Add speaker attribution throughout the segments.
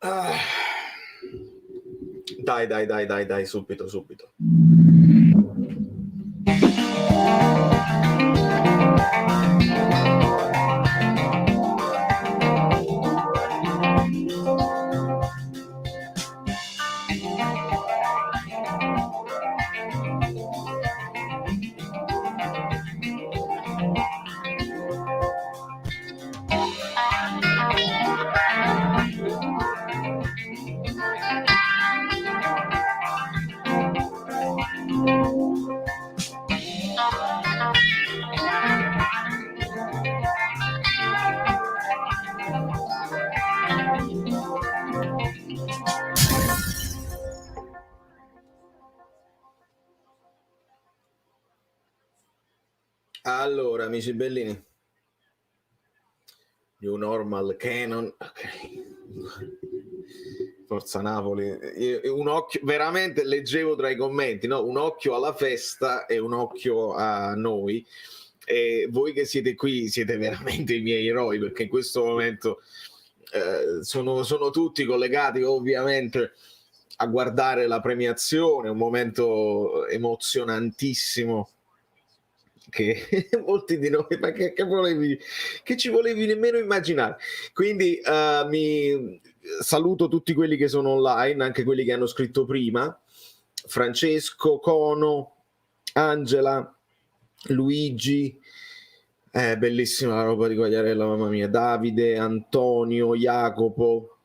Speaker 1: Ah. Dai, subito, subito. Allora, amici bellini, New Normal Canon, ok. Forza Napoli. Un occhio, veramente leggevo tra i commenti, no? Un occhio alla festa e un occhio a noi. E voi che siete qui siete veramente i miei eroi, perché in questo momento sono tutti collegati ovviamente a guardare la premiazione, un momento emozionantissimo che molti di noi, ma che volevi, che ci volevi nemmeno immaginare. Quindi mi saluto tutti quelli che sono online, anche quelli che hanno scritto prima: Francesco, Cono, Angela, Luigi, bellissima la roba di Quagliarella, mamma mia, Davide, Antonio, Jacopo,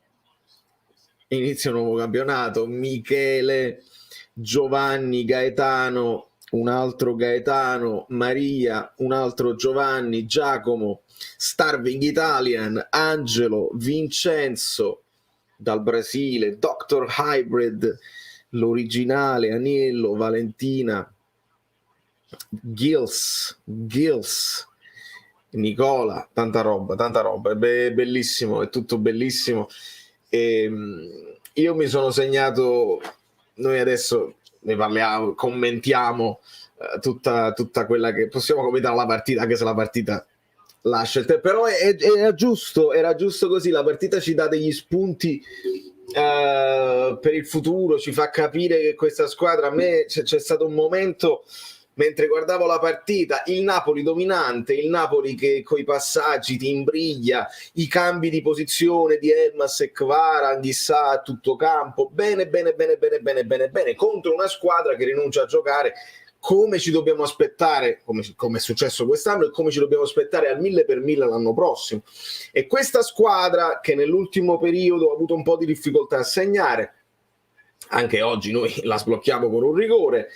Speaker 1: inizia un nuovo campionato, Michele, Giovanni, Gaetano, un altro Gaetano, Maria, un altro Giovanni, Giacomo, Starving Italian, Angelo, Vincenzo dal Brasile, Dr. Hybrid, l'originale, Aniello, Valentina, Gils, Nicola, tanta roba, bellissimo, è tutto bellissimo. E io mi sono segnato, noi adesso ne parliamo, commentiamo tutta quella che possiamo commentare la partita, anche se la partita lascia il tempo, però era giusto così, la partita ci dà degli spunti per il futuro, ci fa capire che questa squadra, a me c'è stato un momento mentre guardavo la partita, il Napoli dominante, il Napoli che coi passaggi ti imbriglia, i cambi di posizione di Elmas e Kvara, Anghissà a tutto campo, bene, contro una squadra che rinuncia a giocare come ci dobbiamo aspettare, come è successo quest'anno, e come ci dobbiamo aspettare al 1000 per 1000 l'anno prossimo. E questa squadra che nell'ultimo periodo ha avuto un po' di difficoltà a segnare, anche oggi noi la sblocchiamo con un rigore,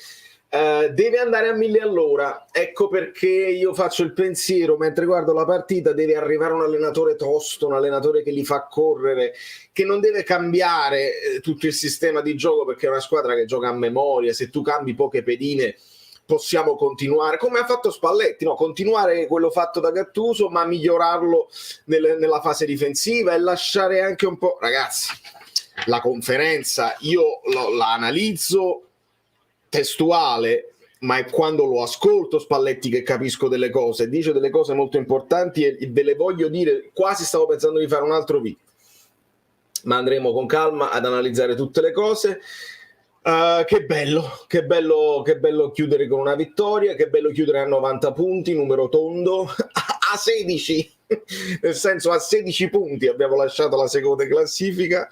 Speaker 1: deve andare a 1000 all'ora. Ecco perché io faccio il pensiero mentre guardo la partita: deve arrivare un allenatore tosto, un allenatore che li fa correre, che non deve cambiare tutto il sistema di gioco, perché è una squadra che gioca a memoria. Se tu cambi poche pedine possiamo continuare come ha fatto Spalletti, no? Continuare quello fatto da Gattuso, ma migliorarlo nella fase difensiva e lasciare anche un po', ragazzi, la conferenza io la analizzo testuale, ma è quando lo ascolto Spalletti che capisco delle cose, dice delle cose molto importanti e ve le voglio dire. Quasi stavo pensando di fare un altro video, ma andremo con calma ad analizzare tutte le cose. Che bello chiudere con una vittoria, che bello chiudere a 90 punti, numero tondo, a 16, nel senso a 16 punti abbiamo lasciato la seconda classifica.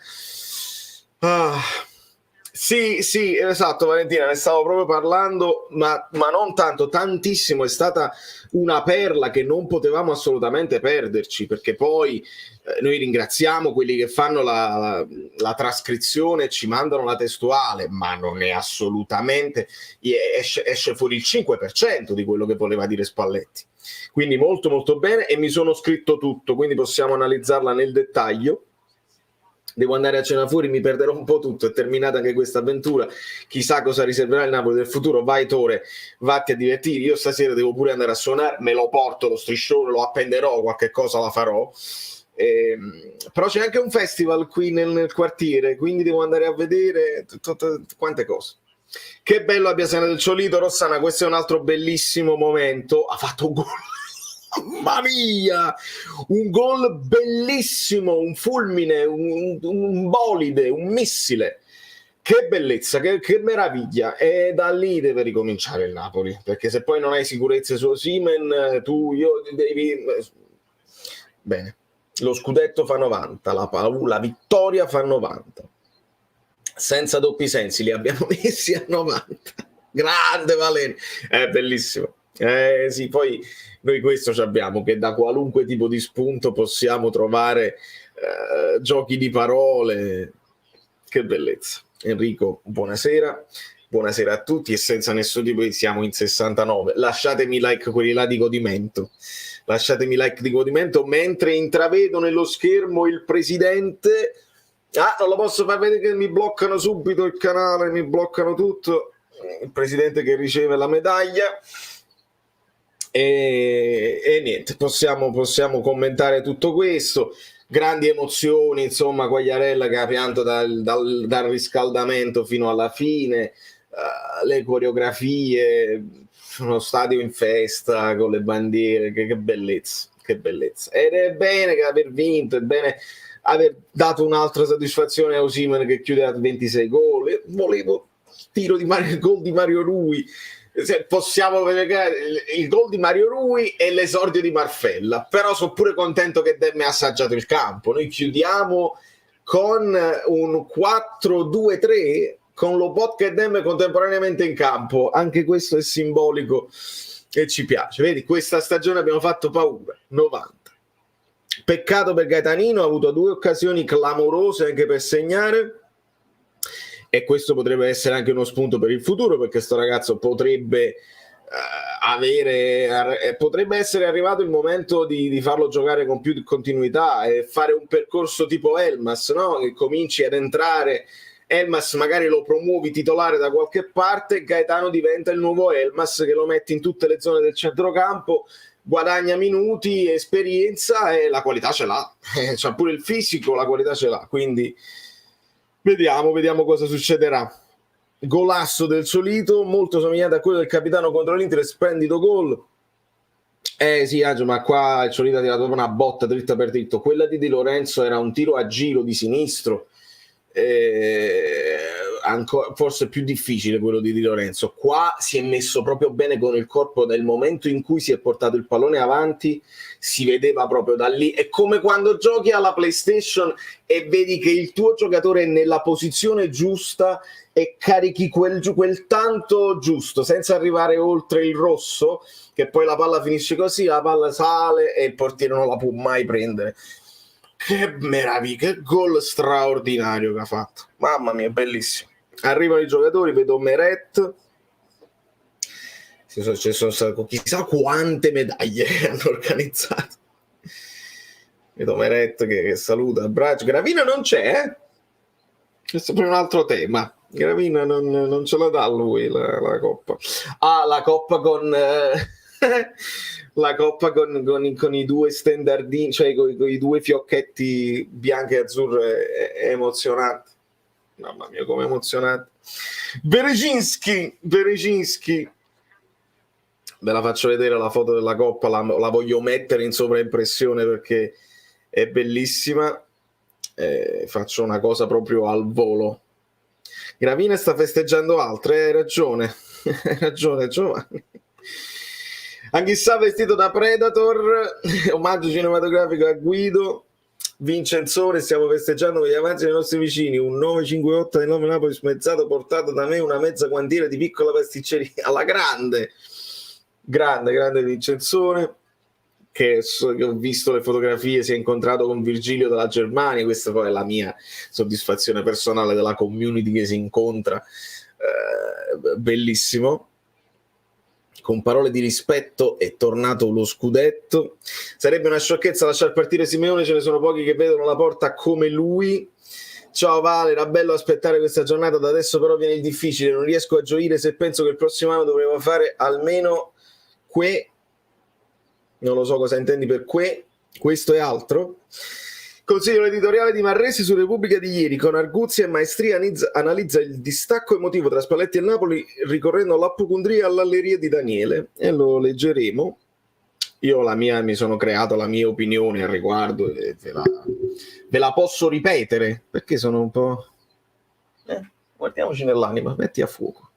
Speaker 1: Sì, esatto, Valentina, ne stavo proprio parlando, ma non tanto, tantissimo. È stata una perla che non potevamo assolutamente perderci, perché poi noi ringraziamo quelli che fanno la trascrizione e ci mandano la testuale, ma non è assolutamente, esce fuori il 5% di quello che voleva dire Spalletti. Quindi molto bene, e mi sono scritto tutto, quindi possiamo analizzarla nel dettaglio. Devo andare a cena fuori, mi perderò un po' tutto, è terminata anche questa avventura, chissà cosa riserverà il Napoli del futuro. Vai Tore, vatti a divertire, io stasera devo pure andare a suonare, me lo porto lo striscione, lo appenderò, qualche cosa la farò, però c'è anche un festival qui nel quartiere, quindi devo andare a vedere quante cose. Che bello abbia segnato il Ciolito, Rossana, questo è un altro bellissimo momento, ha fatto un gol Mamma mia, un gol bellissimo, un fulmine, un bolide, un missile. Che bellezza, che meraviglia. E da lì deve ricominciare il Napoli, perché se poi non hai sicurezze su Osimhen, io devi... Bene, lo scudetto fa 90, la vittoria fa 90. Senza doppi sensi, li abbiamo messi a 90. Grande Valerio, è bellissimo. Sì, poi noi questo ci abbiamo, che da qualunque tipo di spunto possiamo trovare giochi di parole. Che bellezza. Enrico, buonasera. Buonasera a tutti e senza nessun tipo di... Siamo in 69. Lasciatemi like quelli là di godimento. Lasciatemi like di godimento mentre intravedo nello schermo il presidente. Ah, non lo posso far vedere che mi bloccano subito il canale, mi bloccano tutto. Il presidente che riceve la medaglia. E niente, possiamo commentare tutto questo. Grandi emozioni, insomma, Quagliarella che ha pianto dal riscaldamento fino alla fine, le coreografie, uno stadio in festa con le bandiere, che bellezza, che bellezza. Ed è bene che aver vinto, è bene aver dato un'altra soddisfazione a Osimhen che chiude a 26 gol. Volevo il gol di Mario Rui. Se possiamo vedere il gol di Mario Rui e l'esordio di Marfella, però sono pure contento che Demme ha assaggiato il campo. Noi chiudiamo con un 4-2-3 con Lobotka e Demme contemporaneamente in campo. Anche questo è simbolico e ci piace. Vedi, questa stagione abbiamo fatto paura. 90. Peccato per Gaetanino, ha avuto 2 occasioni clamorose anche per segnare. E questo potrebbe essere anche uno spunto per il futuro, perché sto ragazzo potrebbe potrebbe essere arrivato il momento di farlo giocare con più continuità e fare un percorso tipo Elmas, no? Che cominci ad entrare, Elmas magari lo promuovi titolare da qualche parte, Gaetano diventa il nuovo Elmas che lo metti in tutte le zone del centrocampo, guadagna minuti, esperienza e la qualità ce l'ha, c'ha pure il fisico, la qualità ce l'ha, quindi vediamo cosa succederà. Golasso del Solito, molto somigliato a quello del capitano contro l'Inter, splendido gol. Sì, Angelo, ma qua il Solito ha tirato una botta dritta per dritto. Quella di Di Lorenzo era un tiro a giro di sinistro, forse più difficile quello di Di Lorenzo. Qua si è messo proprio bene con il corpo. Nel momento in cui si è portato il pallone avanti si vedeva proprio da lì. È come quando giochi alla PlayStation e vedi che il tuo giocatore è nella posizione giusta e carichi quel tanto giusto senza arrivare oltre il rosso, che poi la palla finisce così, la palla sale e il portiere non la può mai prendere. Che meraviglia, che gol straordinario che ha fatto, mamma mia, bellissimo. Arrivano i giocatori, vedo Meret, ci sono state chissà quante medaglie hanno organizzato. Vedo Meret che saluta, abbraccio. Gravina non c'è, questo è per un altro tema. Gravina non ce la dà lui la coppa. La coppa con la coppa con i 2 standardini, cioè con i 2 fiocchetti bianco e azzurro è emozionante. Mamma mia, come emozionante. Berezinski, ve la faccio vedere la foto della coppa, la voglio mettere in sovraimpressione perché è bellissima. Faccio una cosa proprio al volo. Gravina sta festeggiando altre, hai ragione Giovanni. Anch'issa vestito da Predator, omaggio cinematografico a Guido. Vincenzone, stiamo festeggiando con gli avanzi dei nostri vicini, un 958 del 9 Napoli smezzato portato da me, una mezza guantiera di piccola pasticceria, alla grande Vincenzone, che ho visto le fotografie, si è incontrato con Virgilio dalla Germania. Questa poi è la mia soddisfazione personale della community che si incontra, bellissimo. Con parole di rispetto è tornato lo scudetto. Sarebbe una sciocchezza lasciar partire Simeone, ce ne sono pochi che vedono la porta come lui. Ciao Vale, era bello aspettare questa giornata, da adesso però viene il difficile, non riesco a gioire se penso che il prossimo anno dovremo fare almeno non lo so cosa intendi per questo e altro. Consiglio l'editoriale di Marresi su Repubblica di ieri, con arguzia e maestria analizza il distacco emotivo tra Spalletti e Napoli ricorrendo all'apocondria e all'alleria di Daniele, e lo leggeremo. Io mi sono creato la mia opinione al riguardo e ve la posso ripetere perché sono un po'... guardiamoci nell'anima, metti a fuoco.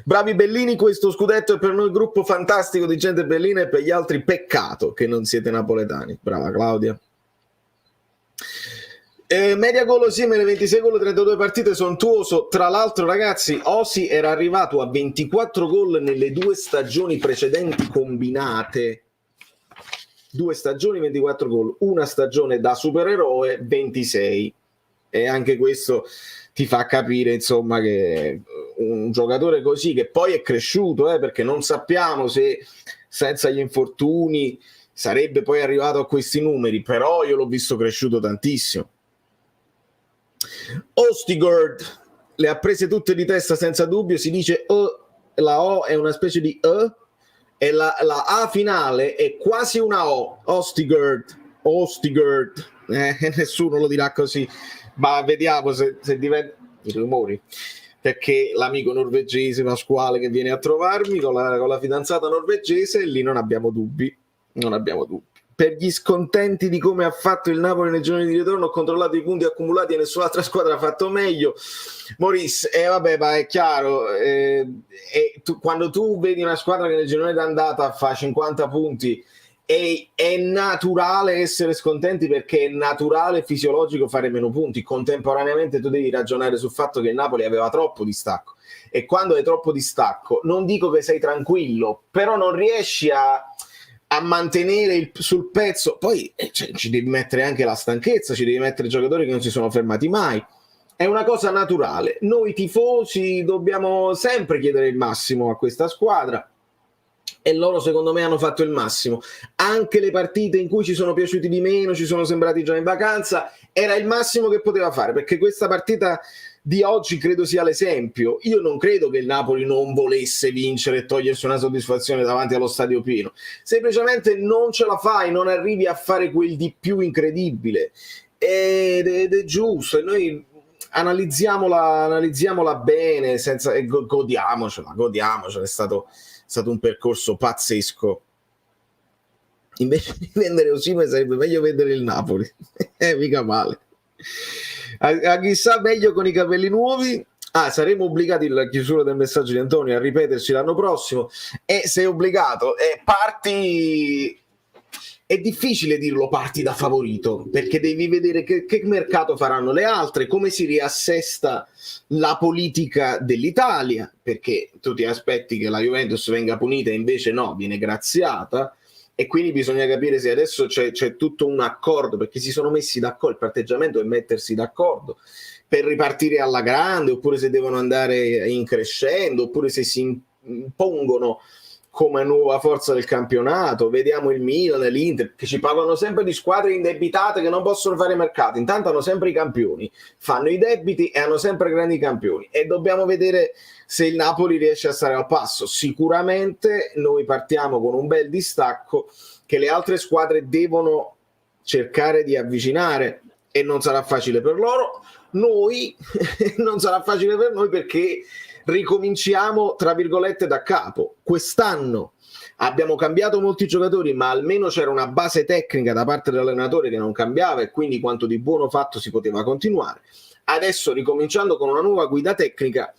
Speaker 1: Bravi bellini, questo scudetto è per noi gruppo fantastico di gente bellina e per gli altri peccato che non siete napoletani. Brava Claudia. Media gol Osimhen, 26 gol, 32 partite, sontuoso. Tra l'altro, ragazzi, Osi era arrivato a 24 gol nelle 2 stagioni precedenti combinate. 2 stagioni, 24 gol, una stagione da supereroe, 26. E anche questo ti fa capire, insomma, che un giocatore così, che poi è cresciuto, perché non sappiamo se senza gli infortuni sarebbe poi arrivato a questi numeri, però io l'ho visto cresciuto tantissimo. Ostigard le ha prese tutte di testa senza dubbio, si dice la O è una specie di e la A finale è quasi una O. Ostigard, nessuno lo dirà così, ma vediamo se diventa i rumori, perché l'amico norvegese Pasquale che viene a trovarmi con la fidanzata norvegese, e lì non abbiamo dubbi. Per gli scontenti di come ha fatto il Napoli nei giorni di ritorno, ho controllato i punti accumulati e nessun'altra squadra ha fatto meglio. Maurice, vabbè, ma è chiaro, quando tu vedi una squadra che nel girone d'andata fa 50 punti, è naturale essere scontenti, perché è naturale e fisiologico fare meno punti. Contemporaneamente tu devi ragionare sul fatto che il Napoli aveva troppo distacco, e quando hai troppo distacco non dico che sei tranquillo, però non riesci a mantenere sul pezzo. Poi ci devi mettere anche la stanchezza, ci devi mettere giocatori che non si sono fermati mai. È una cosa naturale. Noi tifosi dobbiamo sempre chiedere il massimo a questa squadra, e loro secondo me hanno fatto il massimo. Anche le partite in cui ci sono piaciuti di meno, ci sono sembrati già in vacanza, era il massimo che poteva fare, perché questa partita di oggi credo sia l'esempio. Io non credo che il Napoli non volesse vincere e togliersi una soddisfazione davanti allo stadio pieno, semplicemente non ce la fai, non arrivi a fare quel di più incredibile, ed è giusto, e noi analizziamola bene, e godiamocela, è stato un percorso pazzesco. Invece di vendere Osimhen sarebbe meglio vendere il Napoli. Mica male. A chissà, meglio con i capelli nuovi. Saremo obbligati, la chiusura del messaggio di Antonio, a ripeterci l'anno prossimo, e sei obbligato, parti. È difficile dirlo, parti da favorito, perché devi vedere che mercato faranno le altre, come si riassesta la politica dell'Italia, perché tu ti aspetti che la Juventus venga punita e invece no, viene graziata, e quindi bisogna capire se adesso c'è tutto un accordo, perché si sono messi d'accordo, il patteggiamento è mettersi d'accordo per ripartire alla grande, oppure se devono andare in crescendo, oppure se si impongono come nuova forza del campionato. Vediamo il Milan e l'Inter, che ci parlano sempre di squadre indebitate che non possono fare mercato, intanto hanno sempre i campioni, fanno i debiti e hanno sempre grandi campioni, e dobbiamo vedere se il Napoli riesce a stare al passo. Sicuramente noi partiamo con un bel distacco che le altre squadre devono cercare di avvicinare, e non sarà facile per loro. Noi non sarà facile per noi, perché ricominciamo tra virgolette da capo. Quest'anno abbiamo cambiato molti giocatori, ma almeno c'era una base tecnica da parte dell'allenatore che non cambiava, e quindi quanto di buono fatto si poteva continuare. Adesso, ricominciando con una nuova guida tecnica,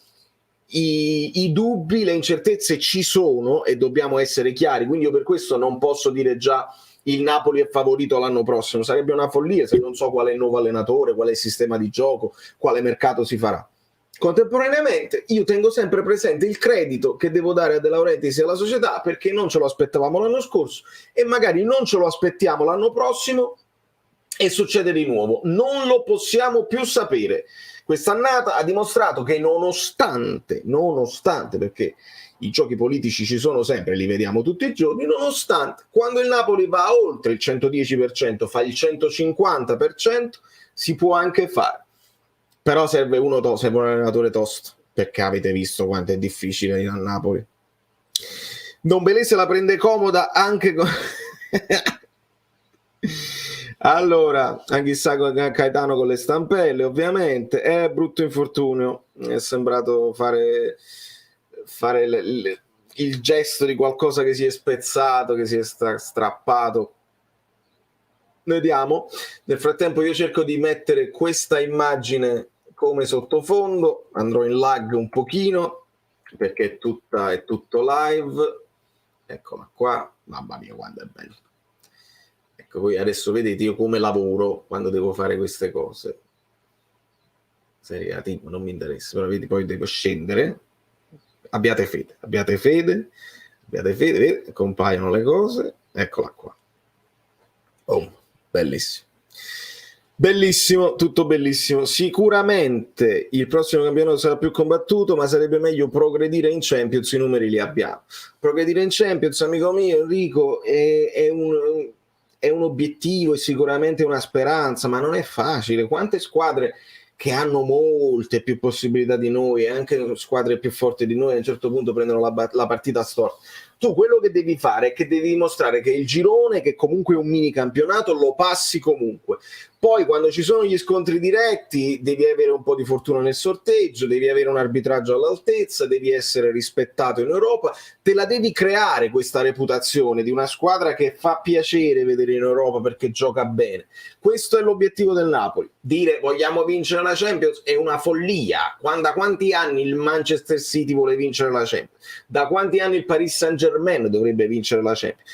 Speaker 1: i dubbi, le incertezze ci sono, e dobbiamo essere chiari. Quindi io per questo non posso dire già il Napoli è favorito l'anno prossimo, sarebbe una follia se non so qual è il nuovo allenatore, qual è il sistema di gioco, quale mercato si farà. Contemporaneamente io tengo sempre presente il credito che devo dare a De Laurentiis e alla società, perché non ce lo aspettavamo l'anno scorso e magari non ce lo aspettiamo l'anno prossimo, e succede di nuovo. Non lo possiamo più sapere. Quest'annata ha dimostrato che nonostante, perché i giochi politici ci sono sempre, li vediamo tutti i giorni, nonostante, quando il Napoli va oltre il 110%, fa il 150%, si può anche fare. Però serve un allenatore tosto, perché avete visto quanto è difficile a Napoli. Don Belè se la prende comoda anche con... Allora, anche Caetano con le stampelle, ovviamente. È brutto infortunio, è sembrato fare il gesto di qualcosa che si è spezzato, che si è strappato. Vediamo. Nel frattempo io cerco di mettere questa immagine come sottofondo, andrò in lag un pochino perché è tutto live. Eccola qua, mamma mia quanto è bello. Ecco, voi adesso vedete io come lavoro quando devo fare queste cose. Seria, tipo, non mi interessa, però vedi, poi devo scendere. Abbiate fede, vedi? Compaiono le cose, eccola qua. Oh, bellissimo. Bellissimo, tutto bellissimo. Sicuramente il prossimo campionato sarà più combattuto, ma sarebbe meglio progredire in Champions, i numeri li abbiamo. Progredire in Champions, amico mio Enrico, è un obiettivo, è sicuramente una speranza, ma non è facile. Quante squadre che hanno molte più possibilità di noi, e anche squadre più forti di noi, a un certo punto prendono la partita storta. Tu quello che devi fare è che devi dimostrare che il girone, che comunque è un mini campionato, lo passi comunque. Poi quando ci sono gli scontri diretti devi avere un po' di fortuna nel sorteggio, devi avere un arbitraggio all'altezza, devi essere rispettato in Europa, te la devi creare questa reputazione di una squadra che fa piacere vedere in Europa perché gioca bene. Questo è l'obiettivo del Napoli. Dire vogliamo vincere la Champions è una follia. Da quanti anni il Manchester City vuole vincere la Champions? Da quanti anni il Paris Saint-Germain dovrebbe vincere la Champions?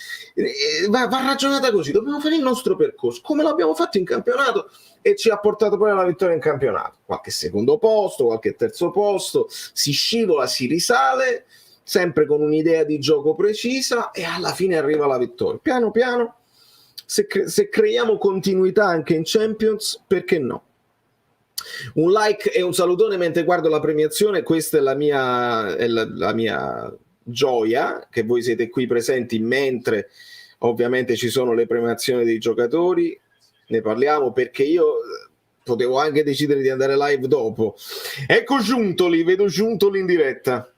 Speaker 1: Va ragionata così, dobbiamo fare il nostro percorso come l'abbiamo fatto in campionato e ci ha portato poi alla vittoria in campionato. Qualche secondo posto, qualche terzo posto, si scivola, si risale, sempre con un'idea di gioco precisa e alla fine arriva la vittoria. Piano piano, se creiamo continuità anche in Champions, perché no? Un like e un salutone mentre guardo la premiazione. Questa è la mia gioia, che voi siete qui presenti mentre ovviamente ci sono le premiazioni dei giocatori. Ne parliamo perché io potevo anche decidere di andare live dopo. Ecco Giuntoli, vedo Giuntoli in diretta.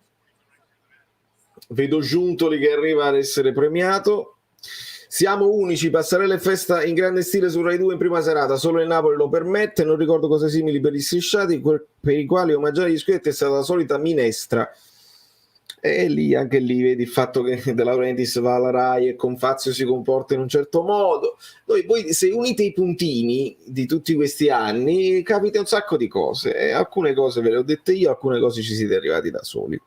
Speaker 1: Vedo Giuntoli che arriva ad essere premiato. Siamo unici, passerelle e festa in grande stile su Rai 2 in prima serata, solo il Napoli lo permette, non ricordo cose simili per gli strisciati, per i quali omaggiare gli iscritti è stata la solita minestra. E lì, anche lì, vedi il fatto che De Laurentiis va alla Rai e con Fazio si comporta in un certo modo. Voi se unite i puntini di tutti questi anni, capite un sacco di cose. E alcune cose ve le ho dette io, alcune cose ci siete arrivati da soli.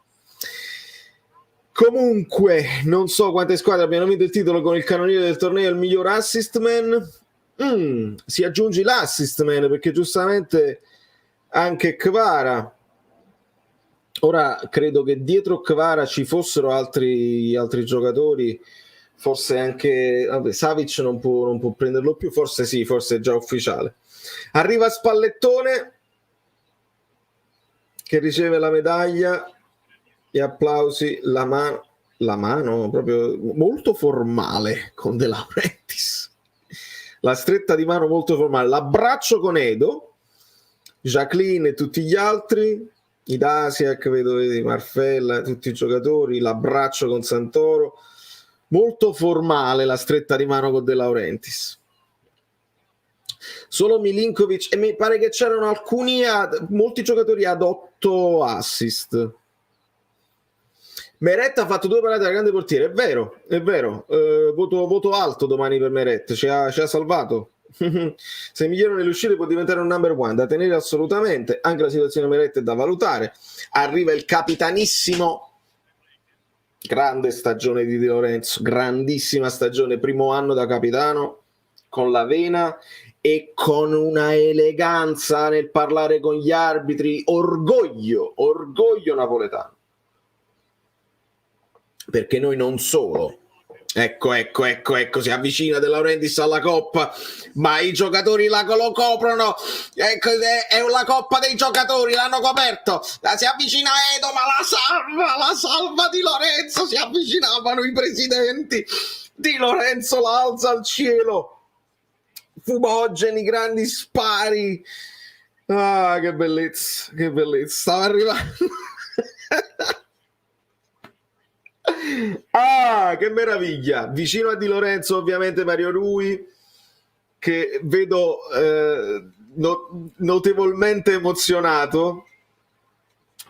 Speaker 1: Comunque, non so quante squadre abbiano vinto il titolo con il canoniere del torneo e il miglior assist man. Si aggiunge l'assist man perché giustamente anche Kvara. Ora credo che dietro Kvara ci fossero altri giocatori, forse anche Savic non può prenderlo più, forse sì, forse è già ufficiale. Arriva Spallettone che riceve la medaglia. Gli applausi, la mano proprio molto formale con De Laurentiis, la stretta di mano molto formale, l'abbraccio con Edo, Jacqueline e tutti gli altri, i Dasiak, vedo Marfella, tutti i giocatori, l'abbraccio con Santoro, molto formale la stretta di mano con De Laurentiis. Solo Milinkovic, e mi pare che c'erano molti giocatori ad 8 assist. Meret ha fatto 2 parate da grande portiere, è vero. Voto alto domani per Meret, ci ha salvato. Se migliora nelle uscite può diventare un number one da tenere assolutamente. Anche la situazione Meret è da valutare. Arriva il capitanissimo, grande stagione di Di Lorenzo, grandissima stagione, primo anno da capitano, con la vena e con una eleganza nel parlare con gli arbitri, orgoglio napoletano. Perché noi non solo, ecco, si avvicina De Laurentiis alla coppa, ma i giocatori lo coprono, ecco, è la coppa dei giocatori, l'hanno coperto, si avvicina Edo, ma la salva Di Lorenzo, si avvicinavano i presidenti, Di Lorenzo la alza al cielo, fumogeni, grandi spari, che bellezza, stava arrivando. Che meraviglia, vicino a Di Lorenzo ovviamente Mario Rui, che vedo notevolmente emozionato,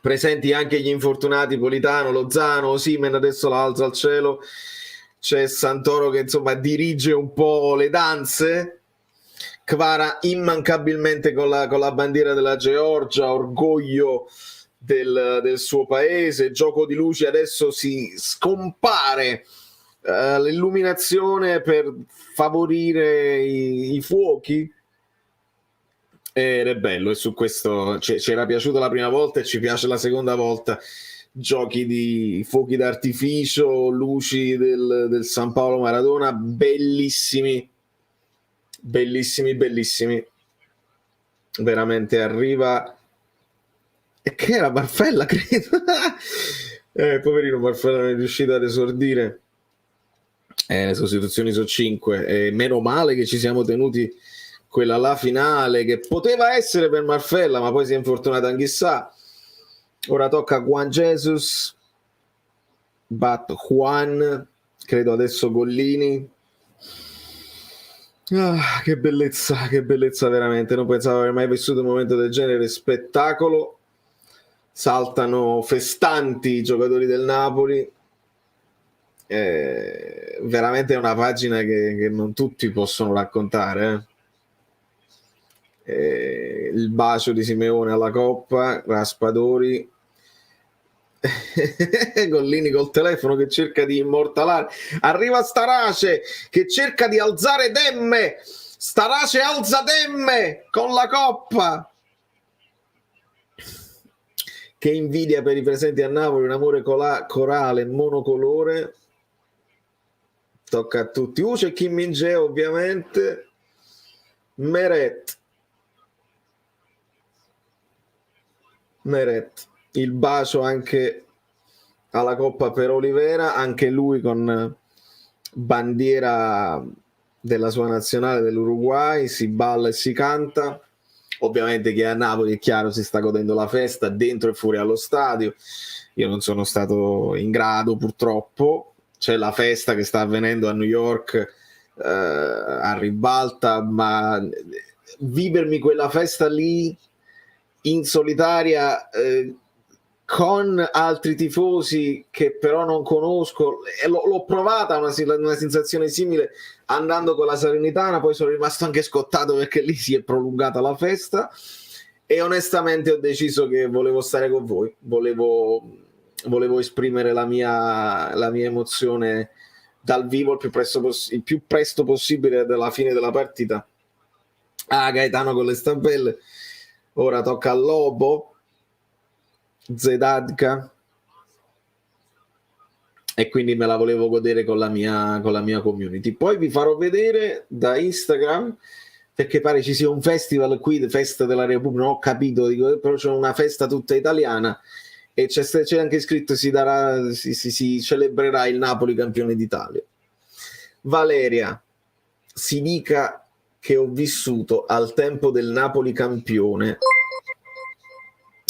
Speaker 1: presenti anche gli infortunati Politano, Lozano, Osimhen adesso la alza al cielo, c'è Santoro che insomma dirige un po' le danze, Kvara immancabilmente con la bandiera della Georgia, orgoglio del suo paese, gioco di luci, adesso si scompare l'illuminazione per favorire i fuochi, ed è bello, e su questo ci era piaciuto la prima volta e ci piace la seconda volta. Giochi di fuochi d'artificio, luci del San Paolo Maradona, bellissimi, bellissimi, bellissimi. Veramente arriva, e che era Barfella, credo. Poverino Barfella non è riuscito ad esordire. Le sostituzioni sono 5, meno male che ci siamo tenuti quella là finale, che poteva essere per Marfella, ma poi si è infortunato anch'issa. Ora tocca a Juan Jesus, Juan, credo adesso Gollini. Che bellezza veramente, non pensavo aver mai vissuto un momento del genere, spettacolo. Saltano festanti i giocatori del Napoli. Veramente è una pagina che non tutti possono raccontare. Il bacio di Simeone alla Coppa, Raspadori. Gollini col telefono che cerca di immortalare, arriva Starace che cerca di alzare Demme, Starace alza Demme con la Coppa. Che invidia per i presenti a Napoli, un amore corale monocolore. Tocca a tutti. C'è Kim Min-jae ovviamente, Meret, il bacio anche alla Coppa per Olivera, anche lui con bandiera della sua nazionale dell'Uruguay, si balla e si canta. Ovviamente chi è a Napoli, è chiaro, si sta godendo la festa dentro e fuori allo stadio. Io non sono stato in grado, purtroppo. C'è la festa che sta avvenendo a New York a ribalta, ma vivermi quella festa lì in solitaria con altri tifosi che però non conosco, l'ho provata una sensazione simile andando con la Salernitana, poi sono rimasto anche scottato perché lì si è prolungata la festa e onestamente ho deciso che volevo stare con voi, volevo esprimere la mia emozione dal vivo il più presto possibile dalla fine della partita. Gaetano con le stampelle. Ora tocca al Lobo, Zedadka, e quindi me la volevo godere con la mia community. Poi vi farò vedere da Instagram, perché pare ci sia un festival qui, Festa della Repubblica, non ho capito, dico, però c'è una festa tutta italiana e c'è anche scritto si celebrerà il Napoli campione d'Italia. Valeria, si dica che ho vissuto al tempo del Napoli campione.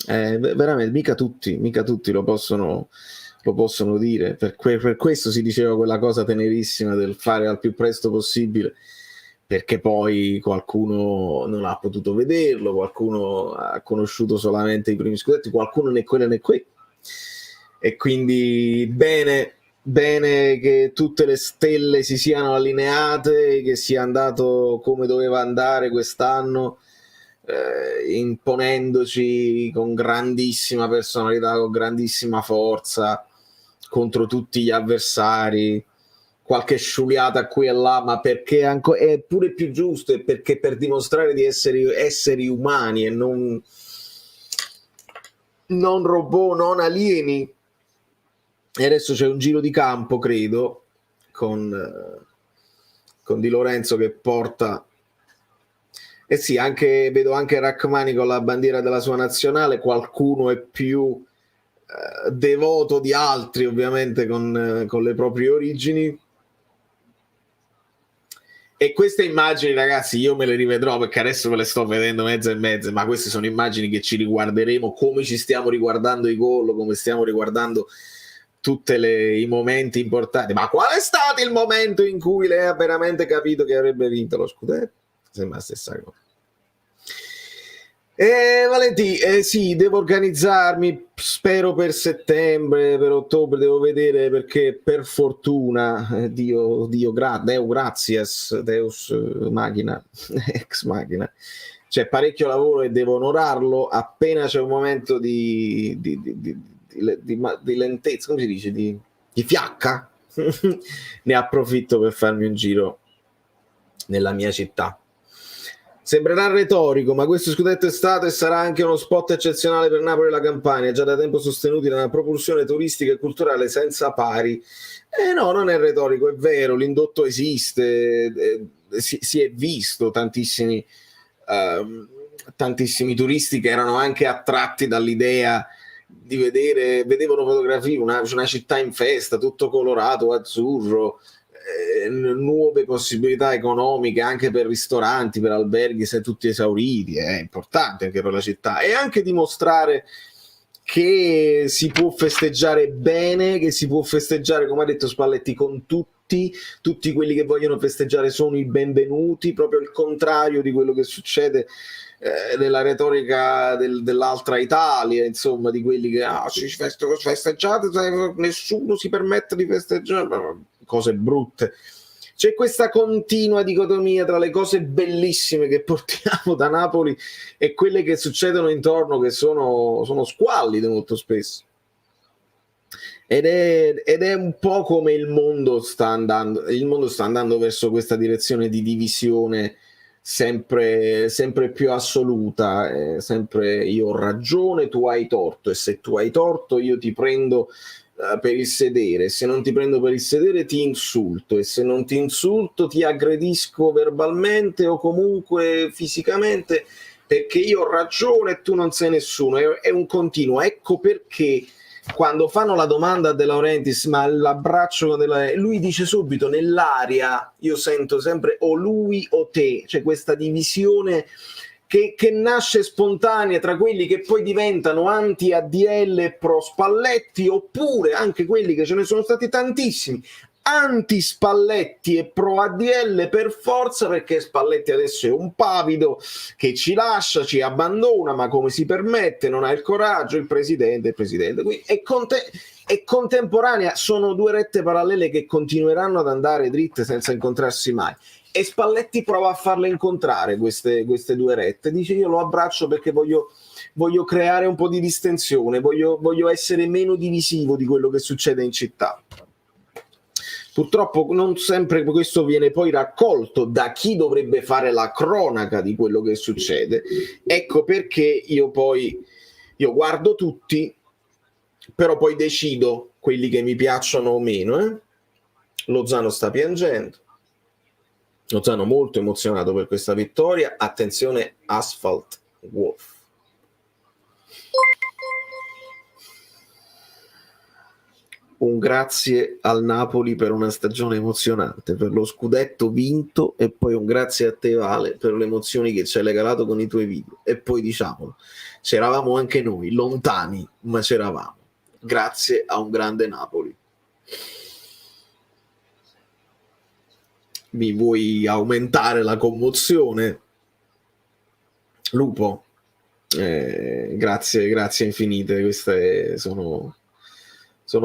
Speaker 1: Veramente mica tutti lo possono dire, per questo si diceva quella cosa tenerissima del fare al più presto possibile, perché poi qualcuno non ha potuto vederlo, qualcuno ha conosciuto solamente i primi scudetti, qualcuno né quello né qui, e quindi bene che tutte le stelle si siano allineate, che sia andato come doveva andare quest'anno, imponendoci con grandissima personalità, con grandissima forza contro tutti gli avversari, qualche sciuliata qui e là, ma perché è pure più giusto, e perché per dimostrare di essere esseri umani e non robot, non alieni. E adesso c'è un giro di campo, credo, con Di Lorenzo che porta, sì, vedo anche Rachmani con la bandiera della sua nazionale. Qualcuno è più devoto di altri, ovviamente con le proprie origini. E queste immagini, ragazzi, io me le rivedrò, perché adesso me le sto vedendo mezze e mezze, ma queste sono immagini che ci riguarderemo come ci stiamo riguardando i gol, come stiamo riguardando tutti i momenti importanti. Ma qual è stato il momento in cui lei ha veramente capito che avrebbe vinto lo scudetto? Sembra la stessa cosa. Valentì, sì, devo organizzarmi spero per settembre, per ottobre, devo vedere, perché per fortuna, Dio Deo gratias, Deus machina, ex machina, c'è parecchio lavoro e devo onorarlo. Appena c'è un momento di lentezza, come si dice, di fiacca, ne approfitto per farmi un giro nella mia città. Sembrerà retorico, ma questo scudetto estate sarà anche uno spot eccezionale per Napoli e la Campania, già da tempo sostenuti da una propulsione turistica e culturale senza pari. No, non è retorico, è vero, l'indotto esiste, si è visto tantissimi turisti che erano anche attratti dall'idea di vedevano fotografie, una città in festa, tutto colorato, azzurro, nuove possibilità economiche anche per ristoranti, per alberghi, se tutti esauriti, è importante anche per la città, e anche dimostrare che si può festeggiare bene, che si può festeggiare, come ha detto Spalletti, con tutti quelli che vogliono festeggiare sono i benvenuti, proprio il contrario di quello che succede nella retorica dell'altra Italia, insomma, di quelli che festeggiate, nessuno si permette di festeggiare, cose brutte. C'è questa continua dicotomia tra le cose bellissime che portiamo da Napoli e quelle che succedono intorno, che sono squallide molto spesso. Ed è un po' come il mondo sta andando verso questa direzione di divisione sempre più assoluta, sempre io ho ragione, tu hai torto, e se tu hai torto io ti prendo per il sedere, se non ti prendo per il sedere ti insulto, e se non ti insulto ti aggredisco verbalmente o comunque fisicamente, perché io ho ragione e tu non sei nessuno. È un continuo. Ecco perché quando fanno la domanda a De Laurentiis, ma l'abbraccio lui dice subito, nell'aria io sento sempre o lui o te, c'è questa divisione che nasce spontanea tra quelli che poi diventano anti-ADL e pro Spalletti, oppure anche quelli, che ce ne sono stati tantissimi, anti-Spalletti e pro ADL per forza, perché Spalletti adesso è un pavido che ci lascia, ci abbandona, ma come si permette, non ha il coraggio, il presidente. Quindi è contemporanea, sono due rette parallele che continueranno ad andare dritte senza incontrarsi mai. E Spalletti prova a farle incontrare queste due rette, dice io lo abbraccio perché voglio creare un po' di distensione, voglio essere meno divisivo di quello che succede in città. Purtroppo non sempre questo viene poi raccolto da chi dovrebbe fare la cronaca di quello che succede. Ecco perché io guardo tutti, però poi decido quelli che mi piacciono o meno. Lozano sta piangendo, Lozano molto emozionato per questa vittoria. Attenzione, Asphalt Wolf. Un grazie al Napoli per una stagione emozionante, per lo scudetto vinto, e poi un grazie a te, Vale, per le emozioni che ci hai regalato con i tuoi video. E poi diciamolo, c'eravamo anche noi, lontani, ma c'eravamo. Grazie a un grande Napoli. Mi vuoi aumentare la commozione? Lupo, grazie infinite, queste sono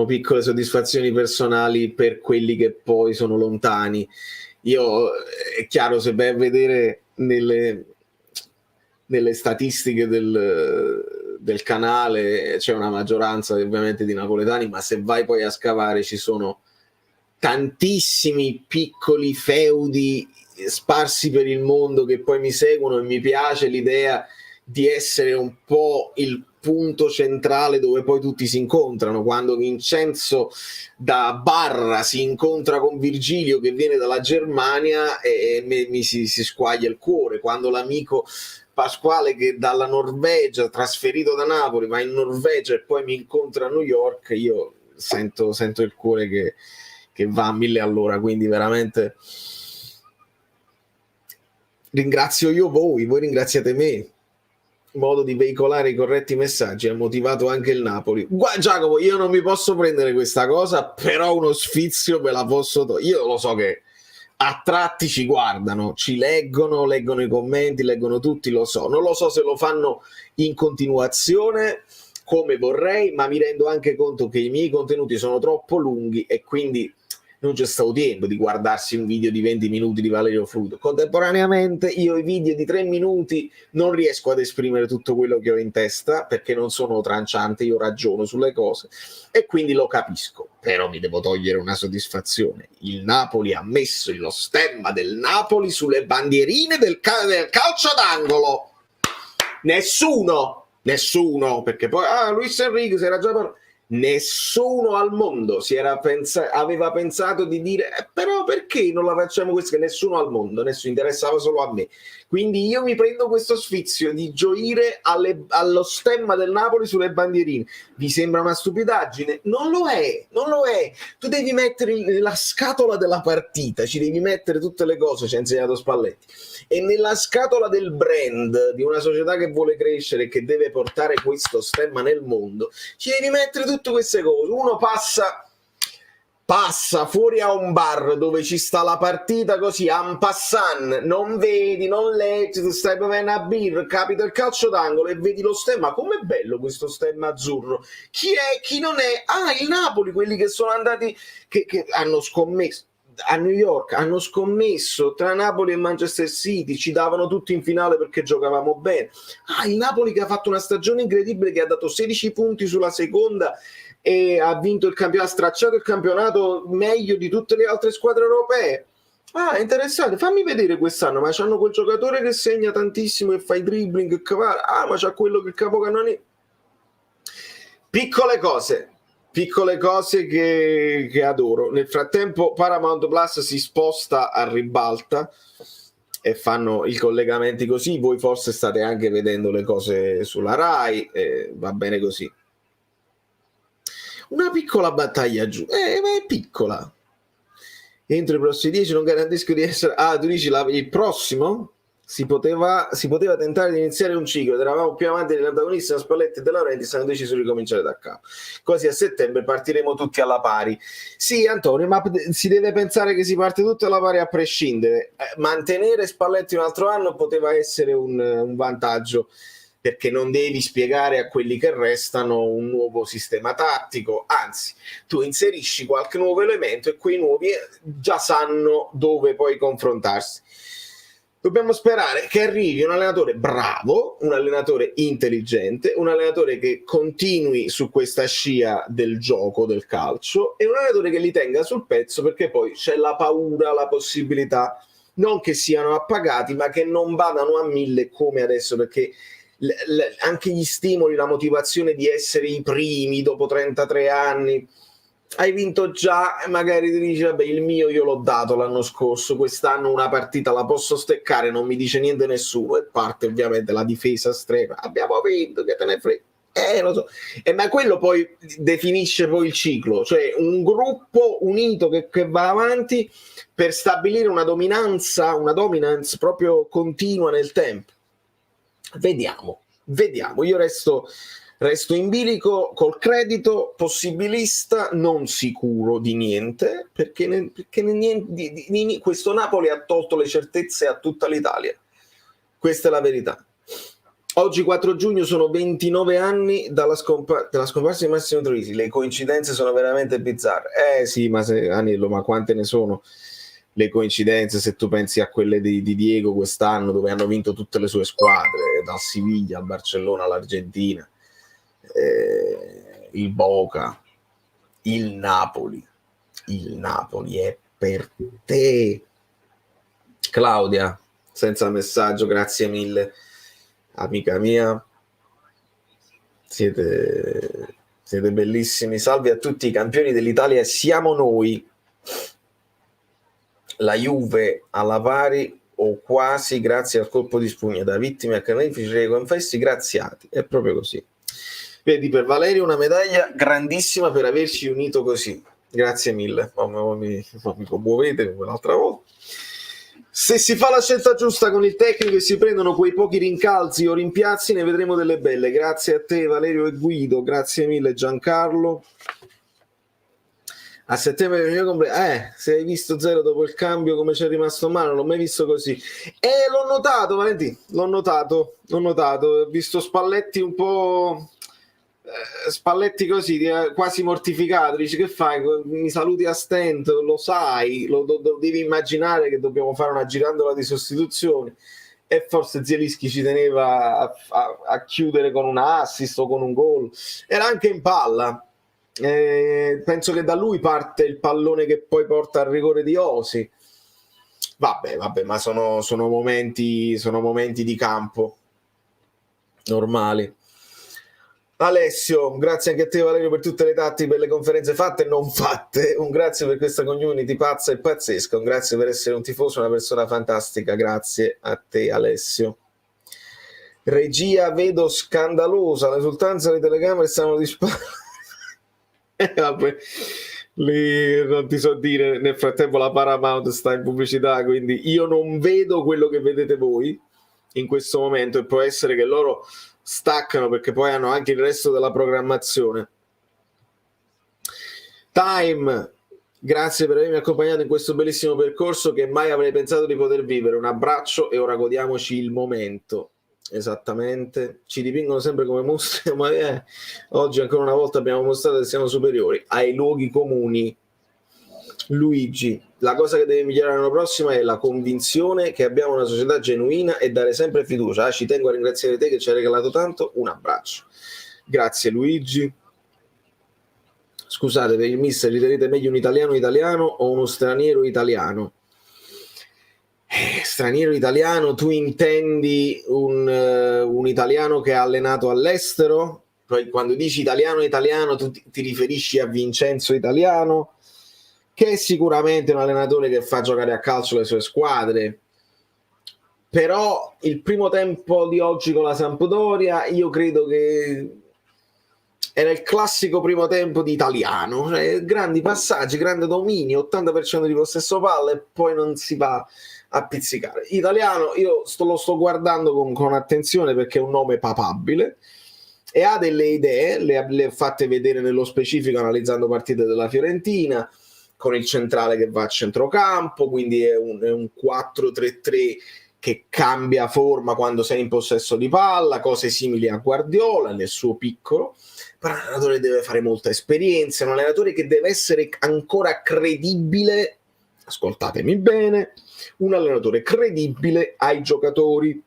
Speaker 1: piccole soddisfazioni personali per quelli che poi sono lontani. Io, è chiaro, se vai a vedere nelle statistiche del canale c'è una maggioranza ovviamente di napoletani, ma se vai poi a scavare ci sono tantissimi piccoli feudi sparsi per il mondo che poi mi seguono, e mi piace l'idea di essere un po' il punto centrale dove poi tutti si incontrano. Quando Vincenzo da Barra si incontra con Virgilio che viene dalla Germania, e mi si squaglia il cuore. Quando l'amico Pasquale, che dalla Norvegia, trasferito da Napoli, va in Norvegia e poi mi incontra a New York, io sento il cuore che va a 1000 all'ora. Quindi veramente ringrazio io voi ringraziate me. Modo di veicolare i corretti messaggi ha motivato anche il Napoli. Giacomo, io non mi posso prendere questa cosa, però uno sfizio me la posso io lo so che a tratti ci guardano, ci leggono i commenti, leggono tutti, lo so. Non lo so se lo fanno in continuazione, come vorrei, ma mi rendo anche conto che i miei contenuti sono troppo lunghi e quindi non c'è stato tempo di guardarsi un video di 20 minuti di Valerio Fruto. Contemporaneamente io i video di 3 minuti non riesco ad esprimere tutto quello che ho in testa perché non sono tranciante, io ragiono sulle cose e quindi lo capisco, però mi devo togliere una soddisfazione. Il Napoli ha messo lo stemma del Napoli sulle bandierine del calcio d'angolo. Nessuno, perché poi Luis Enrique si era già nessuno al mondo aveva pensato di dire però perché non la facciamo questa? Nessuno al mondo, nessuno, interessava solo a me. Quindi io mi prendo questo sfizio di gioire allo stemma del Napoli sulle bandierine. Vi sembra una stupidaggine? Non lo è. Tu devi mettere nella scatola della partita, ci devi mettere tutte le cose, ci ha insegnato Spalletti, e nella scatola del brand di una società che vuole crescere e che deve portare questo stemma nel mondo, ci devi mettere tutte queste cose. Uno passa fuori a un bar dove ci sta la partita così en passant, non vedi, non leggi, tu stai bevendo a birra, capita il calcio d'angolo e vedi lo stemma. Com'è bello questo stemma azzurro. Chi è, chi non è? Il Napoli, quelli che sono andati, che hanno scommesso a New York, hanno scommesso tra Napoli e Manchester City, ci davano tutti in finale perché giocavamo bene. Il Napoli che ha fatto una stagione incredibile, che ha dato 16 punti sulla seconda e ha vinto il campionato, ha stracciato il campionato meglio di tutte le altre squadre europee. Interessante, fammi vedere quest'anno, ma c'hanno quel giocatore che segna tantissimo e fa i dribbling, ma c'ha quello che il capocannoniere. Piccole cose che adoro. Nel frattempo Paramount Plus si sposta a ribalta e fanno i collegamenti così. Voi forse state anche vedendo le cose sulla Rai, va bene così. Una piccola battaglia giù, ma è piccola. Entro i prossimi 10 non garantisco di essere... tu dici il prossimo? Si poteva tentare di iniziare un ciclo, eravamo più avanti degli antagonisti, Spalletti e De Laurentiis hanno deciso di ricominciare da capo. Così a settembre partiremo tutti alla pari. Sì, Antonio, ma si deve pensare che si parte tutti alla pari a prescindere. Mantenere Spalletti un altro anno poteva essere un vantaggio, perché non devi spiegare a quelli che restano un nuovo sistema tattico, anzi, tu inserisci qualche nuovo elemento e quei nuovi già sanno dove poi confrontarsi. Dobbiamo sperare che arrivi un allenatore bravo, un allenatore intelligente, un allenatore che continui su questa scia del gioco, del calcio, e un allenatore che li tenga sul pezzo, perché poi c'è la paura, la possibilità, non che siano appagati, ma che non vadano a 1000 come adesso, perché anche gli stimoli, la motivazione di essere i primi dopo 33 anni, hai vinto già, magari ti dici vabbè, il mio io l'ho dato l'anno scorso, quest'anno una partita la posso steccare, non mi dice niente nessuno, e parte ovviamente la difesa strema, abbiamo vinto, che te ne frega, lo so, ma quello poi definisce poi il ciclo, cioè un gruppo unito che va avanti per stabilire una dominance proprio continua nel tempo. Vediamo, io resto in bilico col credito, possibilista, non sicuro di niente, perché questo Napoli ha tolto le certezze a tutta l'Italia. Questa è la verità. Oggi 4 giugno sono 29 anni della scomparsa di Massimo Troisi. Le coincidenze sono veramente bizzarre. Sì, Anello, ma quante ne sono le coincidenze, se tu pensi a quelle di Diego quest'anno, dove hanno vinto tutte le sue squadre, dal Siviglia al Barcellona all'Argentina, il Boca, il Napoli è per te. Claudia, senza messaggio, grazie mille, amica mia, siete bellissimi. Salve a tutti, i campioni dell'Italia siamo noi, la Juve alla pari o quasi grazie al colpo di spugna da vittime a carnefici confessi graziati. È proprio così. Vedi, per Valerio una medaglia grandissima per averci unito così. Grazie mille. Mi commuovete come l'altra volta. Se si fa la scelta giusta con il tecnico e si prendono quei pochi rincalzi o rimpiazzi, ne vedremo delle belle. Grazie a te Valerio e Guido, grazie mille Giancarlo. A settembre del mio compleanno, se hai visto Zero dopo il cambio come ci è rimasto male, non l'ho mai visto così. L'ho notato, Valentino, l'ho notato. Ho visto Spalletti un po' Spalletti così, quasi mortificato, dici che fai? Mi saluti a stento, lo sai, lo devi immaginare che dobbiamo fare una girandola di sostituzioni e forse Zielinski ci teneva a chiudere con un assist o con un gol, era anche in palla, penso che da lui parte il pallone che poi porta al rigore di Osi. Vabbè, ma sono momenti di campo normali. Alessio, grazie anche a te Valerio per tutte le tattiche, per le conferenze fatte e non fatte, un grazie per questa community pazza e pazzesca, un grazie per essere un tifoso, una persona fantastica, grazie a te Alessio. Regia vedo scandalosa, l'esultanza delle telecamere stanno disparando. Vabbè, lì non ti so dire, nel frattempo la Paramount sta in pubblicità, quindi io non vedo quello che vedete voi in questo momento e può essere che loro staccano perché poi hanno anche il resto della programmazione. Time, grazie per avermi accompagnato in questo bellissimo percorso che mai avrei pensato di poter vivere. Un abbraccio e ora godiamoci il momento. Esattamente, ci dipingono sempre come mostri, ma oggi ancora una volta abbiamo mostrato che siamo superiori ai luoghi comuni. Luigi, la cosa che deve migliorare l'anno prossimo è la convinzione che abbiamo una società genuina e dare sempre fiducia. Ci tengo a ringraziare te che ci hai regalato tanto, un abbraccio. Grazie Luigi. Scusate, per il mister ritenete meglio un italiano o uno straniero italiano? Straniero italiano, tu intendi un italiano che ha allenato all'estero? Poi quando dici italiano tu ti riferisci a Vincenzo Italiano, che è sicuramente un allenatore che fa giocare a calcio le sue squadre, però il primo tempo di oggi con la Sampdoria io credo che era il classico primo tempo di Italiano, cioè grandi passaggi, grande dominio, 80% di possesso palla e poi non si va a pizzicare. Italiano io lo sto guardando con attenzione perché è un nome papabile e ha delle idee, le ha fatte vedere nello specifico analizzando partite della Fiorentina, con il centrale che va a centrocampo, quindi è un 4-3-3 che cambia forma quando sei in possesso di palla, cose simili a Guardiola nel suo piccolo, però un allenatore deve fare molta esperienza, è un allenatore che deve essere ancora credibile, ascoltatemi bene, un allenatore credibile ai giocatori,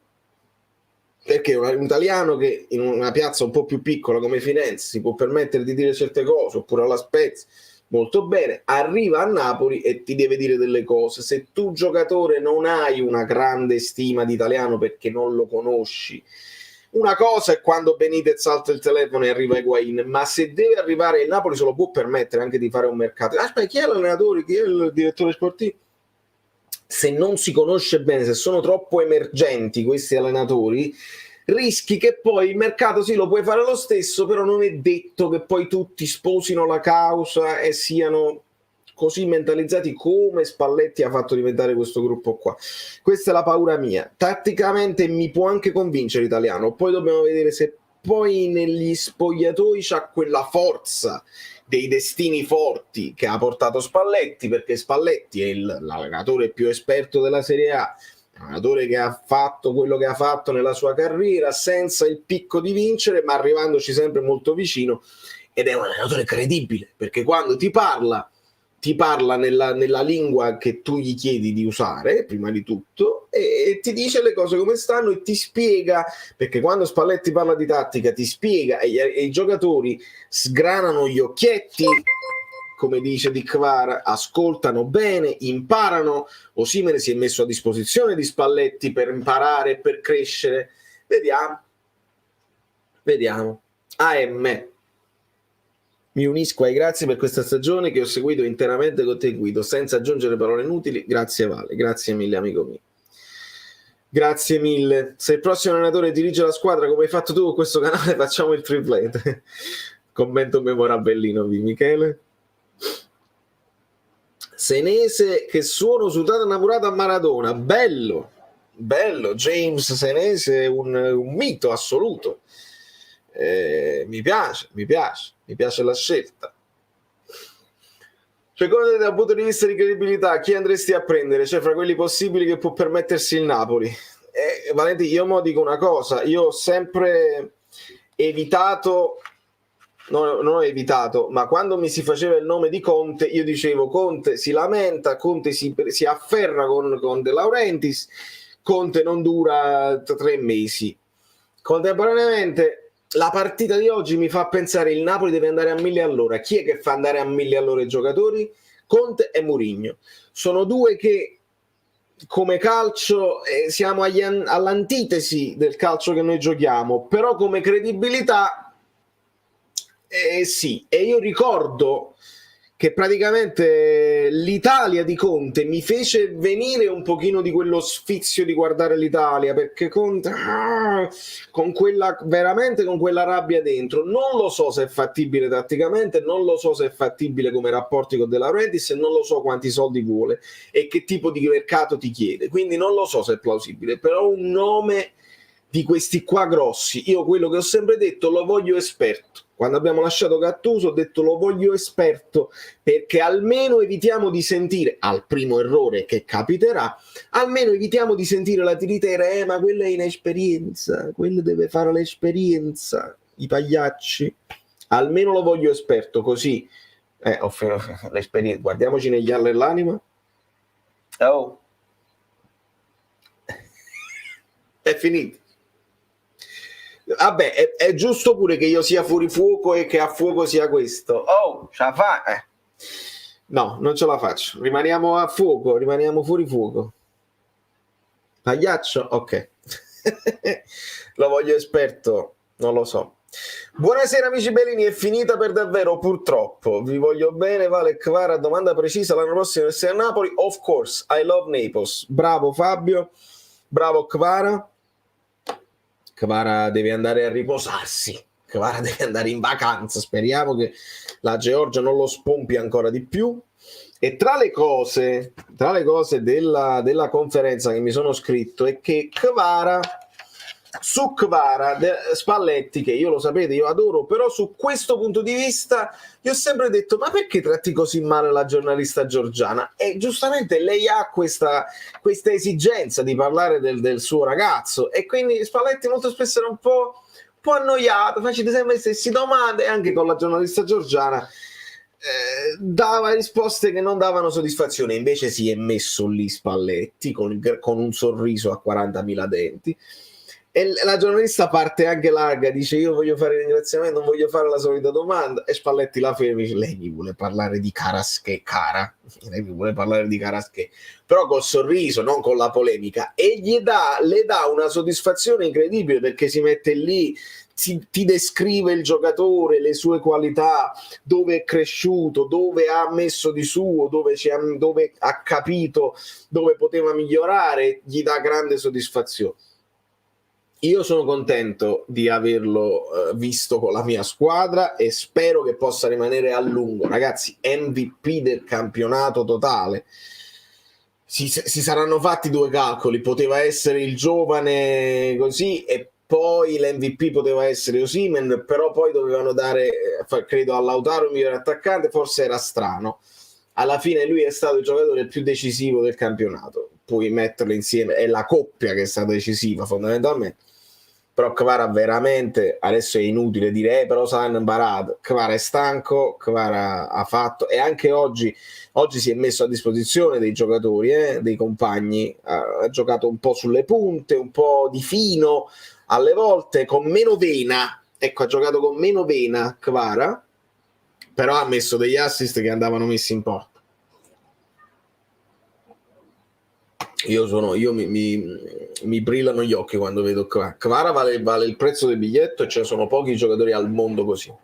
Speaker 1: perché un italiano che in una piazza un po' più piccola come Firenze si può permettere di dire certe cose, oppure alla Spezia, molto bene, arriva a Napoli e ti deve dire delle cose. Se tu giocatore non hai una grande stima di italiano perché non lo conosci, una cosa è quando Benitez salta il telefono e arriva Higuain, ma se deve arrivare il Napoli se lo può permettere anche di fare un mercato. Aspetta, chi è l'allenatore, chi è il direttore sportivo? Se non si conosce bene, se sono troppo emergenti questi allenatori, rischi che poi il mercato sì lo puoi fare lo stesso, però non è detto che poi tutti sposino la causa e siano così mentalizzati come Spalletti ha fatto diventare questo gruppo qua. Questa è la paura mia. Tatticamente mi può anche convincere l'italiano, poi dobbiamo vedere se poi negli spogliatoi c'ha quella forza dei destini forti che ha portato Spalletti, perché Spalletti è l'allenatore più esperto della Serie A, un allenatore che ha fatto quello che ha fatto nella sua carriera senza il picco di vincere, ma arrivandoci sempre molto vicino, ed è un allenatore credibile perché quando ti parla nella lingua che tu gli chiedi di usare prima di tutto e ti dice le cose come stanno e ti spiega, perché quando Spalletti parla di tattica ti spiega e i giocatori sgranano gli occhietti, come dice Dick Var, ascoltano bene, imparano. Osimhen si è messo a disposizione di Spalletti per imparare e per crescere. Vediamo. AM, mi unisco ai grazie per questa stagione che ho seguito interamente con te Guido, senza aggiungere parole inutili. Grazie Vale, grazie mille amico mio. Grazie mille. Se il prossimo allenatore dirige la squadra come hai fatto tu con questo canale, facciamo il triplete. Commento memorabellino di Michele. Senese che suono sultato innamorato a Maradona, bello, James Senese è un mito assoluto, mi piace la scelta. Secondo te, dal punto di vista di credibilità, chi andresti a prendere? Cioè, fra quelli possibili che può permettersi il Napoli? Valenti, io mo dico una cosa, io ho sempre evitato non ho evitato, ma quando mi si faceva il nome di Conte, io dicevo Conte si lamenta, Conte si afferra con De Laurentiis, Conte non dura 3 mesi. Contemporaneamente la partita di oggi mi fa pensare il Napoli deve andare a 1000 all'ora. Chi è che fa andare a 1000 all'ora i giocatori? Conte e Mourinho. Sono due che come calcio siamo all'antitesi del calcio che noi giochiamo, però come credibilità sì. E io ricordo che praticamente l'Italia di Conte mi fece venire un pochino di quello sfizio di guardare l'Italia, perché Conte con quella veramente con quella rabbia dentro. Non lo so se è fattibile tatticamente, non lo so se è fattibile come rapporti con De Laurentiis, e non lo so quanti soldi vuole e che tipo di mercato ti chiede, quindi non lo so se è plausibile, però un nome di questi qua grossi, io quello che ho sempre detto, lo voglio esperto. Quando abbiamo lasciato Gattuso ho detto lo voglio esperto, perché almeno evitiamo di sentire, al primo errore che capiterà, almeno evitiamo di sentire la tiritera, ma quella è inesperienza, quello deve fare l'esperienza, i pagliacci. Almeno lo voglio esperto, così l'esperienza. Guardiamoci negli anni dell'anima. Oh, è finito. Vabbè, è giusto pure che io sia fuori fuoco e che a fuoco sia questo. Oh, ce la fa? No, non ce la faccio. Rimaniamo a fuoco, rimaniamo fuori fuoco. Pagliaccio? Ok. Lo voglio esperto, non lo so. Buonasera amici bellini, è finita per davvero purtroppo. Vi voglio bene, Vale Kvara, domanda precisa, l'anno prossimo essere a Napoli? Of course, I love Naples. Bravo Fabio, bravo Kvara. Kvara deve andare a riposarsi, Kvara deve andare in vacanza, speriamo che la Georgia non lo spompi ancora di più. E tra le cose della conferenza che mi sono scritto è che su Kvara Spalletti, che io lo sapete, io adoro, però su questo punto di vista io ho sempre detto ma perché tratti così male la giornalista georgiana? E giustamente lei ha questa esigenza di parlare del suo ragazzo, e quindi Spalletti molto spesso era un po' annoiato, facendo sempre le stesse domande, anche con la giornalista georgiana dava risposte che non davano soddisfazione. Invece si è messo lì Spalletti con un sorriso a 40.000 denti, e la giornalista parte anche larga, dice io voglio fare il ringraziamento, non voglio fare la solita domanda, e Spalletti la ferma e dice lei mi vuole parlare di lei mi vuole parlare di Carasché, però col sorriso, non con la polemica, e le dà una soddisfazione incredibile, perché si mette lì, ti descrive il giocatore, le sue qualità, dove è cresciuto, dove ha messo di suo, dove ha capito dove poteva migliorare, gli dà grande soddisfazione. Io sono contento di averlo visto con la mia squadra e spero che possa rimanere a lungo. Ragazzi, MVP del campionato totale. Si saranno fatti due calcoli, poteva essere il giovane così e poi l'MVP poteva essere Osimhen, però poi dovevano dare, credo, a Lautaro il migliore attaccante, forse era strano. Alla fine lui è stato il giocatore più decisivo del campionato, puoi metterlo insieme, è la coppia che è stata decisiva fondamentalmente. Però Kvara veramente, adesso è inutile dire però San Barad, Kvara è stanco, Kvara ha fatto, e anche oggi si è messo a disposizione dei giocatori, dei compagni, ha giocato un po' sulle punte, un po' di fino, alle volte con meno vena, ecco, ha giocato con meno vena Kvara, però ha messo degli assist che andavano messi in porta. Mi brillano gli occhi quando vedo Kvara, vale il prezzo del biglietto, e ce ne sono pochi giocatori al mondo così.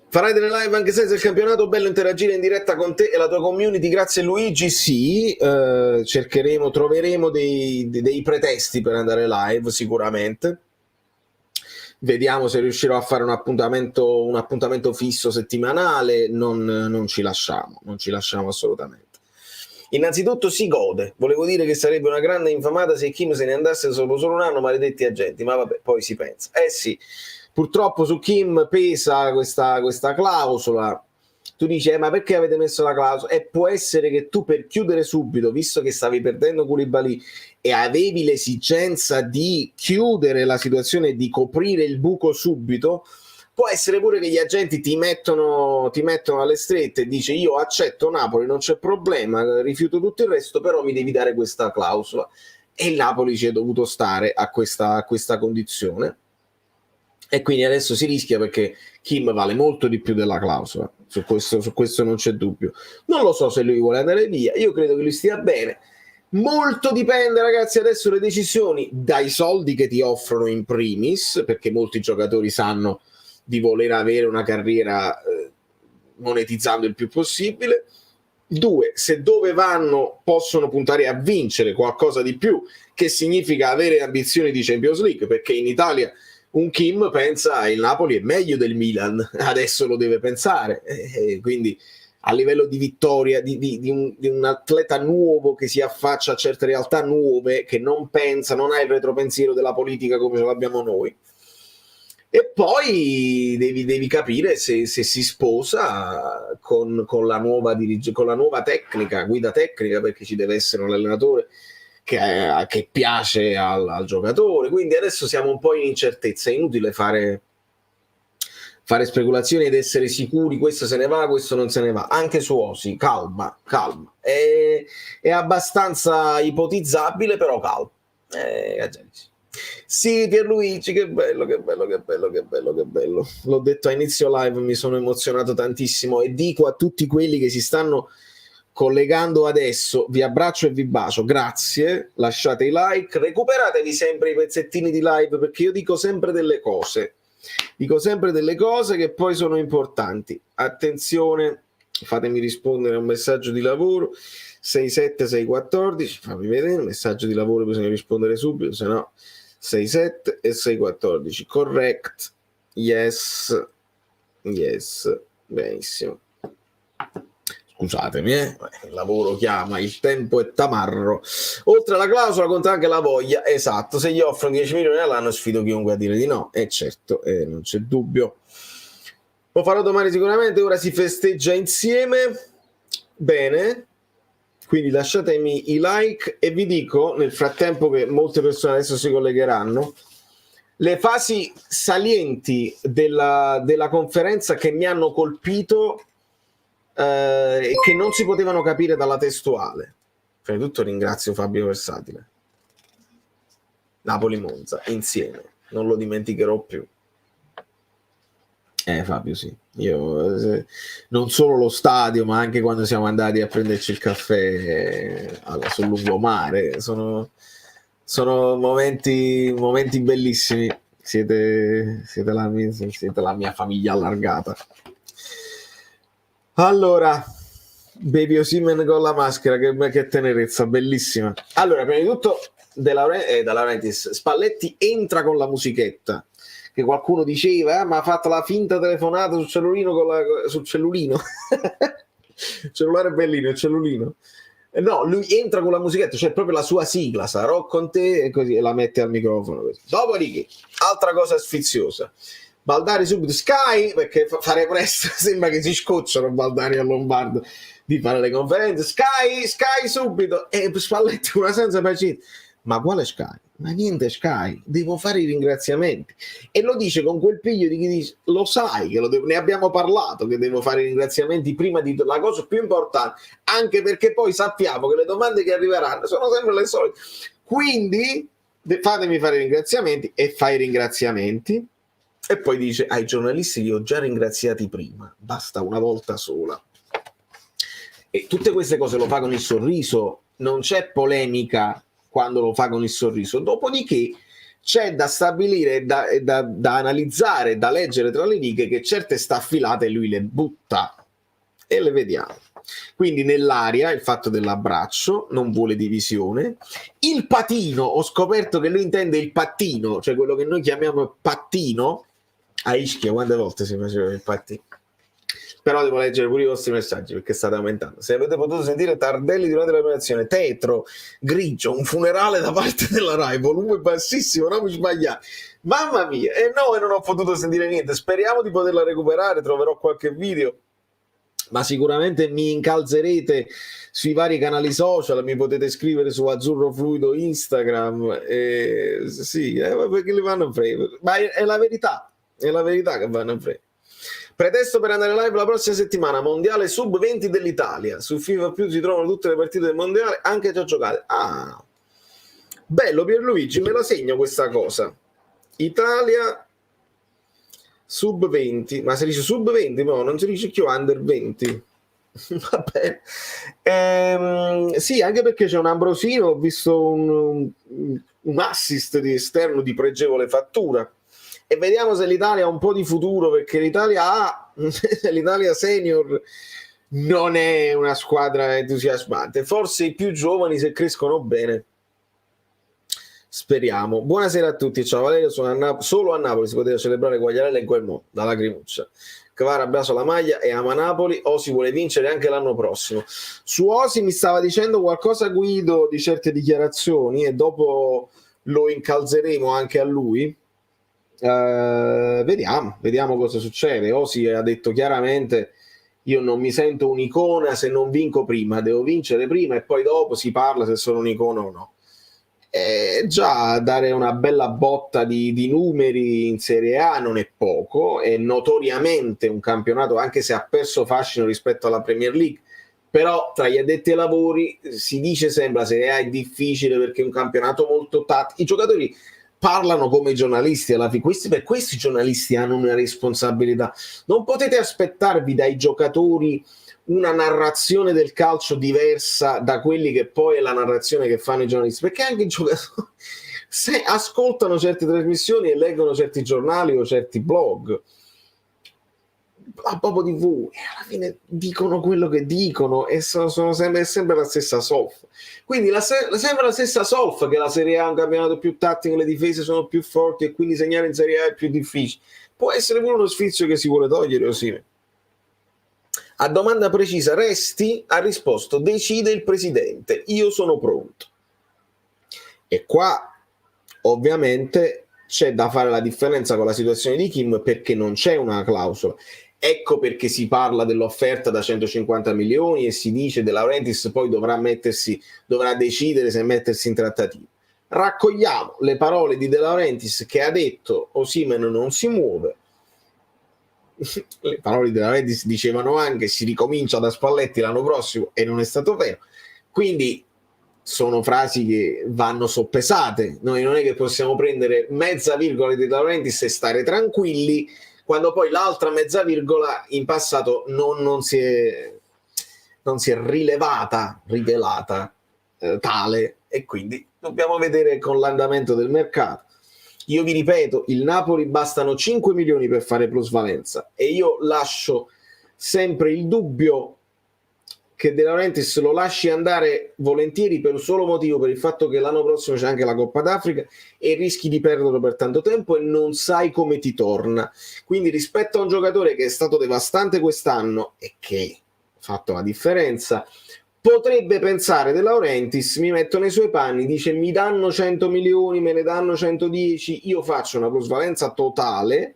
Speaker 1: Farai delle live anche senza il campionato? Bello interagire in diretta con te e la tua community. Grazie Luigi. Sì, troveremo dei pretesti per andare live sicuramente. Vediamo se riuscirò a fare un appuntamento fisso settimanale. Non ci lasciamo assolutamente. Innanzitutto si gode, volevo dire che sarebbe una grande infamata se Kim se ne andasse solo un anno, maledetti agenti, ma vabbè, poi si pensa. Sì, purtroppo su Kim pesa questa clausola, tu dici ma perché avete messo la clausola? E può essere che tu, per chiudere subito, visto che stavi perdendo Koulibaly e avevi l'esigenza di chiudere la situazione e di coprire il buco subito, può essere pure che gli agenti ti mettono alle strette e dice io accetto Napoli, non c'è problema, rifiuto tutto il resto, però mi devi dare questa clausola. E il Napoli ci è dovuto stare a questa condizione, e quindi adesso si rischia, perché Kim vale molto di più della clausola, su questo non c'è dubbio. Non lo so se lui vuole andare via, io credo che lui stia bene. Molto dipende, ragazzi, adesso le decisioni dai soldi che ti offrono in primis, perché molti giocatori sanno di voler avere una carriera monetizzando il più possibile. 2, se dove vanno possono puntare a vincere qualcosa di più, che significa avere ambizioni di Champions League, perché in Italia un Kim pensa il Napoli è meglio del Milan, adesso lo deve pensare, quindi a livello di vittoria di un atleta nuovo che si affaccia a certe realtà nuove, che non pensa, non ha il retropensiero della politica come ce l'abbiamo noi. E poi devi capire se si sposa con la nuova tecnica, guida tecnica, perché ci deve essere un allenatore che piace al giocatore. Quindi adesso siamo un po' in incertezza, è inutile fare speculazioni ed essere sicuri questo se ne va, questo non se ne va. Anche su Osi, calma, è abbastanza ipotizzabile, però calma. Sì, Pierluigi, che bello. L'ho detto a inizio live, mi sono emozionato tantissimo, e dico a tutti quelli che si stanno collegando adesso, vi abbraccio e vi bacio, grazie, lasciate i like, recuperatevi sempre i pezzettini di live, perché io dico sempre delle cose che poi sono importanti. Attenzione, fatemi rispondere a un messaggio di lavoro. 67614, fammi vedere, il messaggio di lavoro bisogna rispondere subito, se no 67 e 614, correct, yes, benissimo. Scusatemi, il lavoro chiama, il tempo è tamarro. Oltre alla clausola conta anche la voglia, esatto, se gli offrono 10 milioni all'anno sfido chiunque a dire di no, e certo, non c'è dubbio. Lo farò domani sicuramente, ora si festeggia insieme, bene, quindi lasciatemi i like, e vi dico nel frattempo che molte persone adesso si collegheranno le fasi salienti della conferenza che mi hanno colpito e che non si potevano capire dalla testuale. Prima di tutto ringrazio Fabio Versatile. Napoli-Monza insieme, non lo dimenticherò più. Fabio, sì, io non solo lo stadio, ma anche quando siamo andati a prenderci il caffè sul lungomare, sono momenti bellissimi. Siete la mia famiglia allargata. Allora, Baby Osimhen con la maschera, che tenerezza, bellissima. Allora, prima di tutto da Laurentiis, Spalletti entra con la musichetta, che qualcuno diceva ma ha fatto la finta telefonata sul cellulino sul cellulino cellulare bellino, il cellulino. No, lui entra con la musichetta, cioè proprio la sua sigla, sarò con te, e così, e la mette al microfono così. Dopodiché, altra cosa sfiziosa, Baldari subito Sky, perché fare presto sembra che si scocciano Baldari e Lombardo di fare le conferenze. Sky subito, e Spalletti una senza pazienza. Ma quale Sky? Ma niente Sky, devo fare i ringraziamenti. E lo dice con quel piglio di chi dice, lo sai che ne abbiamo parlato, che devo fare i ringraziamenti prima di la cosa più importante, anche perché poi sappiamo che le domande che arriveranno sono sempre le solite. Quindi fatemi fare i ringraziamenti, e fai i ringraziamenti, e poi dice ai giornalisti li ho già ringraziati prima, basta una volta sola. E tutte queste cose lo fa con il sorriso, non c'è polemica quando lo fa con il sorriso. Dopodiché c'è da stabilire, da analizzare, da leggere tra le righe, che certe staffilate lui le butta, e le vediamo. Quindi nell'aria il fatto dell'abbraccio, non vuole divisione. Il patino, ho scoperto che lui intende il pattino, cioè quello che noi chiamiamo pattino. A Ischia quante volte si faceva il pattino? Però devo leggere pure i vostri messaggi, perché state aumentando. Se avete potuto sentire Tardelli durante la premiazione, tetro, grigio, un funerale da parte della Rai, volume bassissimo, non mi sbagliate. Mamma mia, e non ho potuto sentire niente. Speriamo di poterla recuperare, troverò qualche video ma sicuramente mi incalzerete sui vari canali social, mi potete scrivere su Azzurro Fluido Instagram, sì, perché li vanno a fregare, ma è la verità che vanno a fregare. Pretesto per andare live la prossima settimana, mondiale sub 20 dell'Italia, su FIFA Più si trovano tutte le partite del mondiale, anche già giocate. Ah, bello Pierluigi, me la segno questa cosa. Italia sub 20, ma si dice sub 20, no, non si dice più under 20. Vabbè. Sì, anche perché c'è un Ambrosino, ho visto un assist di esterno di pregevole fattura, e vediamo se l'Italia ha un po' di futuro, perché l'Italia senior non è una squadra entusiasmante, forse i più giovani, se crescono bene, speriamo. Buonasera a tutti, ciao Valerio, solo a Napoli si poteva celebrare Quagliarella in quel modo, da lacrimuccia. Cavara abbraccio la maglia e ama Napoli. Osi vuole vincere anche l'anno prossimo. Su Osi mi stava dicendo qualcosa Guido di certe dichiarazioni, e dopo lo incalzeremo anche a lui. Vediamo cosa succede. Osi ha detto chiaramente: io non mi sento un'icona se non vinco prima, devo vincere prima e poi dopo si parla se sono un'icona o no. Già dare una bella botta di numeri in Serie A non è poco, è notoriamente un campionato, anche se ha perso fascino rispetto alla Premier League, però tra gli addetti ai lavori si dice sempre la Serie A è difficile perché è un campionato molto tattico. I giocatori parlano come giornalisti alla fine, per questi giornalisti hanno una responsabilità. Non potete aspettarvi dai giocatori una narrazione del calcio diversa da quelli che poi è la narrazione che fanno i giornalisti, perché anche i giocatori se ascoltano certe trasmissioni e leggono certi giornali o certi blog a Popo TV, e alla fine dicono quello che dicono e sono sempre la stessa solfa. Quindi sempre la stessa solfa, che la Serie A è un campionato più tattico, le difese sono più forti e quindi segnare in Serie A è più difficile. Può essere pure uno sfizio che si vuole togliere, così. A domanda precisa, Resti ha risposto: decide il presidente, io sono pronto. E qua ovviamente c'è da fare la differenza con la situazione di Kim, perché non c'è una clausola. Ecco perché si parla dell'offerta da 150 milioni e si dice De Laurentiis poi dovrà decidere se mettersi in trattativa. Raccogliamo le parole di De Laurentiis, che ha detto Osimhen non si muove. Le parole di De Laurentiis dicevano anche si ricomincia da Spalletti l'anno prossimo, e non è stato vero. Quindi sono frasi che vanno soppesate. Noi non è che possiamo prendere mezza virgola di De Laurentiis e stare tranquilli, quando poi l'altra mezza virgola in passato non si è rivelata tale, e quindi dobbiamo vedere con l'andamento del mercato. Io vi ripeto, il Napoli bastano 5 milioni per fare plusvalenza, e io lascio sempre il dubbio che De Laurentiis lo lasci andare volentieri per un solo motivo, per il fatto che l'anno prossimo c'è anche la Coppa d'Africa e rischi di perderlo per tanto tempo e non sai come ti torna. Quindi rispetto a un giocatore che è stato devastante quest'anno e che ha fatto la differenza, potrebbe pensare De Laurentiis: mi metto nei suoi panni, dice mi danno 100 milioni, me ne danno 110, io faccio una plusvalenza totale,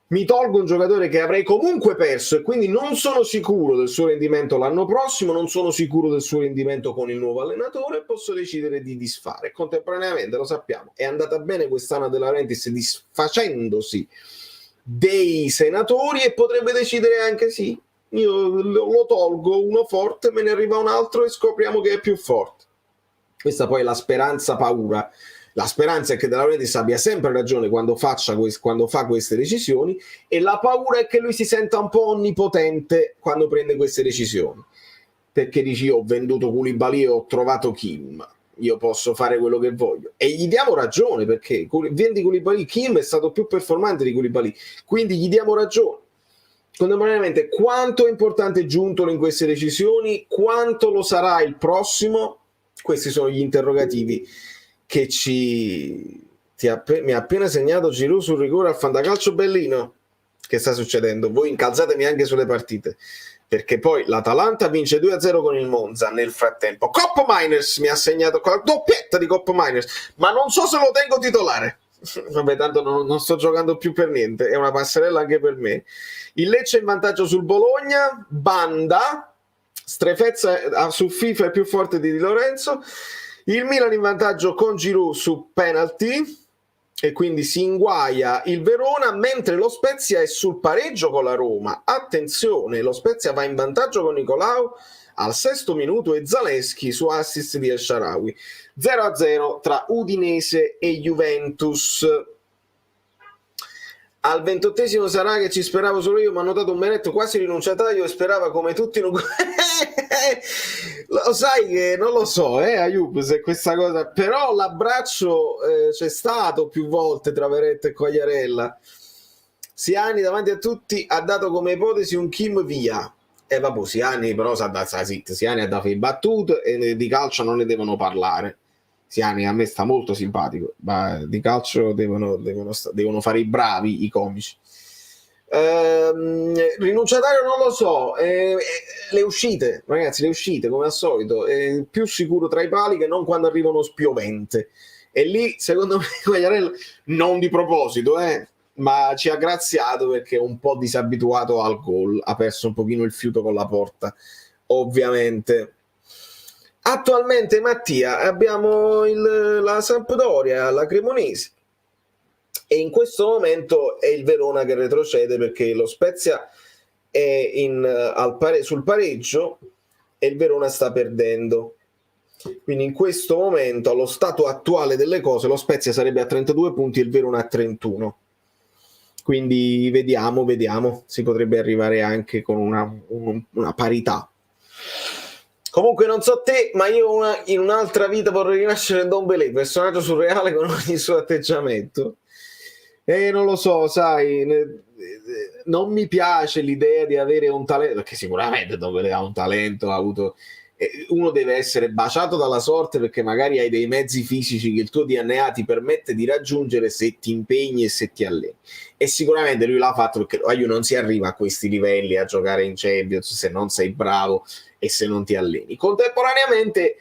Speaker 1: mi tolgo un giocatore che avrei comunque perso e quindi non sono sicuro del suo rendimento l'anno prossimo, non sono sicuro del suo rendimento con il nuovo allenatore, e posso decidere di disfare. Contemporaneamente, lo sappiamo, è andata bene quest'anno De Laurentiis disfacendosi dei senatori, e potrebbe decidere anche sì, io lo tolgo uno forte, me ne arriva un altro e scopriamo che è più forte. Questa poi è la speranza paura. La speranza è che De Laurentiis abbia sempre ragione quando fa queste decisioni, e la paura è che lui si senta un po' onnipotente quando prende queste decisioni, perché dici: io ho venduto Koulibaly e ho trovato Kim, io posso fare quello che voglio, e gli diamo ragione, perché vendi Koulibaly, Kim è stato più performante di Koulibaly, quindi gli diamo ragione. Contemporaneamente, quanto è importante Giuntolo in queste decisioni, quanto lo sarà il prossimo? Questi sono gli interrogativi che mi ha appena segnato Giroud sul rigore al Fantacalcio Bellino. Che sta succedendo? Voi incalzatemi anche sulle partite, perché poi l'Atalanta vince 2-0 con il Monza. Nel frattempo Cop Miners mi ha segnato con la doppietta di Cop Miners, ma non so se lo tengo titolare. Vabbè, tanto non sto giocando più per niente, è una passerella anche per me. Il Lecce in vantaggio sul Bologna, Banda, Strefezza su FIFA è più forte di Di Lorenzo, il Milan in vantaggio con Giroud su penalty e quindi si inguaia il Verona, mentre lo Spezia è sul pareggio con la Roma. Attenzione, lo Spezia va in vantaggio con Nicolau al 6° minuto e Zaleschi su assist di El Shaarawy. 0-0 tra Udinese e Juventus. Al 28° sarà che ci speravo solo io, ma ho notato un Benetto quasi rinunciatario e sperava come tutti lo sai che non lo so, Ayub, se questa cosa, però l'abbraccio c'è stato più volte tra Veretta e Quagliarella. Siani davanti a tutti ha dato come ipotesi un Kim via. Vabbè, Siani però sa da zitta, Siani ha dato i battute e di calcio non ne devono parlare. Siani a me sta molto simpatico, ma di calcio devono fare i bravi i comici. Rinunciatario non lo so, le uscite, ragazzi, le uscite come al solito, è più sicuro tra i pali che non quando arrivano spiovente. E lì, secondo me, Quagliarella, non di proposito, ma ci ha graziato perché è un po' disabituato al gol, ha perso un pochino il fiuto con la porta, ovviamente. Attualmente, Mattia, abbiamo la Sampdoria, la Cremonese, e in questo momento è il Verona che retrocede perché lo Spezia è sul pareggio e il Verona sta perdendo. Quindi in questo momento, allo stato attuale delle cose, lo Spezia sarebbe a 32 punti e il Verona a 31. Quindi vediamo, si potrebbe arrivare anche con una parità. Comunque non so te, ma io in un'altra vita vorrei rinascere Don Belé, personaggio surreale con ogni suo atteggiamento. E non lo so, sai, non mi piace l'idea di avere un talento, perché sicuramente Don Belé ha un talento, ha avuto... Uno deve essere baciato dalla sorte perché magari hai dei mezzi fisici che il tuo DNA ti permette di raggiungere se ti impegni e se ti alleni. E sicuramente lui l'ha fatto perché non si arriva a questi livelli a giocare in Champions se non sei bravo e se non ti alleni. Contemporaneamente,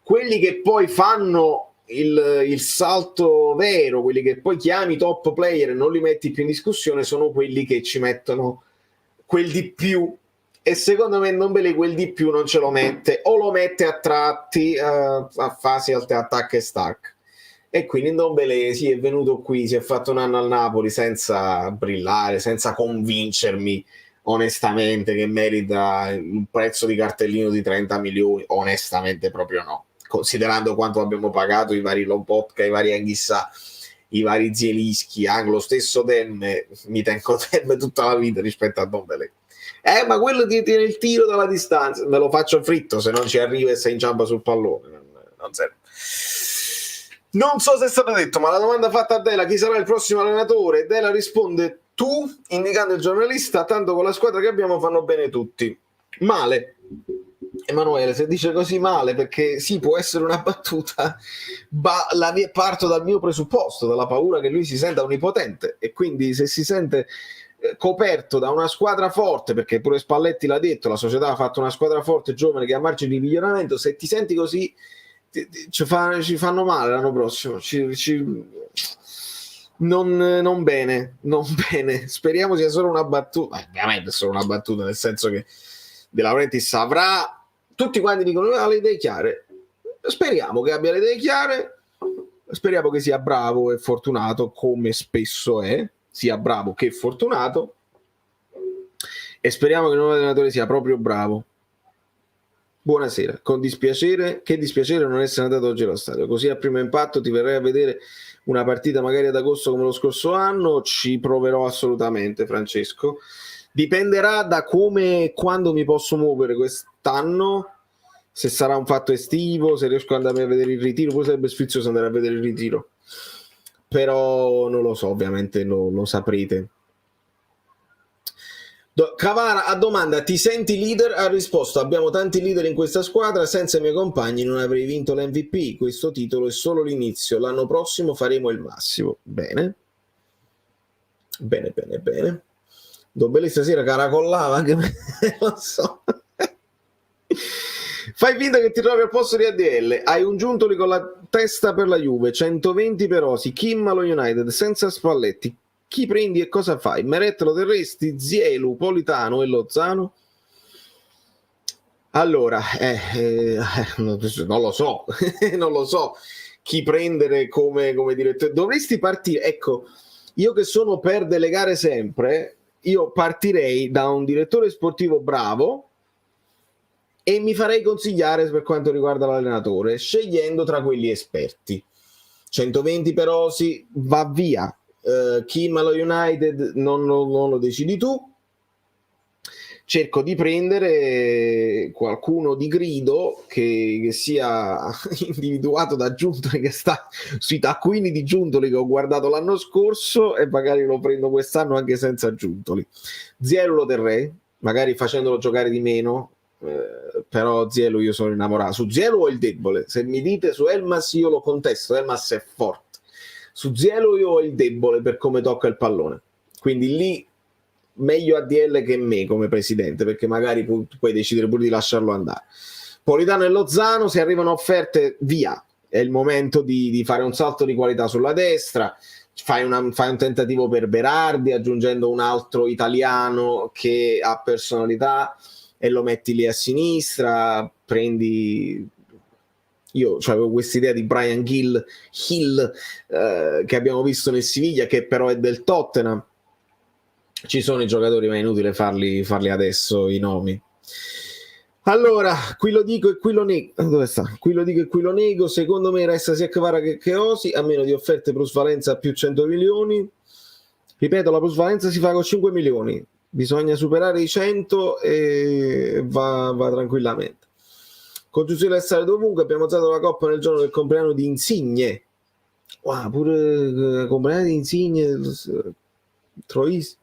Speaker 1: quelli che poi fanno il salto vero, quelli che poi chiami top player e non li metti più in discussione, sono quelli che ci mettono quel di più. E secondo me Ndombele quel di più non ce lo mette, o lo mette a tratti a fasi attacca e stacca. E quindi Ndombele sì, è venuto qui, si è fatto un anno al Napoli senza brillare, senza convincermi onestamente che merita un prezzo di cartellino di 30 milioni, onestamente proprio no, considerando quanto abbiamo pagato i vari Lobotka, i vari Anghissà, i vari Zielinski, anche lo stesso Dem, mi tengo Dem tutta la vita rispetto a Ndombele. Ma quello ti tiene il tiro dalla distanza, me lo faccio fritto se non ci arriva e sei in ciamba sul pallone, non serve. Non so se è stato detto, ma la domanda fatta a Dela, chi sarà il prossimo allenatore? Dela risponde tu, indicando il giornalista, tanto con la squadra che abbiamo fanno bene tutti. Male. Emanuele, se dice così male, perché sì, può essere una battuta, ma parto dal mio presupposto, dalla paura che lui si senta onnipotente, e quindi se si sente coperto da una squadra forte, perché pure Spalletti l'ha detto, la società ha fatto una squadra forte, giovane, che ha margini di miglioramento, se ti senti così ci fanno male l'anno prossimo, non bene, speriamo sia solo una battuta, ovviamente è solo una battuta, nel senso che De Laurentiis avrà, tutti quanti dicono ha le idee chiare, speriamo che abbia le idee chiare, speriamo che sia bravo e fortunato come spesso è, sia bravo che fortunato, e speriamo che il nuovo allenatore sia proprio bravo. Buonasera, con dispiacere, che dispiacere non essere andato oggi allo stadio, così a primo impatto ti verrei a vedere una partita magari ad agosto come lo scorso anno, ci proverò assolutamente, Francesco, dipenderà da come, quando mi posso muovere quest'anno, se sarà un fatto estivo, se riesco ad andare a vedere il ritiro, poi sarebbe sfizioso andare a vedere il ritiro, però non lo so, ovviamente lo saprete. Cavara a domanda ti senti leader? Ha risposto abbiamo tanti leader in questa squadra, senza i miei compagni non avrei vinto l'MVP, questo titolo è solo l'inizio, l'anno prossimo faremo il massimo. Bene Dobelli stasera caracollava anche me, lo so. Fai finta che ti trovi al posto di ADL, hai un Giuntoli con la testa per la Juve, 120 per Osi, Kim allo United, senza Spalletti. Chi prendi e cosa fai? Meret lo terresti, Zielu, Politano e Lozano? Allora, non lo so, non lo so chi prendere come direttore. Dovresti partire, ecco, io che sono per delegare sempre, io partirei da un direttore sportivo bravo e mi farei consigliare per quanto riguarda l'allenatore, scegliendo tra quelli esperti. 120 per Osi, va via. Kim allo United non lo decidi tu. Cerco di prendere qualcuno di grido che sia individuato da Giuntoli, che sta sui taccuini di Giuntoli che ho guardato l'anno scorso, e magari lo prendo quest'anno anche senza Giuntoli. Zielu lo terrei, magari facendolo giocare di meno, però Zielu io sono innamorato. Su Zielu ho il debole, se mi dite su Elmas io lo contesto, Elmas è forte. Su Zielu io ho il debole per come tocca il pallone, quindi lì meglio ADL che me come presidente, perché magari puoi decidere pure di lasciarlo andare. Politano e Lozano, se arrivano offerte, via, è il momento di fare un salto di qualità sulla destra. Fai un tentativo per Berardi aggiungendo un altro italiano che ha personalità e lo metti lì a sinistra. Prendi, io avevo questa idea di Brian Hill che abbiamo visto nel Siviglia, che però è del Tottenham. Ci sono i giocatori, ma è inutile farli adesso i nomi. Allora, qui lo dico e qui lo nego. Dove sta? Qui lo dico e qui lo nego. Secondo me resta sia Kvara che Osi, a meno di offerte plusvalenza più 100 milioni. Ripeto, la plusvalenza si fa con 5 milioni. Bisogna superare i 100 e va tranquillamente. Con Giuseppe stare dovunque, abbiamo alzato la coppa nel giorno del compleanno di Insigne. Wow, pure il compleanno di Insigne. Troisi.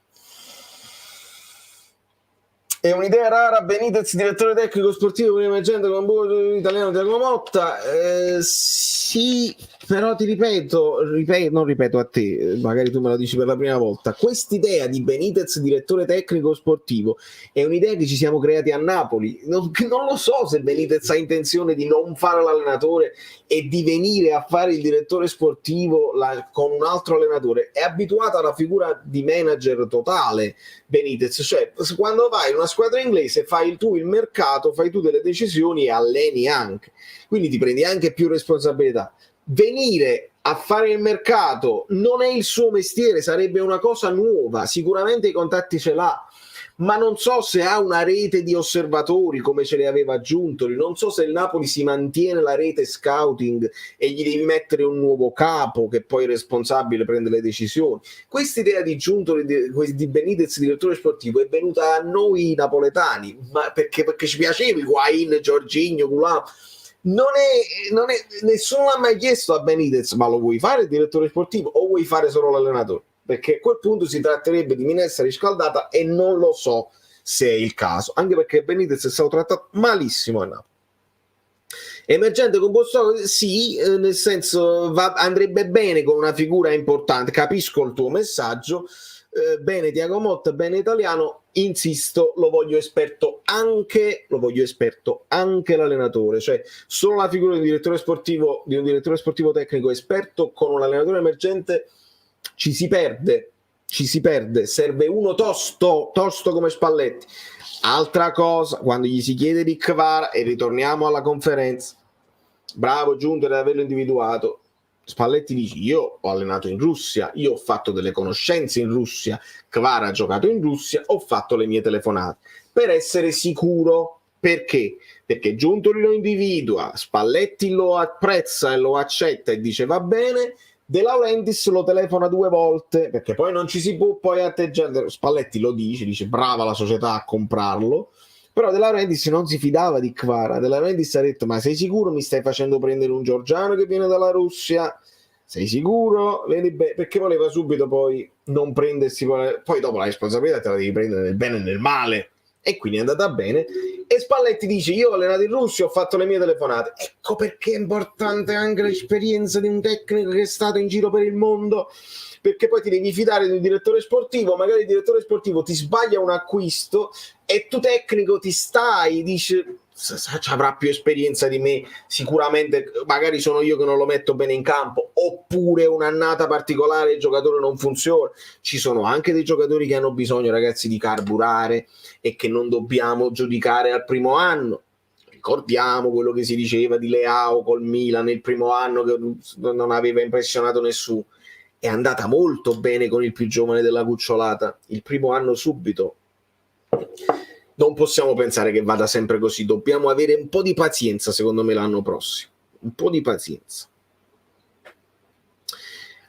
Speaker 1: È un'idea rara. Benitez, direttore tecnico sportivo per emergente con un italiano di Motta. Sì, però ti non ripeto a te, magari tu me lo dici per la prima volta. Quest'idea di Benitez, direttore tecnico sportivo, è un'idea che ci siamo creati a Napoli. Non lo so se Benitez ha intenzione di non fare l'allenatore e di venire a fare il direttore sportivo con un altro allenatore. È abituato alla figura di manager totale Benitez, cioè quando vai in una squadra inglese fai tu il mercato, fai tu delle decisioni e alleni anche, quindi ti prendi anche più responsabilità. Venire a fare il mercato non è il suo mestiere, sarebbe una cosa nuova, sicuramente i contatti ce l'ha, ma non so se ha una rete di osservatori come ce le aveva Giuntoli, non so se il Napoli si mantiene la rete scouting e gli devi mettere un nuovo capo che poi è responsabile, prende le decisioni. Questa idea di Giuntoli, di Benitez, direttore sportivo, è venuta a noi napoletani, ma perché ci piaceva Higuain, Jorginho, Coulon. Nessuno l'ha mai chiesto a Benitez: ma lo vuoi fare il direttore sportivo o vuoi fare solo l'allenatore? Perché a quel punto si tratterebbe di minestra riscaldata e non lo so se è il caso, anche perché Benitez è stato trattato malissimo a Napoli. Emergente con Bostocco, sì, nel senso andrebbe bene con una figura importante. Capisco il tuo messaggio, bene Thiago Motta, bene italiano, insisto, lo voglio esperto anche l'allenatore, cioè solo la figura di un direttore sportivo tecnico esperto con un allenatore emergente ci si perde, serve uno tosto come Spalletti. Altra cosa, quando gli si chiede di Kvara, e ritorniamo alla conferenza, bravo Giunto ad averlo individuato, Spalletti dice: io ho allenato in Russia, io ho fatto delle conoscenze in Russia, Kvara ha giocato in Russia, ho fatto le mie telefonate per essere sicuro. Perché? Perché Giuntoli lo individua, Spalletti lo apprezza e lo accetta e dice va bene, De Laurentiis lo telefona 2 volte, perché poi non ci si può poi atteggiare. Spalletti lo dice brava la società a comprarlo, però De Laurentiis non si fidava di Kvara. De Laurentiis ha detto: ma sei sicuro mi stai facendo prendere un georgiano che viene dalla Russia? Sei sicuro? Perché voleva subito poi non prendersi, poi dopo la responsabilità te la devi prendere nel bene e nel male, e quindi è andata bene. E Spalletti dice: io ho allenato in Russia, ho fatto le mie telefonate. Ecco perché è importante anche l'esperienza di un tecnico che è stato in giro per il mondo, perché poi ti devi fidare di un direttore sportivo, magari il direttore sportivo ti sbaglia un acquisto e tu tecnico ti dici avrà più esperienza di me, sicuramente magari sono io che non lo metto bene in campo, oppure un'annata particolare il giocatore non funziona. Ci sono anche dei giocatori che hanno bisogno, ragazzi, di carburare e che non dobbiamo giudicare al primo anno. Ricordiamo quello che si diceva di Leao col Milan il primo anno, che non aveva impressionato nessuno. È andata molto bene con il più giovane della cucciolata, il primo anno subito. Non possiamo pensare che vada sempre così, dobbiamo avere un po' di pazienza, secondo me, l'anno prossimo. Un po' di pazienza.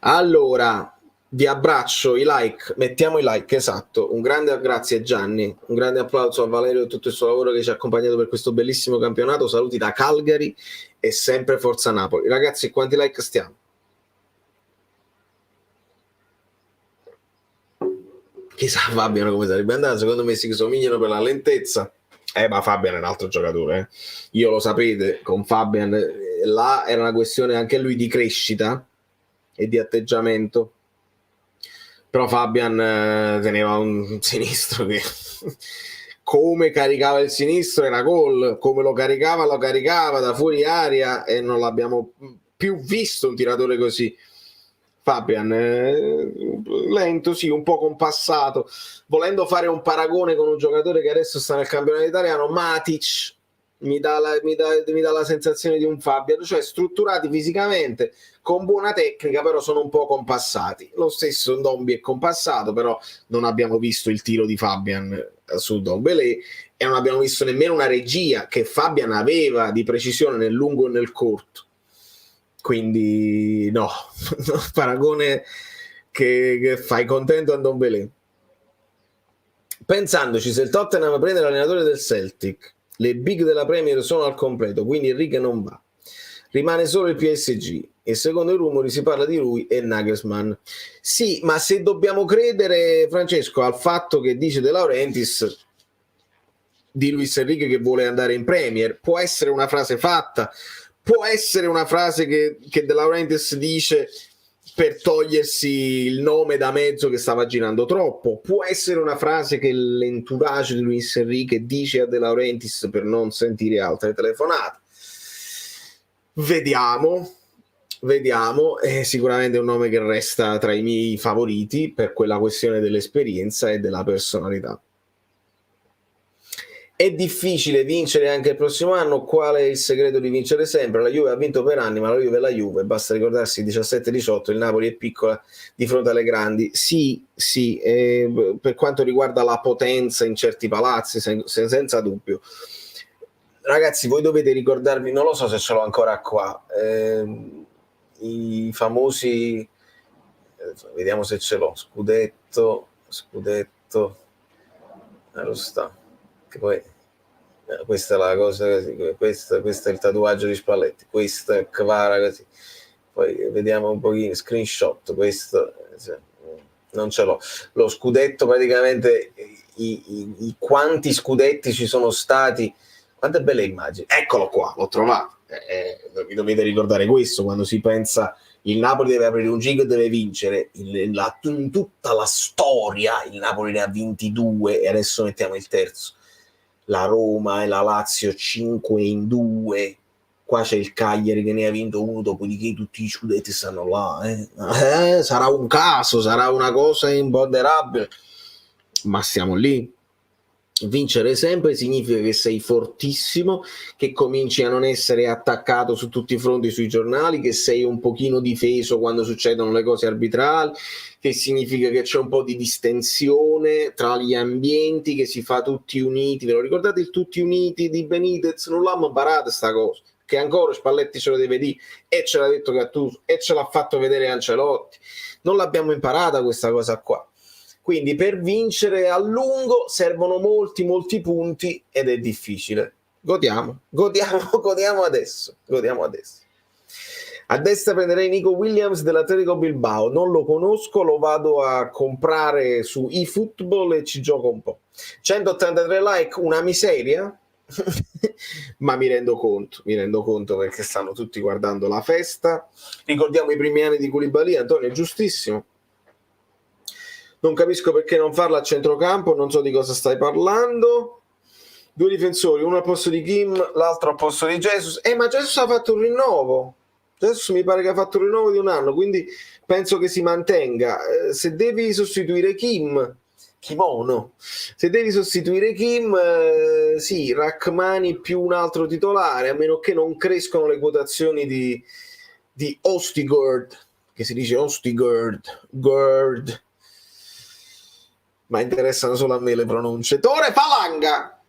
Speaker 1: Allora, vi abbraccio, i like, mettiamo i like, esatto. Un grande grazie a Gianni, un grande applauso a Valerio e tutto il suo lavoro che ci ha accompagnato per questo bellissimo campionato. Saluti da Calgary e sempre Forza Napoli. Ragazzi, quanti like stiamo? Chissà Fabian come sarebbe andato, secondo me si somigliano per la lentezza. Ma Fabian è un altro giocatore, Io lo sapete, con Fabian là era una questione anche lui di crescita e di atteggiamento. Però Fabian teneva un sinistro che come caricava il sinistro era gol, come lo caricava da fuori aria, e non l'abbiamo più visto un tiratore così. Fabian lento, sì, un po' compassato. Volendo fare un paragone con un giocatore che adesso sta nel campionato italiano, Matic mi dà la sensazione di un Fabian, cioè strutturati fisicamente, con buona tecnica, però sono un po' compassati. Lo stesso Ndombele è compassato, però non abbiamo visto il tiro di Fabian su Ndombele e non abbiamo visto nemmeno una regia che Fabian aveva di precisione nel lungo e nel corto. Quindi no, paragone che fai contento a Ndombele. Pensandoci, se il Tottenham prende l'allenatore del Celtic, le big della Premier sono al completo, quindi Enrique non va. Rimane solo il PSG e secondo i rumori si parla di lui e Nagelsmann. Sì, ma se dobbiamo credere, Francesco, al fatto che dice De Laurentiis di Luis Enrique che vuole andare in Premier, può essere una frase fatta, può essere una frase che De Laurentiis dice per togliersi il nome da mezzo che stava girando troppo, può essere una frase che l'entourage di Luis Enrique dice a De Laurentiis per non sentire altre telefonate. Vediamo, è sicuramente un nome che resta tra i miei favoriti per quella questione dell'esperienza e della personalità. È difficile vincere anche il prossimo anno. Qual è il segreto di vincere sempre? La Juve ha vinto per anni, ma la Juve è la Juve, basta ricordarsi 17-18, il Napoli è piccola di fronte alle grandi. Sì, per quanto riguarda la potenza in certi palazzi, senza dubbio. Ragazzi, voi dovete ricordarvi, non lo so se ce l'ho ancora qua, i famosi, vediamo se ce l'ho, scudetto, lo sta. Poi questa è la cosa così, questo è il tatuaggio di Spalletti, questo è Kvara così, poi vediamo un pochino screenshot, questo non ce l'ho, lo scudetto praticamente, i quanti scudetti ci sono stati, quante belle immagini, eccolo qua, l'ho trovato. Vi dovete ricordare questo quando si pensa il Napoli deve aprire un giro e deve vincere in tutta la storia il Napoli ne ha vinti 2 e adesso mettiamo il terzo. La Roma e la Lazio 5-2, qua c'è il Cagliari che ne ha vinto 1, dopodiché tutti i scudetti stanno là, sarà un caso, sarà una cosa imponderabile, ma siamo lì. Vincere sempre significa che sei fortissimo, che cominci a non essere attaccato su tutti i fronti sui giornali, che sei un pochino difeso quando succedono le cose arbitrali, che significa che c'è un po' di distensione tra gli ambienti, che si fa tutti uniti. Ve lo ricordate il tutti uniti di Benitez? Non l'hanno imparata sta cosa, che ancora Spalletti ce lo deve dire e ce l'ha detto Gattuso e ce l'ha fatto vedere Ancelotti. Non l'abbiamo imparata questa cosa qua. Quindi per vincere a lungo servono molti punti ed è difficile. Godiamo adesso. A destra prenderei Nico Williams dell'Atletico Bilbao, non lo conosco, lo vado a comprare su eFootball e ci gioco un po'. 183 like, una miseria, ma mi rendo conto perché stanno tutti guardando la festa. Ricordiamo i primi anni di Koulibaly, Antonio, è giustissimo. Non capisco perché non farla a centrocampo, non so di cosa stai parlando. 2 difensori, uno al posto di Kim, l'altro al posto di Jesus. Ma Jesus ha fatto un rinnovo. Jesus mi pare che ha fatto un rinnovo di 1 anno, quindi penso che si mantenga. Se devi sostituire Kimono, se devi sostituire Kim, sì, Rachmani più un altro titolare, a meno che non crescono le quotazioni di Ostigurd, che si dice Ostigurd, ma interessano solo a me le pronunce. Tore Falanga,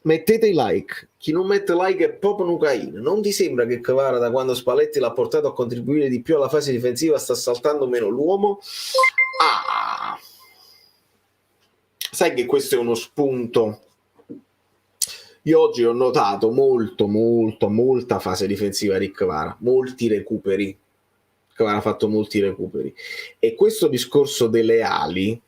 Speaker 1: mettete i like. Chi non mette like è proprio Nucain. Non ti sembra che Kvara, da quando Spalletti l'ha portato a contribuire di più alla fase difensiva, sta saltando meno l'uomo? Sai che questo è uno spunto. Io oggi ho notato molta fase difensiva di Kvara, molti recuperi. Kvara ha fatto molti recuperi. E questo discorso delle ali,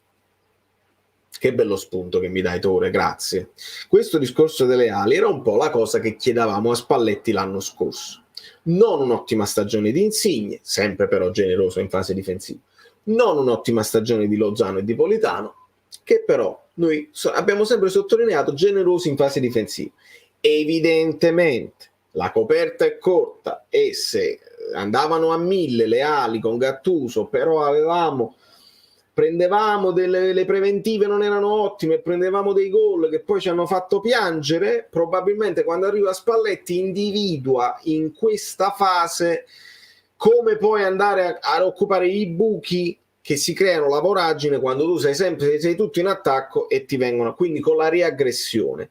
Speaker 1: che bello spunto che mi dai, Tore, grazie. Questo discorso delle ali era un po' la cosa che chiedevamo a Spalletti l'anno scorso. Non un'ottima stagione di Insigne, sempre però generoso in fase difensiva. Non un'ottima stagione di Lozano e di Politano, che però noi abbiamo sempre sottolineato generosi in fase difensiva. Evidentemente la coperta è corta e se andavano a 1000 le ali con Gattuso, però prendevamo le preventive, non erano ottime, prendevamo dei gol che poi ci hanno fatto piangere, probabilmente quando arriva Spalletti individua in questa fase come puoi andare a occupare i buchi che si creano, la voragine, quando tu sei tutto in attacco e ti vengono, quindi con la riaggressione.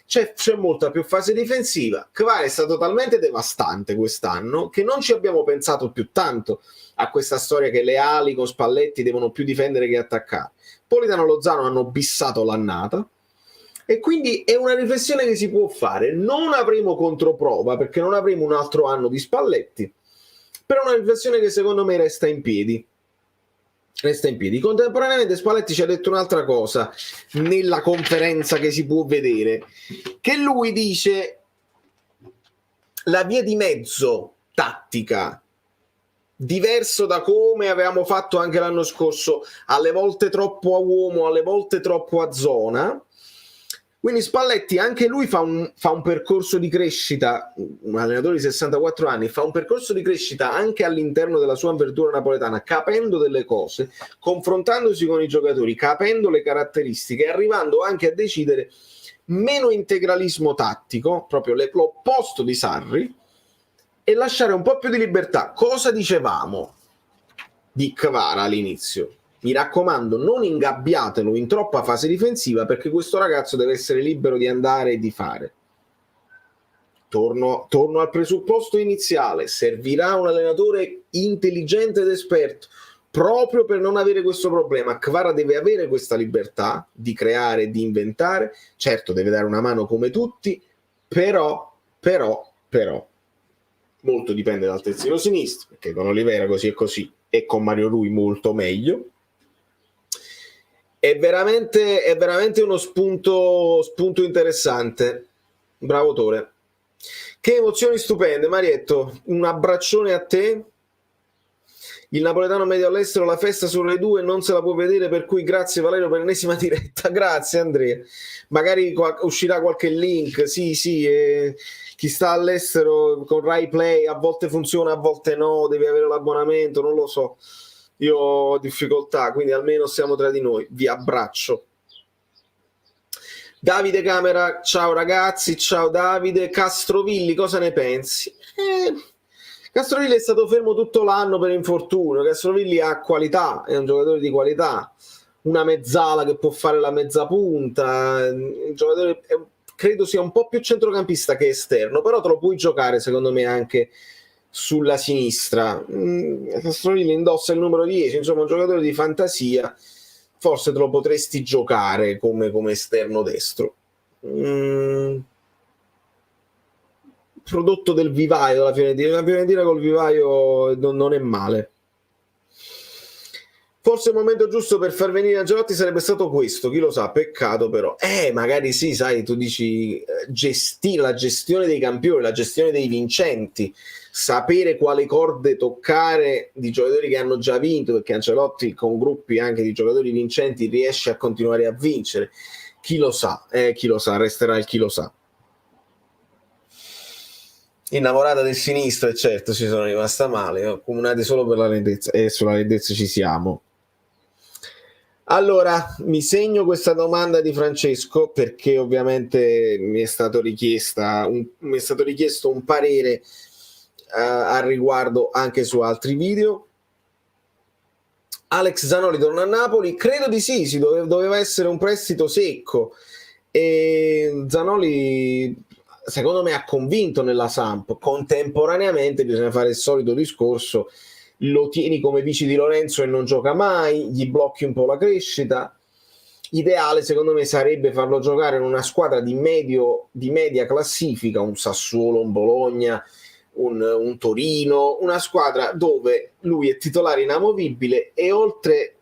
Speaker 1: C'è molta più fase difensiva. Kvara è stato talmente devastante quest'anno che non ci abbiamo pensato più tanto a questa storia che le ali con Spalletti devono più difendere che attaccare. Politano e Lozano hanno bissato l'annata e quindi è una riflessione che si può fare. Non avremo controprova perché non avremo un altro anno di Spalletti, però è una riflessione che secondo me resta in piedi. Contemporaneamente Spalletti ci ha detto un'altra cosa nella conferenza che si può vedere, che lui dice la via di mezzo tattica, diverso da come avevamo fatto anche l'anno scorso, alle volte troppo a uomo, alle volte troppo a zona. Quindi Spalletti anche lui fa un percorso di crescita, un allenatore di 64 anni, fa un percorso di crescita anche all'interno della sua avventura napoletana, capendo delle cose, confrontandosi con i giocatori, capendo le caratteristiche, arrivando anche a decidere meno integralismo tattico, proprio l'opposto di Sarri, e lasciare un po' più di libertà. Cosa dicevamo di Kvara all'inizio? Mi raccomando, non ingabbiatelo in troppa fase difensiva perché questo ragazzo deve essere libero di andare e di fare. Torno al presupposto iniziale, servirà un allenatore intelligente ed esperto proprio per non avere questo problema. Kvara deve avere questa libertà di creare, di inventare, certo deve dare una mano come tutti, però molto dipende dal terzino sinistro, perché con Olivera così e con Mario Rui molto meglio. È veramente uno spunto interessante. Bravo Tore. Che emozioni stupende, Marietto. Un abbraccione a te. Il napoletano medio all'estero, la festa sulle 2 non se la può vedere, per cui grazie Valerio per l'ennesima diretta. Grazie Andrea. Magari uscirà qualche link. Sì, chi sta all'estero con Rai Play a volte funziona, a volte no, devi avere l'abbonamento, non lo so. Io ho difficoltà, quindi almeno siamo tra di noi. Vi abbraccio. Davide Camera, ciao ragazzi, ciao Davide. Castrovilli, cosa ne pensi? Castrovilli è stato fermo tutto l'anno per infortunio. Castrovilli ha qualità, è un giocatore di qualità, una mezzala che può fare la mezza punta, un giocatore, credo sia un po' più centrocampista che esterno, però te lo puoi giocare secondo me anche sulla sinistra. Castrovilli indossa il numero 10, insomma un giocatore di fantasia, forse te lo potresti giocare come esterno destro. Prodotto del vivaio della Fiorentina, la Fiorentina col vivaio non è male. Forse il momento giusto per far venire Ancelotti sarebbe stato questo, chi lo sa, peccato però. Magari sì, sai, tu dici la gestione dei campioni, la gestione dei vincenti, sapere quale corde toccare di giocatori che hanno già vinto, perché Ancelotti con gruppi anche di giocatori vincenti riesce a continuare a vincere. chi lo sa, resterà il chi lo sa. Innamorata del sinistro, e certo ci sono rimasta male, accomunati solo per la lentezza, e sulla lentezza ci siamo. Allora, mi segno questa domanda di Francesco perché ovviamente mi è stato richiesto un parere al riguardo anche su altri video. Alex Zanoli torna a Napoli? Credo di sì, doveva essere un prestito secco e Zanoli secondo me ha convinto nella Samp. Contemporaneamente bisogna fare il solito discorso: lo tieni come vice di Lorenzo e non gioca mai, gli blocchi un po' la crescita. Ideale secondo me sarebbe farlo giocare in una squadra di media classifica, un Sassuolo, un Bologna, un Torino, una squadra dove lui è titolare inamovibile e oltre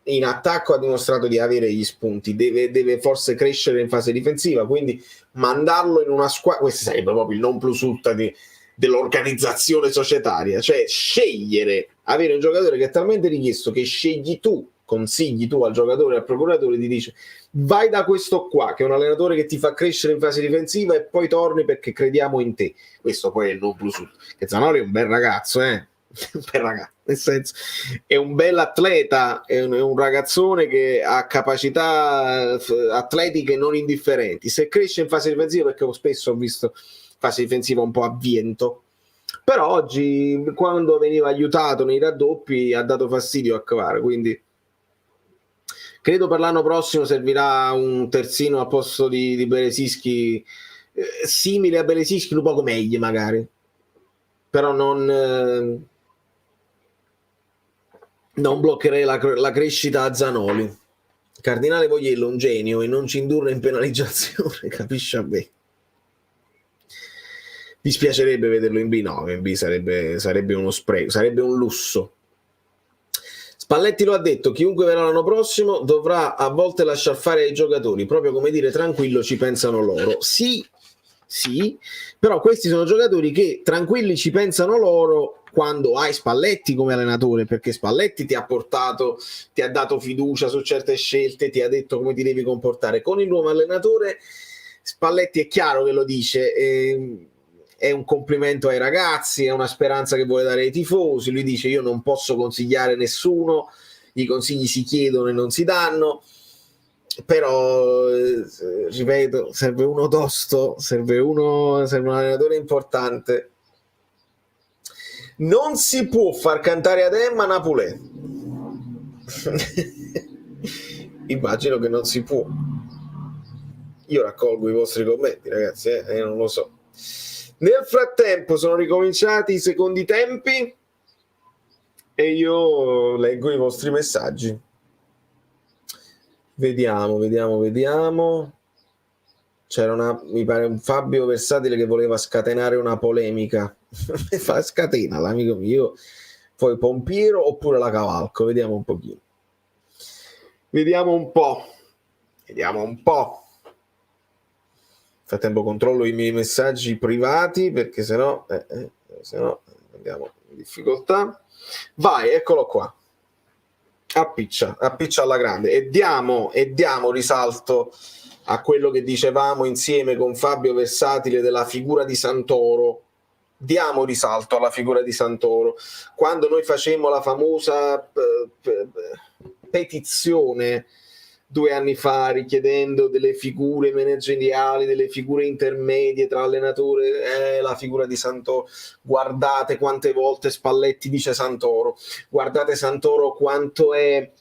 Speaker 1: in attacco ha dimostrato di avere gli spunti, deve forse crescere in fase difensiva, quindi mandarlo in una squadra, questo sarebbe proprio il non plus ultra dell'organizzazione societaria, cioè scegliere, avere un giocatore che è talmente richiesto che consigli tu al giocatore, al procuratore, ti dice vai da questo qua che è un allenatore che ti fa crescere in fase difensiva e poi torni perché crediamo in te. Questo poi è il non plus ultra, che Zanoli è un bel ragazzo, un bel ragazzo, nel senso è un bel atleta, è un ragazzone che ha capacità atletiche non indifferenti. Se cresce in fase difensiva, perché spesso ho visto fase difensiva un po' a viento, però oggi quando veniva aiutato nei raddoppi ha dato fastidio a Kvara, quindi credo per l'anno prossimo servirà un terzino al posto di Beresischi, simile a Beresischi, un poco meglio magari, però non bloccherei la crescita a Zanoli. Cardinale Vogliello un genio e non ci indurre in penalizzazione, capisci a me. Dispiacerebbe vederlo in B, no, in B sarebbe uno spreco, sarebbe un lusso. Spalletti lo ha detto, chiunque verrà l'anno prossimo dovrà a volte lasciar fare ai giocatori, proprio come dire tranquillo, ci pensano loro. Sì, però questi sono giocatori che tranquilli ci pensano loro quando hai Spalletti come allenatore, perché Spalletti ti ha dato fiducia su certe scelte, ti ha detto come ti devi comportare. Con il nuovo allenatore Spalletti è chiaro che lo dice, è un complimento ai ragazzi, è una speranza che vuole dare ai tifosi. Lui dice io non posso consigliare nessuno, i consigli si chiedono e non si danno, però ripeto, serve uno tosto, serve un allenatore importante. Non si può far cantare ad Emma Napolè. Immagino che non si può. Io raccolgo i vostri commenti, ragazzi, non lo so. Nel frattempo sono ricominciati i secondi tempi e io leggo i vostri messaggi. Vediamo. C'era mi pare un Fabio Versatile che voleva scatenare una polemica. Scatena l'amico mio. Poi Pompiero oppure la cavalco, vediamo un pochino. Vediamo un po'. Nel frattempo controllo i miei messaggi privati perché sennò andiamo in difficoltà. Vai, eccolo qua. Appiccia alla grande e diamo risalto a quello che dicevamo insieme con Fabio Versatile della figura di Santoro. Diamo risalto alla figura di Santoro. Quando noi facemmo la famosa petizione 2 anni fa richiedendo delle figure manageriali, delle figure intermedie tra allenatore e la figura di Santoro, guardate quante volte Spalletti dice Santoro, guardate Santoro quanto è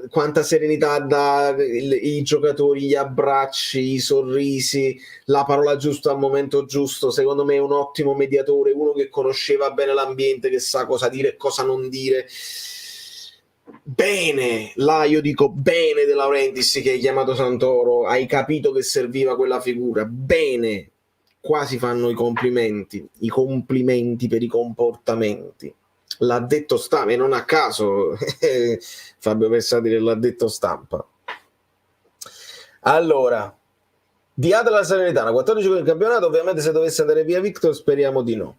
Speaker 1: quanta serenità dà i giocatori, gli abbracci, i sorrisi, la parola giusta al momento giusto. Secondo me è un ottimo mediatore, uno che conosceva bene l'ambiente, che sa cosa dire e cosa non dire. Bene, là io dico bene De Laurentiis che hai chiamato Santoro, hai capito che serviva quella figura, bene, qua si fanno i complimenti per i comportamenti. L'ha detto Stampa, e non a caso Fabio Versatile l'ha detto Stampa. Allora, di Adela Salernitana, 14 gol in campionato, ovviamente se dovesse andare via Victor speriamo di no.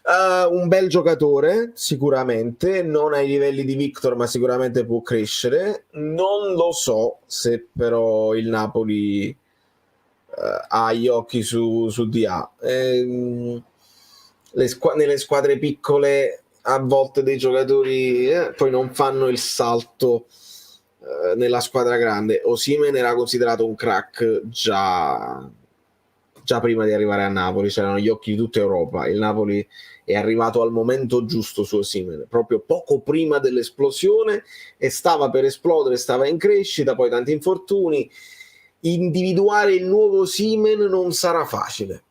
Speaker 1: Un bel giocatore, sicuramente, non ai livelli di Victor, ma sicuramente può crescere. Non lo so se però il Napoli ha gli occhi su DA. Nelle squadre piccole a volte dei giocatori poi non fanno il salto nella squadra grande. Osimhen era considerato un crack già prima di arrivare a Napoli, c'erano gli occhi di tutta Europa. Il Napoli è arrivato al momento giusto su Osimhen, proprio poco prima dell'esplosione, e stava per esplodere, stava in crescita, poi tanti infortuni. Individuare il nuovo Osimhen non sarà facile.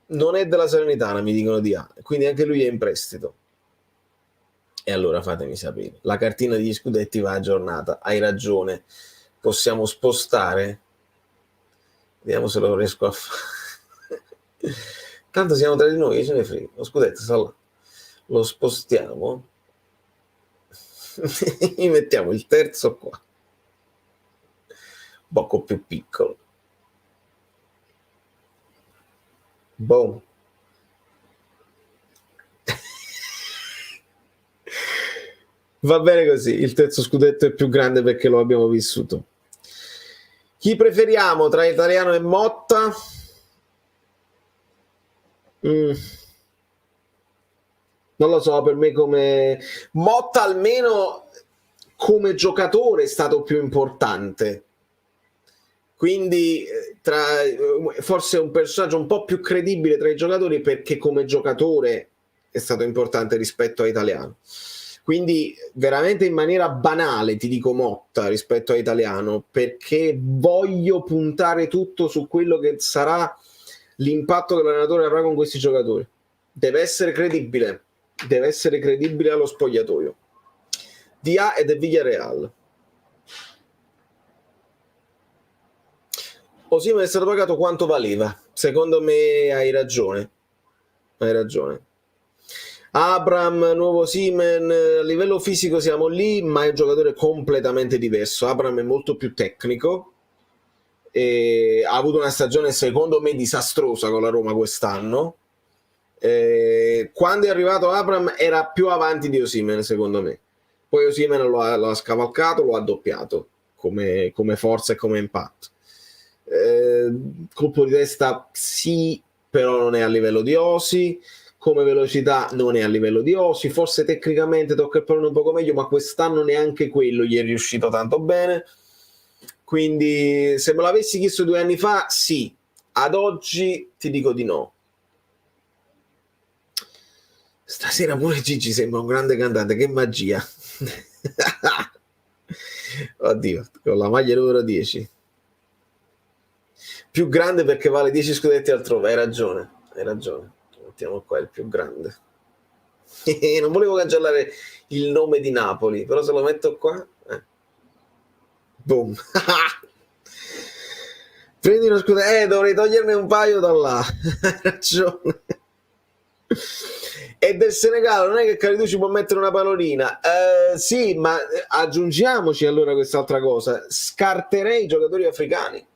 Speaker 1: Non è della Salernitana, mi dicono di A, quindi anche lui è in prestito. E allora fatemi sapere. La cartina degli scudetti va aggiornata. Hai ragione. Possiamo spostare. Vediamo se lo riesco a fare. Tanto siamo tra di noi, che ce ne frega. Lo scudetto sta là. Lo spostiamo. Gli mettiamo il terzo qua. Un poco più piccolo. Boom. Va bene così, il terzo scudetto è più grande perché lo abbiamo vissuto. Chi preferiamo tra Italiano e Motta? Non lo so, per me come Motta almeno come giocatore è stato più importante. Quindi forse è un personaggio un po' più credibile tra i giocatori perché come giocatore è stato importante rispetto a Italiano. Quindi veramente in maniera banale ti dico Motta rispetto a Italiano, perché voglio puntare tutto su quello che sarà l'impatto che l'allenatore avrà con questi giocatori. Deve essere credibile allo spogliatoio. DA ed è Villarreal. Osimhen è stato pagato quanto valeva. Secondo me hai ragione. Abraham, nuovo Osimhen, a livello fisico siamo lì, ma è un giocatore completamente diverso. Abraham è molto più tecnico e ha avuto una stagione secondo me disastrosa con la Roma quest'anno. Quando è arrivato Abraham era più avanti di Osimhen secondo me. Poi Osimhen lo ha scavalcato, lo ha doppiato come forza e come impatto. Colpo di testa sì, però non è a livello di Osi. Come velocità non è a livello di Osi, forse tecnicamente tocca il pallone un poco meglio, ma quest'anno neanche quello gli è riuscito tanto bene. Quindi se me l'avessi chiesto 2 anni fa, sì. Ad oggi ti dico di no. Stasera pure Gigi sembra un grande cantante, che magia. Oddio, con la maglia numero 10. Più grande perché vale 10 scudetti altrove, hai ragione. Mettiamo qua il più grande. Non volevo cancellare il nome di Napoli, però se lo metto qua boom. Prendi uno scudetto, dovrei toglierne un paio da là. Hai ragione. E del Senegal non è che Kalidou ci può mettere una pallolina. Sì, ma aggiungiamoci allora quest'altra cosa. Scarterei i giocatori africani.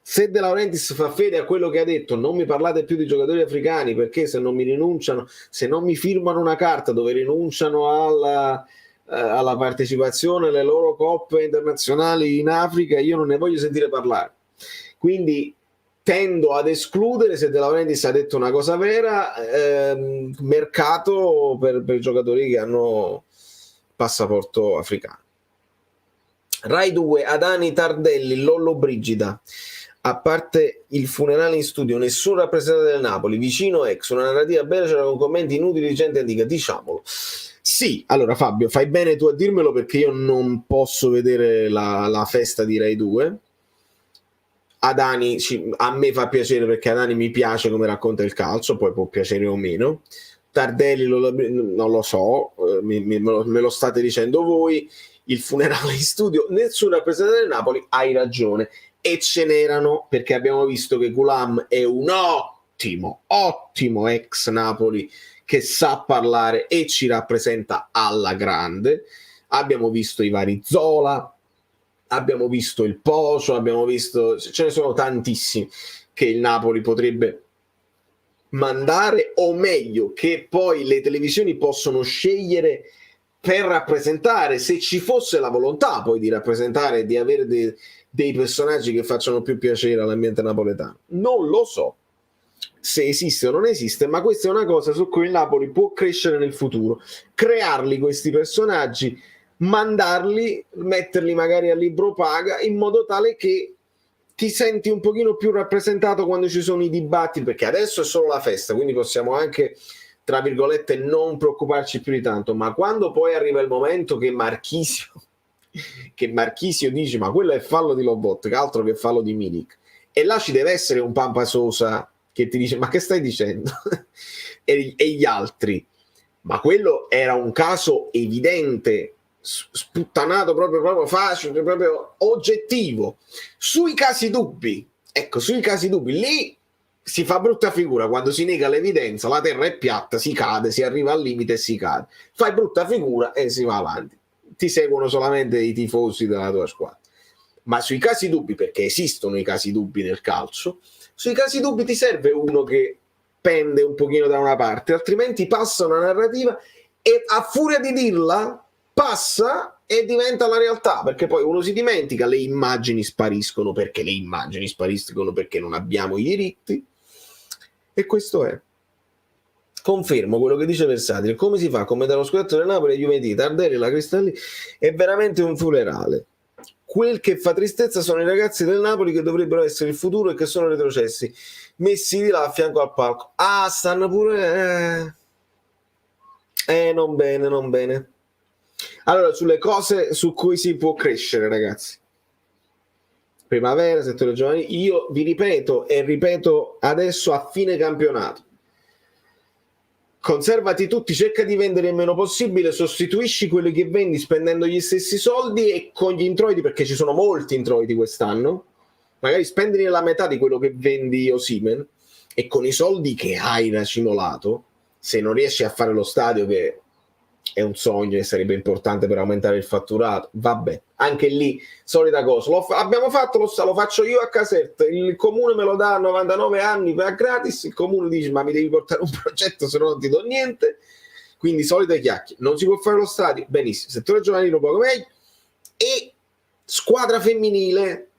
Speaker 1: Se De Laurentiis fa fede a quello che ha detto, non mi parlate più di giocatori africani, perché se non mi rinunciano, se non mi firmano una carta dove rinunciano alla partecipazione alle loro coppe internazionali in Africa, io non ne voglio sentire parlare. Quindi tendo ad escludere, se De Laurentiis ha detto una cosa vera, mercato per giocatori che hanno passaporto africano. Rai 2, Adani, Tardelli, Lollo, Brigida. A parte il funerale in studio, nessun rappresentante del Napoli, vicino ex, una narrativa bella, c'era con commenti inutili di gente antica, diciamolo. Sì, allora Fabio, fai bene tu a dirmelo perché io non posso vedere la festa di Rai 2. Adani a me fa piacere perché Adani mi piace come racconta il calcio, poi può piacere o meno. Tardelli non lo so, me lo state dicendo voi. Il funerale in studio, nessun rappresentante del Napoli, hai ragione. E ce n'erano, perché abbiamo visto che Gulam è un ottimo ex Napoli che sa parlare e ci rappresenta alla grande. Abbiamo visto i vari Zola, abbiamo visto il Pocio, abbiamo visto, ce ne sono tantissimi che il Napoli potrebbe mandare, o meglio, che poi le televisioni possono scegliere per rappresentare, se ci fosse la volontà poi di rappresentare, di avere dei personaggi che facciano più piacere all'ambiente napoletano. Non lo so se esiste o non esiste, ma questa è una cosa su cui il Napoli può crescere nel futuro, crearli questi personaggi, mandarli, metterli magari a libro paga, in modo tale che ti senti un pochino più rappresentato quando ci sono i dibattiti, perché adesso è solo la festa, quindi possiamo anche, tra virgolette, non preoccuparci più di tanto, ma quando poi arriva il momento che Marchisio dice ma quello è fallo di Lobotka, altro che fallo di Milik, e là ci deve essere un Pampa Sosa che ti dice ma che stai dicendo? e gli altri, ma quello era un caso evidente, sputtanato proprio facile, proprio oggettivo. Sui casi dubbi, ecco, sui casi dubbi lì si fa brutta figura, quando si nega l'evidenza, la terra è piatta, si cade, si arriva al limite e si cade, fai brutta figura e si va avanti, ti seguono solamente i tifosi della tua squadra. Ma sui casi dubbi, perché esistono i casi dubbi nel calcio, sui casi dubbi ti serve uno che pende un pochino da una parte, altrimenti passa una narrativa e a furia di dirla passa e diventa la realtà, perché poi uno si dimentica, le immagini spariscono perché non abbiamo i diritti, e questo è. Confermo quello che dice Versatile, come si fa? Come dallo scudetto del Napoli, Juventus, Tardelli, la Cristalli, è veramente un funerale. Quel che fa tristezza sono i ragazzi del Napoli che dovrebbero essere il futuro e che sono retrocessi, messi di là a fianco al palco. Ah, stanno pure... non bene. Allora, sulle cose su cui si può crescere, ragazzi. Primavera, settore giovanile, io vi ripeto e ripeto adesso a fine campionato. Conservati tutti, cerca di vendere il meno possibile, sostituisci quelli che vendi spendendo gli stessi soldi e con gli introiti, perché ci sono molti introiti quest'anno, magari spendili la metà di quello che vendi Osimhen, e con i soldi che hai racimolato, se non riesci a fare lo stadio, che è un sogno e sarebbe importante per aumentare il fatturato, vabbè, anche lì solita cosa, abbiamo fatto lo faccio io a Caserta, il comune me lo dà a 99 anni per gratis, il comune dice ma mi devi portare un progetto se no non ti do niente, quindi solite chiacchiere, non si può fare lo stadio, benissimo, settore giovanile poco meglio, e squadra femminile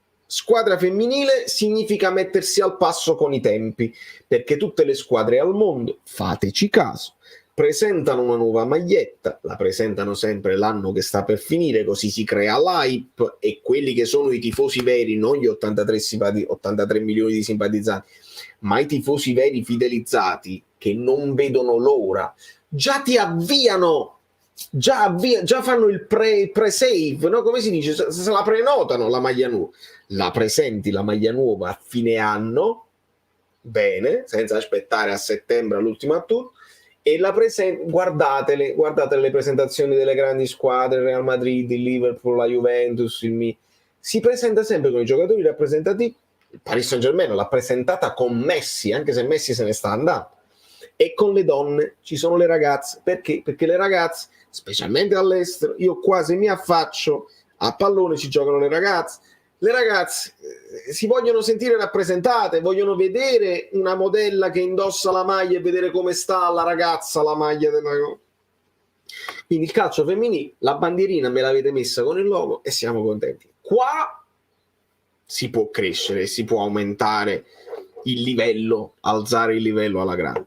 Speaker 1: significa mettersi al passo con i tempi, perché tutte le squadre al mondo, fateci caso, presentano una nuova maglietta, la presentano sempre l'anno che sta per finire, così si crea l'hype, e quelli che sono i tifosi veri, non gli 83 milioni di simpatizzanti, ma i tifosi veri fidelizzati che non vedono l'ora, già ti avviano, già fanno il pre-save, no? Come si dice? Se la prenotano la maglia nuova, la presenti la maglia nuova a fine anno, bene, senza aspettare a settembre all'ultima tour, e guardate le presentazioni delle grandi squadre, il Real Madrid, il Liverpool, la Juventus, si presenta sempre con i giocatori rappresentativi. Il Paris Saint-Germain l'ha presentata con Messi, anche se Messi se ne sta andando, e con le donne ci sono le ragazze. Perché? Perché le ragazze, specialmente all'estero, io quasi mi affaccio a pallone, ci giocano le ragazze si vogliono sentire rappresentate, vogliono vedere una modella che indossa la maglia e vedere come sta la ragazza la maglia della... Quindi il calcio femminile, la bandierina me l'avete messa con il logo e siamo contenti. Qua si può crescere, si può aumentare il livello, alzare il livello alla grande.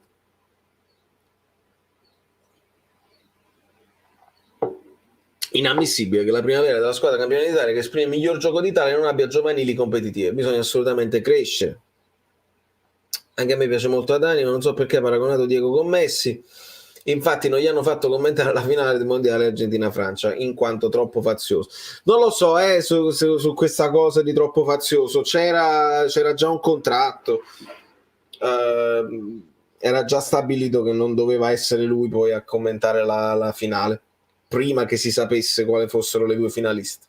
Speaker 1: Inammissibile che la primavera della squadra campione d'Italia che esprime il miglior gioco d'Italia non abbia giovanili competitive. Bisogna assolutamente crescere. Anche a me piace molto Adani, ma non so perché ha paragonato Diego con Messi. Infatti non gli hanno fatto commentare la finale del mondiale Argentina-Francia in quanto troppo fazioso. Non lo so, su questa cosa di troppo fazioso c'era già un contratto, era già stabilito che non doveva essere lui poi a commentare la finale, prima che si sapesse quali fossero le due finaliste.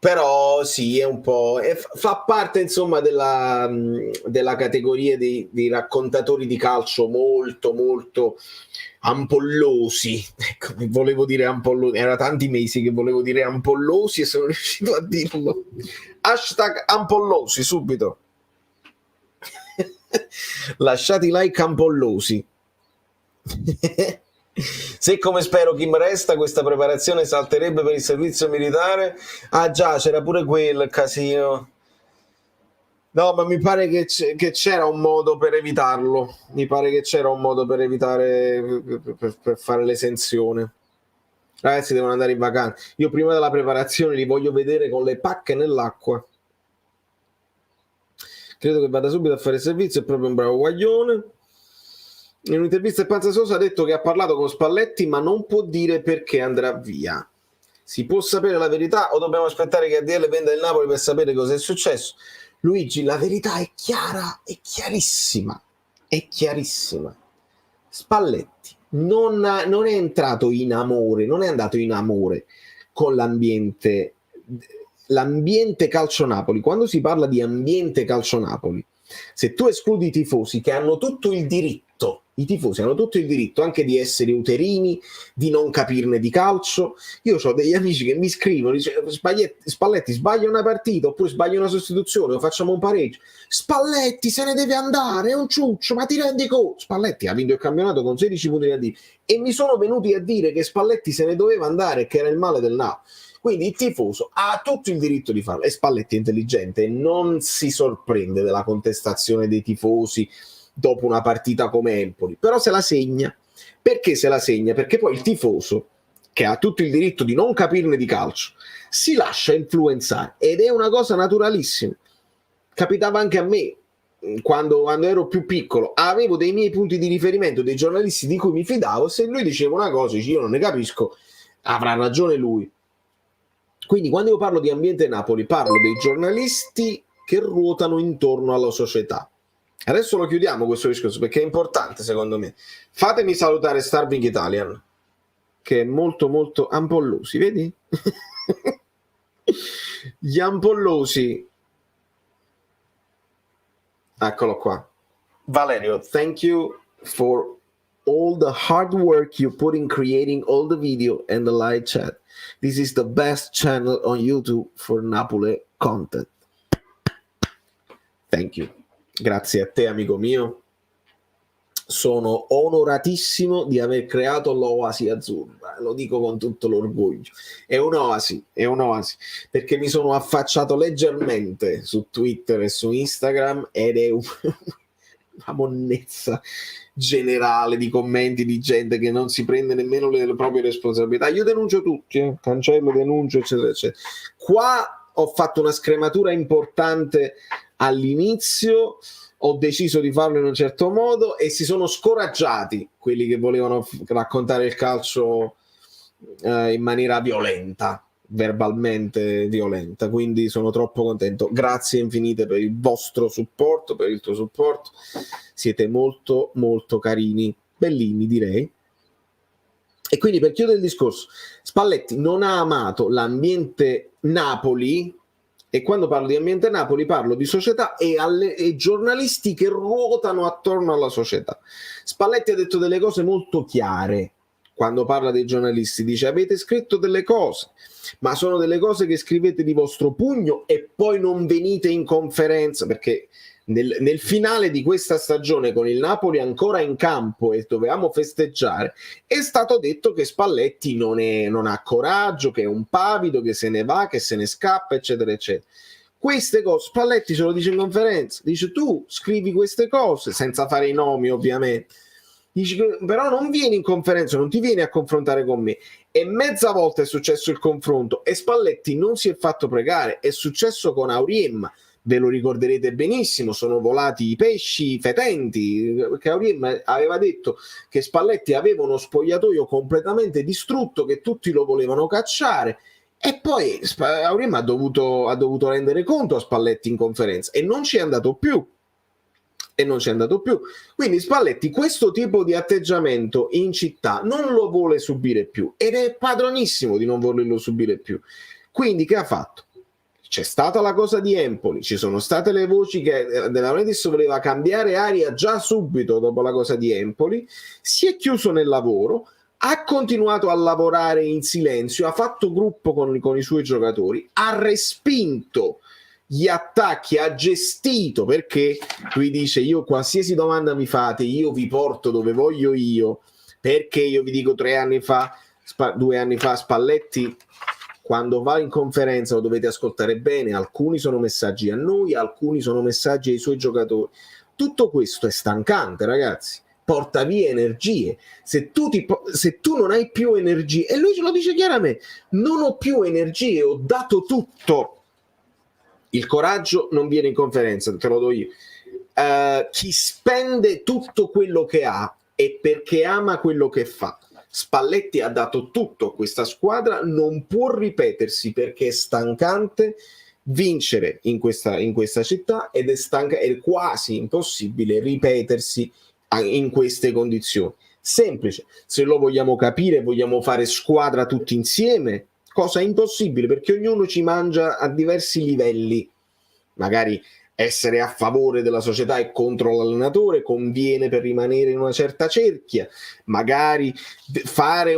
Speaker 1: Però sì, è un po'... fa parte insomma della categoria dei raccontatori di calcio molto molto ampollosi. Ecco, volevo dire ampollosi, era tanti mesi che volevo dire ampollosi e sono riuscito a dirlo. Hashtag ampollosi subito. Lasciate i like ampollosi. Se come spero Kim resta, questa preparazione salterebbe per il servizio militare. Ah già, c'era pure quel casino. No, ma mi pare che c'era un modo per evitarlo. Mi pare che c'era un modo per evitare, per fare l'esenzione. Ragazzi, devono andare in vacanza. Io prima della preparazione li voglio vedere con le pacche nell'acqua. Credo che vada subito a fare servizio, è proprio un bravo guaglione. In un'intervista Panza Sosa ha detto che ha parlato con Spalletti, ma non può dire perché andrà via. Si può sapere la verità o dobbiamo aspettare che ADL venda il Napoli per sapere cosa è successo? Luigi, la verità è chiara, è chiarissima, è chiarissima. Spalletti non è entrato in amore, non è andato in amore con l'ambiente calcio Napoli. Quando si parla di ambiente calcio Napoli, se tu escludi i tifosi che hanno tutto il diritto, i tifosi hanno tutto il diritto anche di essere uterini, di non capirne di calcio. Io ho degli amici che mi scrivono, dice, Spalletti sbaglia una partita oppure sbaglia una sostituzione o facciamo un pareggio, Spalletti se ne deve andare, è un ciuccio, ma ti rendi conto? Spalletti ha vinto il campionato con 16 punti da dire e mi sono venuti a dire che Spalletti se ne doveva andare, che era il male del Napoli. Quindi il tifoso ha tutto il diritto di farlo, e Spalletti è intelligente, non si sorprende della contestazione dei tifosi dopo una partita come Empoli, però se la segna. Perché se la segna? Perché poi il tifoso, che ha tutto il diritto di non capirne di calcio, si lascia influenzare, ed è una cosa naturalissima. Capitava anche a me quando ero più piccolo, avevo dei miei punti di riferimento, dei giornalisti di cui mi fidavo, se lui diceva una cosa, io non ne capisco, avrà ragione lui. Quindi quando io parlo di ambiente Napoli parlo dei giornalisti che ruotano intorno alla società. Adesso lo chiudiamo questo discorso perché è importante secondo me. Fatemi salutare Starving Italian, che è molto molto ampollosi, vedi? Gli ampollosi. Eccolo qua. Valerio, thank you for all the hard work you put in creating all the video and the live chat. This is the best channel on YouTube for Napoli content. Thank you. Grazie a te, amico mio. Sono onoratissimo di aver creato l'Oasi Azzurra, lo dico con tutto l'orgoglio. È un'oasi, perché mi sono affacciato leggermente su Twitter e su Instagram ed è una monnezza generale di commenti di gente che non si prende nemmeno le proprie responsabilità. Io denuncio tutti, cancello, denuncio, eccetera, eccetera. Qua ho fatto una scrematura importante all'inizio, ho deciso di farlo in un certo modo e si sono scoraggiati quelli che volevano raccontare il calcio in maniera violenta, verbalmente violenta, quindi sono troppo contento. Grazie infinite per il vostro supporto, per il tuo supporto, siete molto molto carini, bellini direi. E quindi per chiudere il discorso, Spalletti non ha amato l'ambiente Napoli, e quando parlo di ambiente Napoli parlo di società e giornalisti che ruotano attorno alla società. Spalletti ha detto delle cose molto chiare quando parla dei giornalisti, dice avete scritto delle cose, ma sono delle cose che scrivete di vostro pugno e poi non venite in conferenza, perché nel finale di questa stagione con il Napoli ancora in campo e dovevamo festeggiare, è stato detto che Spalletti non ha coraggio, che è un pavido, che se ne va, che se ne scappa, eccetera, eccetera. Queste cose Spalletti ce lo dice in conferenza, dice tu scrivi queste cose, senza fare i nomi ovviamente, dice però non vieni in conferenza, non ti vieni a confrontare con me. E mezza volta è successo il confronto e Spalletti non si è fatto pregare. È successo con Auriem, ve lo ricorderete benissimo, sono volati i pesci fetenti, perché Auriem aveva detto che Spalletti aveva uno spogliatoio completamente distrutto, che tutti lo volevano cacciare, e poi Auriem ha dovuto rendere conto a Spalletti in conferenza e non ci è andato più. Quindi Spalletti questo tipo di atteggiamento in città non lo vuole subire più ed è padronissimo di non volerlo subire più. Quindi che ha fatto? C'è stata la cosa di Empoli, ci sono state le voci che De Laurentiis voleva cambiare aria già subito dopo la cosa di Empoli, si è chiuso nel lavoro, ha continuato a lavorare in silenzio, ha fatto gruppo con i suoi giocatori, ha respinto gli attacchi, ha gestito, perché lui dice io qualsiasi domanda mi fate io vi porto dove voglio io, perché io vi dico 2 anni fa Spalletti quando va in conferenza lo dovete ascoltare bene, alcuni sono messaggi a noi, alcuni sono messaggi ai suoi giocatori. Tutto questo è stancante, ragazzi, porta via energie. Se tu non hai più energie, e lui ce lo dice chiaramente, non ho più energie, ho dato tutto. Il coraggio non viene in conferenza, te lo do io. Chi spende tutto quello che ha è perché ama quello che fa. Spalletti ha dato tutto a questa squadra, non può ripetersi perché è stancante vincere in questa città ed è quasi impossibile ripetersi in queste condizioni. Semplice, se lo vogliamo capire, vogliamo fare squadra tutti insieme, cosa impossibile perché ognuno ci mangia a diversi livelli. Magari essere a favore della società e contro l'allenatore conviene per rimanere in una certa cerchia, magari fare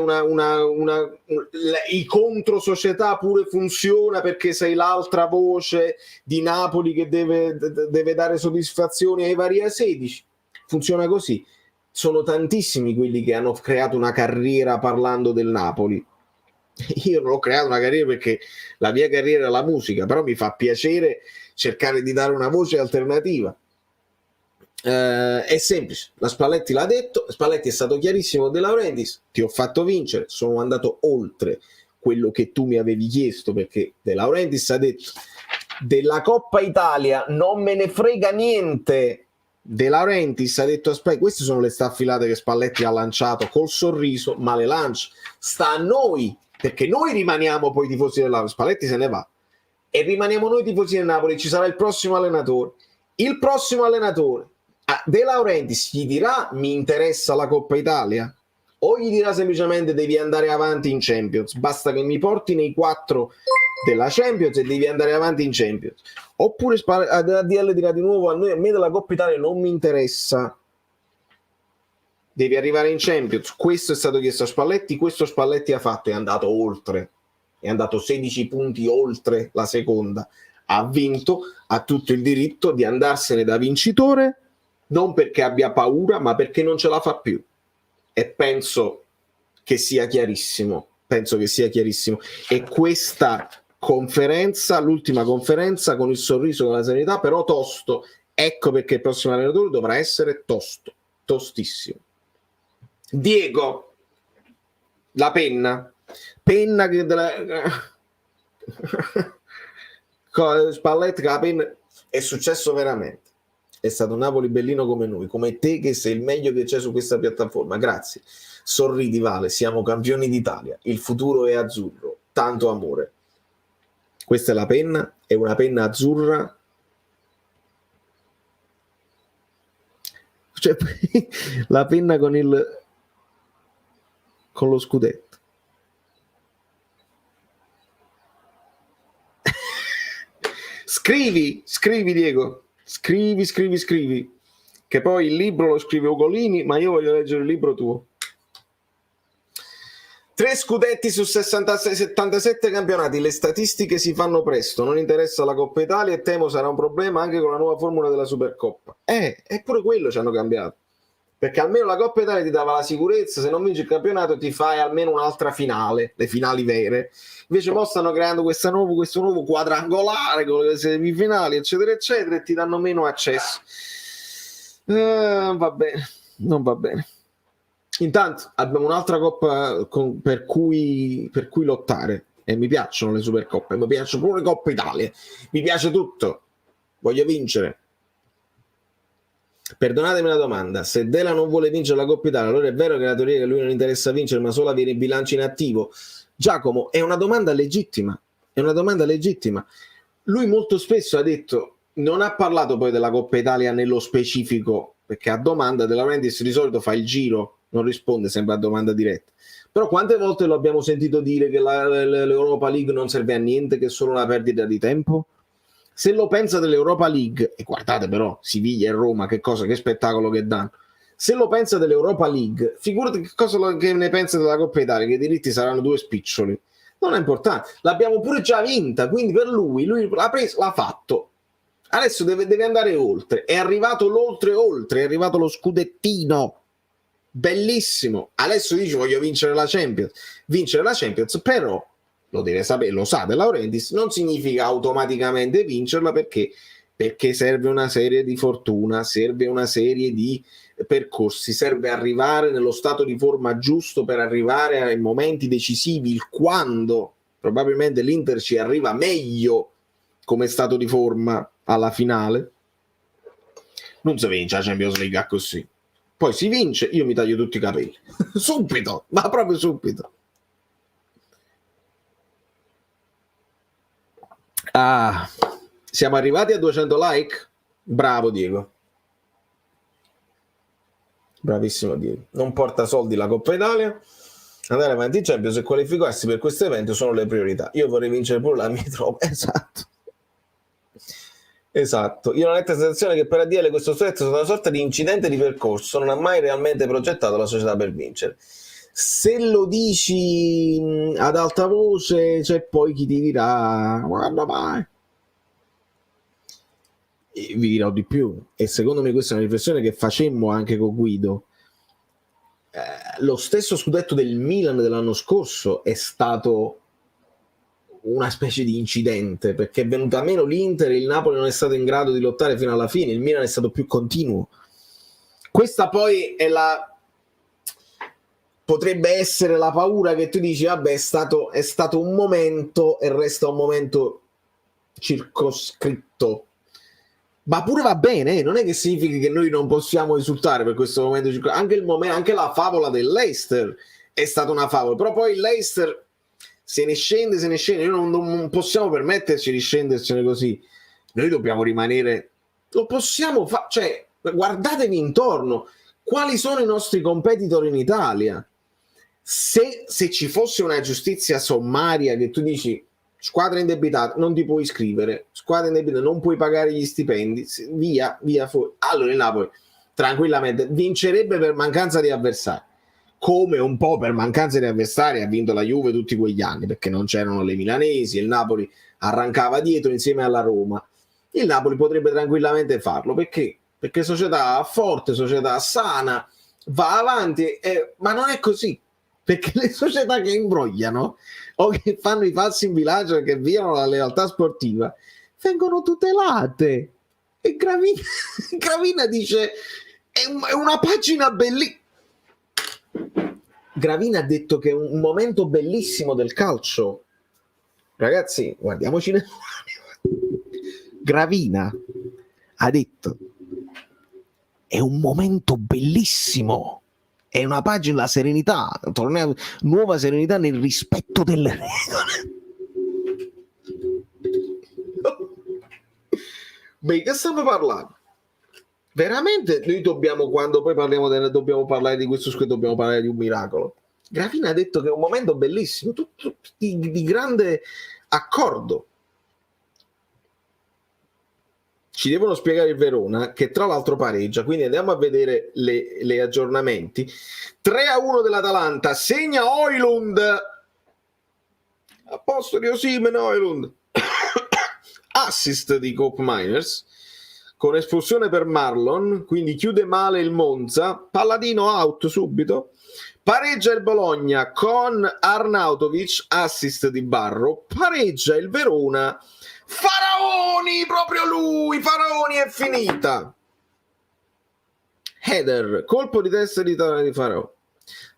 Speaker 1: i contro società pure funziona perché sei l'altra voce di Napoli che deve dare soddisfazione ai vari A16, funziona così. Sono tantissimi quelli che hanno creato una carriera parlando del Napoli. Io non ho creato una carriera perché la mia carriera è la musica, però mi fa piacere cercare di dare una voce alternativa. È semplice, la Spalletti l'ha detto, Spalletti è stato chiarissimo. De Laurentiis, ti ho fatto vincere, sono andato oltre quello che tu mi avevi chiesto, perché De Laurentiis ha detto della Coppa Italia non me ne frega niente. De Laurentiis ha detto aspetta, queste sono le staffilate che Spalletti ha lanciato col sorriso, ma le lancia, sta a noi, perché noi rimaniamo poi tifosi della Spalletti se ne va e rimaniamo noi tifosi del Napoli, ci sarà il prossimo allenatore De Laurentiis gli dirà mi interessa la Coppa Italia o gli dirà semplicemente devi andare avanti in Champions, basta che mi porti nei 4 della Champions e devi andare avanti in Champions, oppure ADL dirà di nuovo a me della Coppa Italia non mi interessa, devi arrivare in Champions. Questo è stato chiesto a Spalletti, questo Spalletti ha fatto, è andato oltre, è andato 16 punti oltre la seconda, ha vinto, ha tutto il diritto di andarsene da vincitore, non perché abbia paura ma perché non ce la fa più, e penso che sia chiarissimo, e questa conferenza, l'ultima conferenza con il sorriso, con la serenità, però tosto, ecco perché il prossimo allenatore dovrà essere tosto, tostissimo. Diego, la penna che Spalletti, la penna, è successo veramente, è stato un Napoli bellino come noi, come te che sei il meglio che c'è su questa piattaforma, grazie, sorridi Vale, siamo campioni d'Italia, il futuro è azzurro, tanto amore. Questa è la penna, è una penna azzurra, cioè la penna con lo scudetto. Scrivi Diego, scrivi, che poi il libro lo scrive Ugolini, ma io voglio leggere il libro tuo. 3 scudetti su 77 campionati, le statistiche si fanno presto, non interessa la Coppa Italia e temo sarà un problema anche con la nuova formula della Supercoppa. Eppure quello ci hanno cambiato, perché almeno la Coppa Italia ti dava la sicurezza, se non vinci il campionato ti fai almeno un'altra finale, le finali vere. Invece mo stanno creando questo nuovo quadrangolare con le semifinali eccetera eccetera e ti danno meno accesso. Va bene, non va bene. Intanto abbiamo un'altra coppa per cui lottare, e mi piacciono le Supercoppe, mi piacciono pure le Coppe Italia, mi piace tutto, voglio vincere. Perdonatemi la domanda, se Dela non vuole vincere la Coppa Italia, allora è vero che la teoria che lui non interessa vincere ma solo avere il bilancio in attivo? Giacomo, è una domanda legittima, lui molto spesso ha detto, non ha parlato poi della Coppa Italia nello specifico, perché a domanda della Laurentiis di solito fa il giro, non risponde sempre a domanda diretta, però quante volte lo abbiamo sentito dire che l'Europa League non serve a niente, che è solo una perdita di tempo? Se lo pensa dell'Europa League, e guardate però Siviglia e Roma che spettacolo che danno, se lo pensa dell'Europa League, figurati che ne pensa della Coppa Italia, che i diritti saranno 2 spiccioli, non è importante, l'abbiamo pure già vinta, quindi per lui l'ha preso, l'ha fatto. Adesso deve andare oltre, è arrivato oltre, è arrivato lo scudettino, bellissimo. Adesso dice voglio vincere la Champions, però lo deve sapere, lo sa De Laurentiis, non significa automaticamente vincerla, perché serve una serie di fortuna, serve una serie di percorsi, serve arrivare nello stato di forma giusto per arrivare ai momenti decisivi, il quando probabilmente l'Inter ci arriva meglio come stato di forma alla finale. Non si vince la Champions League così, poi si vince, io mi taglio tutti i capelli subito, ma proprio subito. Siamo arrivati a 200 like, bravo Diego, bravissimo Diego. Non porta soldi la Coppa Italia, andare avanti in Champions e qualificarsi per questo evento sono le priorità. Io vorrei vincere pure la Mitropa. Esatto, io ho una netta sensazione che per ADL questo stretto è una sorta di incidente di percorso, non ha mai realmente progettato la società per vincere. Se lo dici ad alta voce c'è poi chi ti dirà guarda mai, e vi dirò di più, e secondo me questa è una riflessione che facemmo anche con Guido. Lo stesso scudetto del Milan dell'anno scorso è stato una specie di incidente, perché è venuta meno l'Inter e il Napoli non è stato in grado di lottare fino alla fine, il Milan è stato più continuo. Questa poi è potrebbe essere la paura che tu dici vabbè, è stato un momento e resta un momento circoscritto, ma pure va bene, non è che significa che noi non possiamo esultare per questo momento anche la favola del Leicester è stata una favola, però poi il Leicester se ne scende, noi non possiamo permetterci di scendersene così, noi dobbiamo rimanere, lo possiamo fare, cioè guardatevi intorno, quali sono i nostri competitor in Italia. Se ci fosse una giustizia sommaria che tu dici squadra indebitata non ti puoi iscrivere, squadra indebitata non puoi pagare gli stipendi, via fuori, allora il Napoli tranquillamente vincerebbe per mancanza di avversari, come un po' per mancanza di avversari ha vinto la Juve tutti quegli anni, perché non c'erano le milanesi, il Napoli arrancava dietro insieme alla Roma. Il Napoli potrebbe tranquillamente farlo, perché società forte, società sana, va avanti, ma non è così, perché le società che imbrogliano o che fanno i falsi in bilancio e che violano la lealtà sportiva vengono tutelate. E Gravina dice è una pagina bellissima. Gravina ha detto che è un momento bellissimo del calcio. Ragazzi, guardiamoci nel Gravina ha detto è un momento bellissimo, è una pagina, la serenità, nuova serenità nel rispetto delle regole. Beh, che stiamo parlando? Veramente noi dobbiamo, quando poi dobbiamo parlare di questo scudetto, dobbiamo parlare di un miracolo. Gravina ha detto che è un momento bellissimo, tutto di grande accordo. Ci devono spiegare il Verona, che tra l'altro pareggia, quindi andiamo a vedere le aggiornamenti. 3-1 dell'Atalanta, segna Højlund a posto di Osimhen. Højlund assist di Coop Miners con espulsione per Marlon, quindi chiude male il Monza. Palladino out subito, pareggia il Bologna con Arnautovic, assist di Barro, pareggia il Verona. Faraoni, proprio lui, Faraoni, è finita. Header, colpo di testa di Faraoni,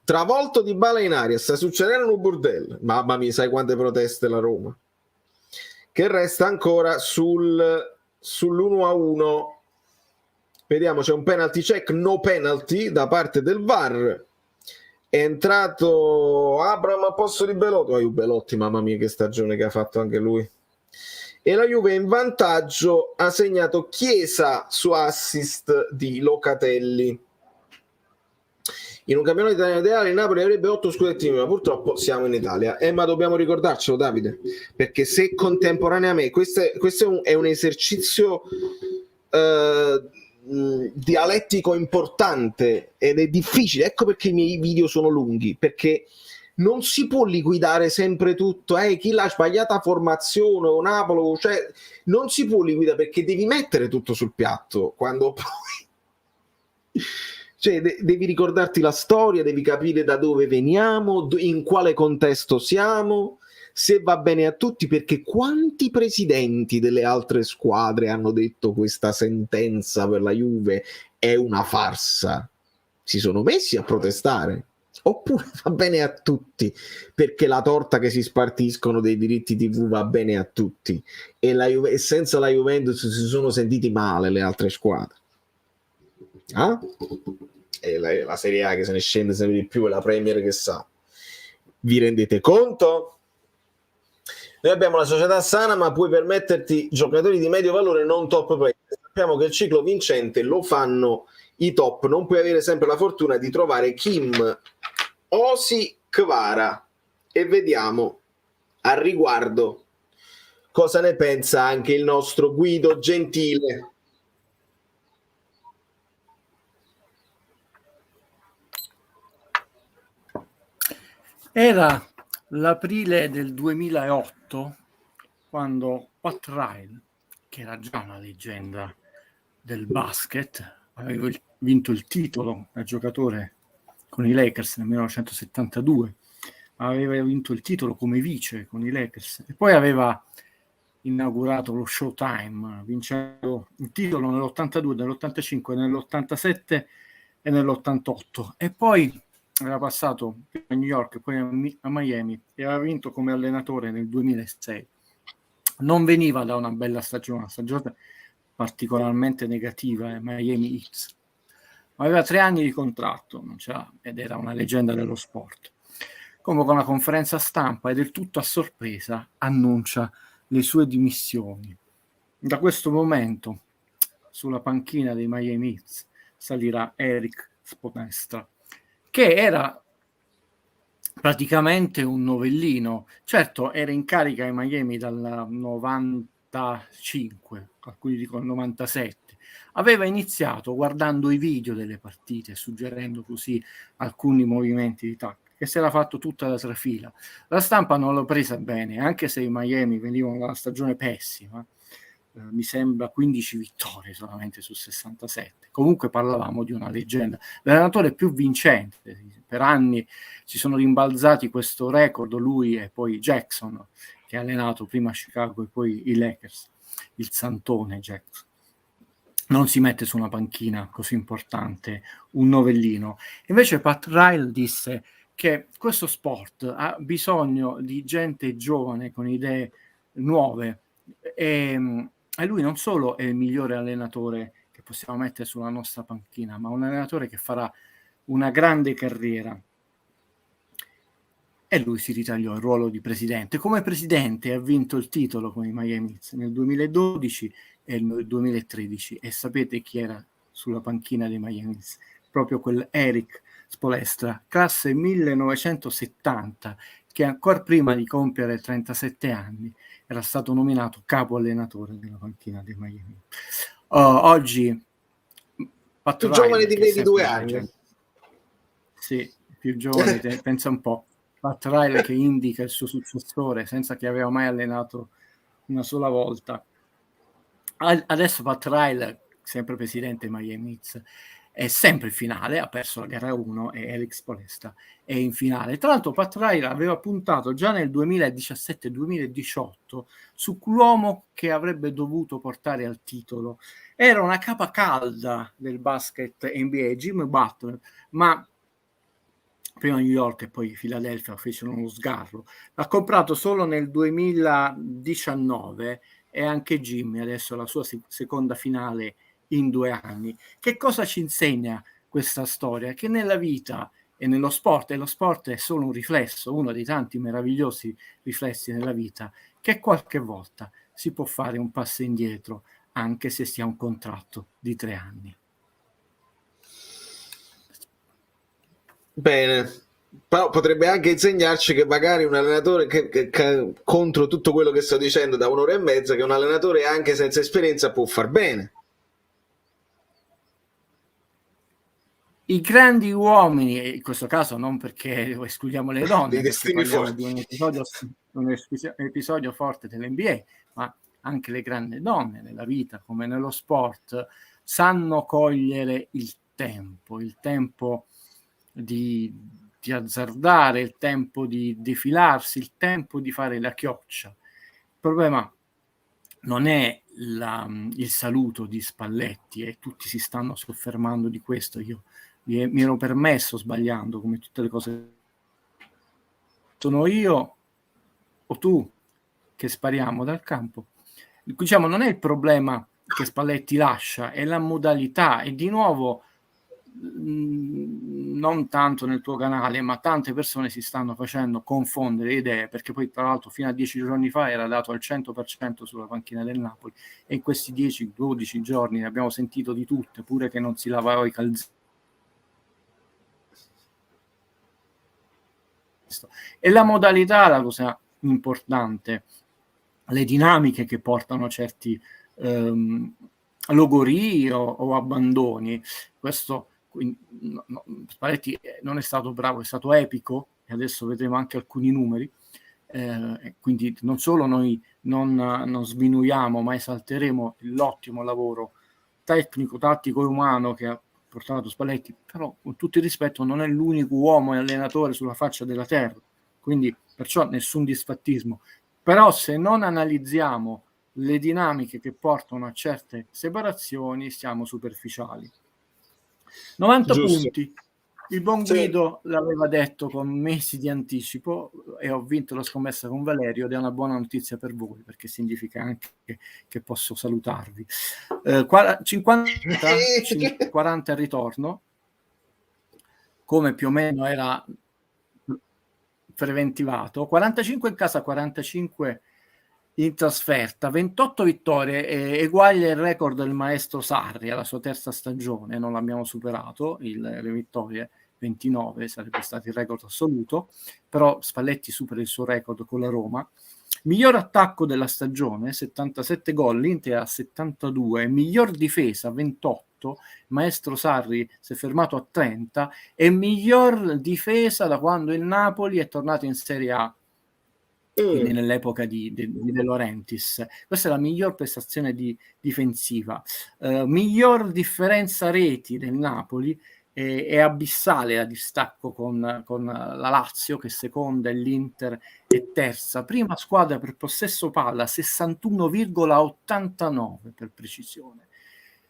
Speaker 1: travolto di bala in aria, sta succedendo un bordello. Mamma mia, sai quante proteste la Roma, che resta ancora sull'1-1. Vediamo, c'è un penalty check, no penalty da parte del VAR. È entrato Abraham a posto di Belotti. Belotti, mamma mia che stagione che ha fatto anche lui. E la Juve in vantaggio, ha segnato Chiesa su assist di Locatelli. In un campionato italiano ideale il Napoli avrebbe 8 scudettini, ma purtroppo siamo in Italia. Ma dobbiamo ricordarcelo, Davide, perché se contemporaneamente questo è un esercizio dialettico importante ed è difficile, ecco perché i miei video sono lunghi, perché non si può liquidare sempre tutto, chi l'ha sbagliata formazione o Napoli, cioè non si può liquidare, perché devi mettere tutto sul piatto quando poi cioè, devi ricordarti la storia, devi capire da dove veniamo, in quale contesto siamo, se va bene a tutti, perché quanti presidenti delle altre squadre hanno detto questa sentenza per la Juve è una farsa, si sono messi a protestare. Oppure va bene a tutti, perché la torta che si spartiscono dei diritti TV va bene a tutti, e senza la Juventus si sono sentiti male le altre squadre. E la Serie A che se ne scende sempre di più, e la Premier che sa. Vi rendete conto? Noi abbiamo una società sana, ma puoi permetterti giocatori di medio valore, non top player. Sappiamo che il ciclo vincente lo fanno i top, non puoi avere sempre la fortuna di trovare Kim, Osi, Kvara. E vediamo al riguardo cosa ne pensa anche il nostro Guido Gentile.
Speaker 2: Era l'aprile del 2008 quando Pat Riley, che era già una leggenda del basket, aveva vinto il titolo da giocatore con i Lakers nel 1972, aveva vinto il titolo come vice con i Lakers e poi aveva inaugurato lo Showtime, vincendo il titolo nell'82, nell'85, nell'87 e nell'88, e poi era passato a New York e poi a Miami e aveva vinto come allenatore nel 2006. Non veniva da una bella stagione, una stagione particolarmente negativa, Miami Heat. Aveva 3 anni di contratto, non c'era, ed era una leggenda dello sport. Convoca una conferenza stampa e del tutto a sorpresa annuncia le sue dimissioni. Da questo momento sulla panchina dei Miami Heat salirà Eric Spoelstra, che era praticamente un novellino. Certo, era in carica ai Miami dal 95, alcuni dicono 97. Aveva iniziato guardando i video delle partite, suggerendo così alcuni movimenti di tattica, che si era fatto tutta la trafila. La stampa non l'ha presa bene, anche se i Miami venivano da una stagione pessima. Mi sembra 15 vittorie solamente su 67. Comunque parlavamo di una leggenda, l'allenatore più vincente. Per anni si sono rimbalzati questo record, lui e poi Jackson, che ha allenato prima Chicago e poi i Lakers, il santone Jackson. Non si mette su una panchina così importante un novellino. Invece Pat Riley disse che questo sport ha bisogno di gente giovane con idee nuove, e lui non solo è il migliore allenatore che possiamo mettere sulla nostra panchina, ma un allenatore che farà una grande carriera. E lui si ritagliò il ruolo di presidente. Come presidente ha vinto il titolo con i Miami Heat nel 2012 e nel 2013. E sapete chi era sulla panchina dei Miami Heat? Proprio quel Eric Spoelstra, classe 1970, che ancora prima di compiere 37 anni era stato nominato capo allenatore della panchina dei Miami. Oggi
Speaker 1: Pat più Riley, giovane di me di 2 anni.
Speaker 2: Sì, più giovane, pensa un po'. Pat Riley che indica il suo successore senza che aveva mai allenato una sola volta. Adesso Pat Riley, sempre presidente Miami Heat, è sempre in finale, ha perso la gara 1 e Eric Spoelstra è in finale. Tra l'altro Pat Riley aveva puntato già nel 2017-2018 su l'uomo che avrebbe dovuto portare al titolo. Era una capa calda del basket NBA, Jimmy Butler, ma prima New York e poi Philadelphia fecero uno sgarro. L'ha comprato solo nel 2019 e anche Jimmy adesso la sua seconda finale in 2 anni. Che cosa ci insegna questa storia? Che nella vita e nello sport, e lo sport è solo un riflesso, uno dei tanti meravigliosi riflessi nella vita, che qualche volta si può fare un passo indietro anche se si ha un contratto di 3 anni.
Speaker 1: Bene, però potrebbe anche insegnarci che magari un allenatore che contro tutto quello che sto dicendo da 1 ora e mezza, che un allenatore anche senza esperienza può far bene.
Speaker 2: I grandi uomini, e in questo caso non perché escludiamo le donne, perché parliamo
Speaker 1: forti.
Speaker 2: di un episodio forte dell'NBA, ma anche le grandi donne nella vita come nello sport sanno cogliere il tempo di azzardare, il tempo di defilarsi, il tempo di fare la chioccia. Il problema non è il saluto di Spalletti, e tutti si stanno soffermando di questo. Io mi ero permesso, sbagliando come tutte le cose, sono io o tu che spariamo dal campo. Diciamo, non è il problema che Spalletti lascia, è la modalità, e di nuovo non tanto nel tuo canale, ma tante persone si stanno facendo confondere idee, perché poi tra l'altro fino a 10 giorni fa era dato al 100% sulla panchina del Napoli, e in questi 10-12 giorni ne abbiamo sentito di tutte, pure che non si lavava i calzini. E la modalità è la cosa importante, le dinamiche che portano a certi logori o abbandoni. Questo Spalletti non è stato bravo, è stato epico, e adesso vedremo anche alcuni numeri, quindi non solo noi non sminuiamo, ma esalteremo l'ottimo lavoro tecnico, tattico e umano che ha portato Spalletti, però con tutto il rispetto non è l'unico uomo e allenatore sulla faccia della terra, quindi perciò nessun disfattismo. Però se non analizziamo le dinamiche che portano a certe separazioni, siamo superficiali. 90
Speaker 1: Giusto.
Speaker 2: punti. Il buon Guido l'aveva detto con mesi di anticipo, e ho vinto la scommessa con Valerio, ed è una buona notizia per voi, perché significa anche che posso salutarvi. 50, 40 al ritorno, come più o meno era preventivato, 45 in casa, 45 in trasferta, 28 vittorie, eguaglia il record del maestro Sarri alla sua terza stagione, non l'abbiamo superato, le vittorie 29 sarebbe stato il record assoluto, però Spalletti supera il suo record con la Roma. Miglior attacco della stagione, 77 gol, l'Inter a 72, miglior difesa 28, maestro Sarri si è fermato a 30, e miglior difesa da quando il Napoli è tornato in Serie A, quindi nell'epoca di De Laurentiis. Questa è la miglior prestazione difensiva. Miglior differenza reti del Napoli, è abissale a distacco con la Lazio, che seconda, e l'Inter è terza. Prima squadra per possesso palla, 61,89 per precisione.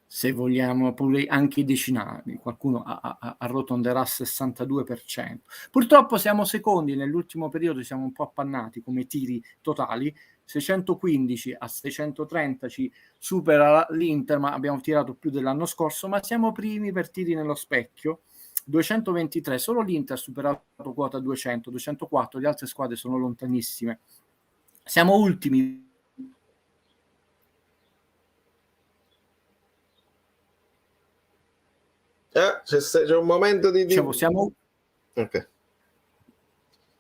Speaker 2: Se vogliamo pure anche i decimali, qualcuno arrotonderà al 62%. Purtroppo siamo secondi, nell'ultimo periodo siamo un po' appannati come tiri totali, 615 a 630 ci supera l'Inter, ma abbiamo tirato più dell'anno scorso, ma siamo primi per tiri nello specchio, 223, solo l'Inter ha superato quota 200, 204, le altre squadre sono lontanissime. Siamo ultimi.
Speaker 1: C'è un momento di...
Speaker 2: Diciamo,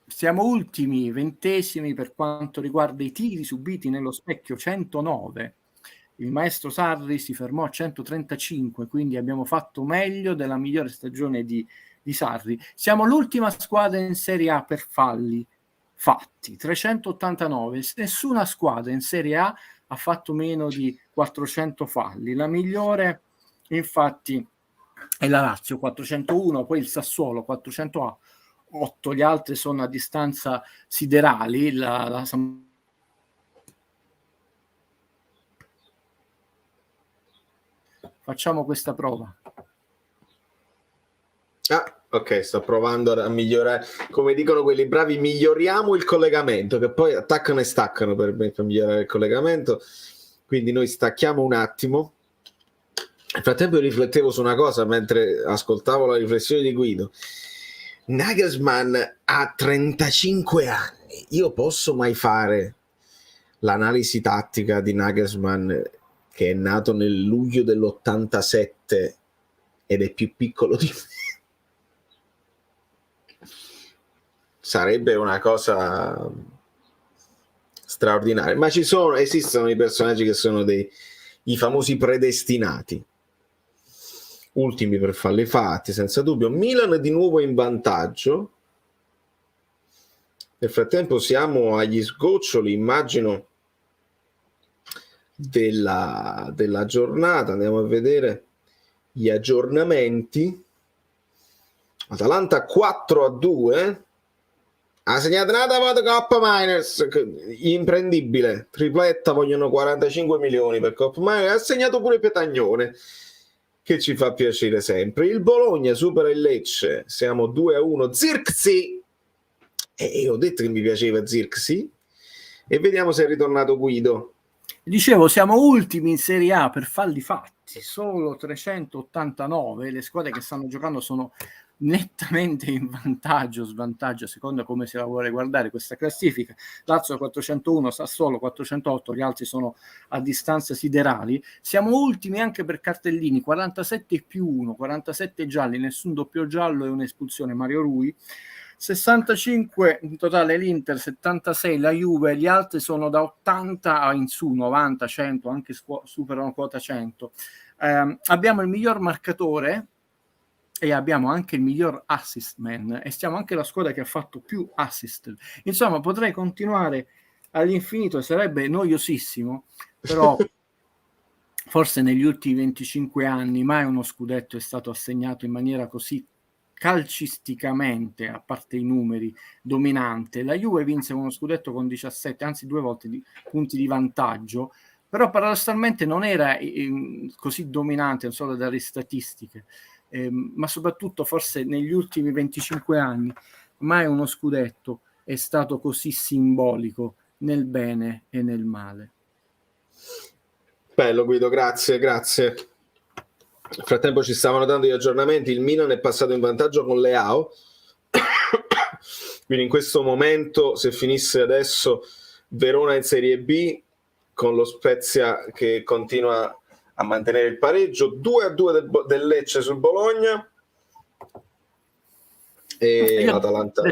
Speaker 2: siamo ultimi, 20esimi per quanto riguarda i tiri subiti nello specchio, 109. Il maestro Sarri si fermò a 135, quindi abbiamo fatto meglio della migliore stagione di Sarri. Siamo l'ultima squadra in Serie A per falli fatti, 389. Nessuna squadra in Serie A ha fatto meno di 400 falli. La migliore, infatti, è la Lazio, 401, poi il Sassuolo, 408. Gli altri sono a distanza siderali. Facciamo questa prova.
Speaker 1: Ok, sto provando a migliorare, come dicono quelli bravi, miglioriamo il collegamento, che poi attaccano e staccano per migliorare il collegamento. Quindi noi stacchiamo un attimo. Nel frattempo io riflettevo su una cosa mentre ascoltavo la riflessione di Guido. Nagelsmann ha 35 anni. Io posso mai fare l'analisi tattica di Nagelsmann, che è nato nel luglio dell'87 ed è più piccolo di me? Sarebbe una cosa straordinaria. Ma esistono i personaggi che sono i famosi predestinati. ultimi per farli fatti, senza dubbio. Milan di nuovo in vantaggio. Nel frattempo siamo agli sgoccioli, immagino, della giornata. Andiamo a vedere gli aggiornamenti. Atalanta 4-2. Ha segnato nata per Coppa Miners, imprendibile, tripletta, vogliono 45 milioni per Coppa Miners. Ha segnato pure Petagnone, che ci fa piacere sempre. Il Bologna supera il Lecce, siamo 2-1. Zirkzee, e io ho detto che mi piaceva Zirkzee, e vediamo se è ritornato Guido.
Speaker 2: Dicevo, siamo ultimi in Serie A per falli fatti, solo 389. Le squadre che stanno giocando sono nettamente in vantaggio, svantaggio, secondo come se la vuole guardare questa classifica. Lazio 401, Sassuolo 408, gli altri sono a distanze siderali. Siamo ultimi anche per cartellini, 47 più 1, 47 gialli, nessun doppio giallo e un'espulsione, Mario Rui. 65 in totale l'Inter, 76 la Juve, gli altri sono da 80 in su, 90, 100, anche superano quota 100. Abbiamo il miglior marcatore e abbiamo anche il miglior assist man e stiamo anche la squadra che ha fatto più assist. Insomma, potrei continuare all'infinito, sarebbe noiosissimo, però forse negli ultimi 25 anni mai uno scudetto è stato assegnato in maniera così calcisticamente, a parte i numeri, dominante. La Juve vinse uno scudetto con 17, anzi 2 volte punti di vantaggio, però paradossalmente non era così dominante, non solo dalle statistiche, ma soprattutto forse negli ultimi 25 anni mai uno scudetto è stato così simbolico nel bene e nel male.
Speaker 1: Bello Guido, grazie. Nel frattempo ci stavano dando gli aggiornamenti, il Milan è passato in vantaggio con Leao, quindi in questo momento, se finisse adesso, Verona in Serie B, con lo Spezia che continua a mantenere il pareggio, 2-2 del Lecce sul Bologna, e l'Atalanta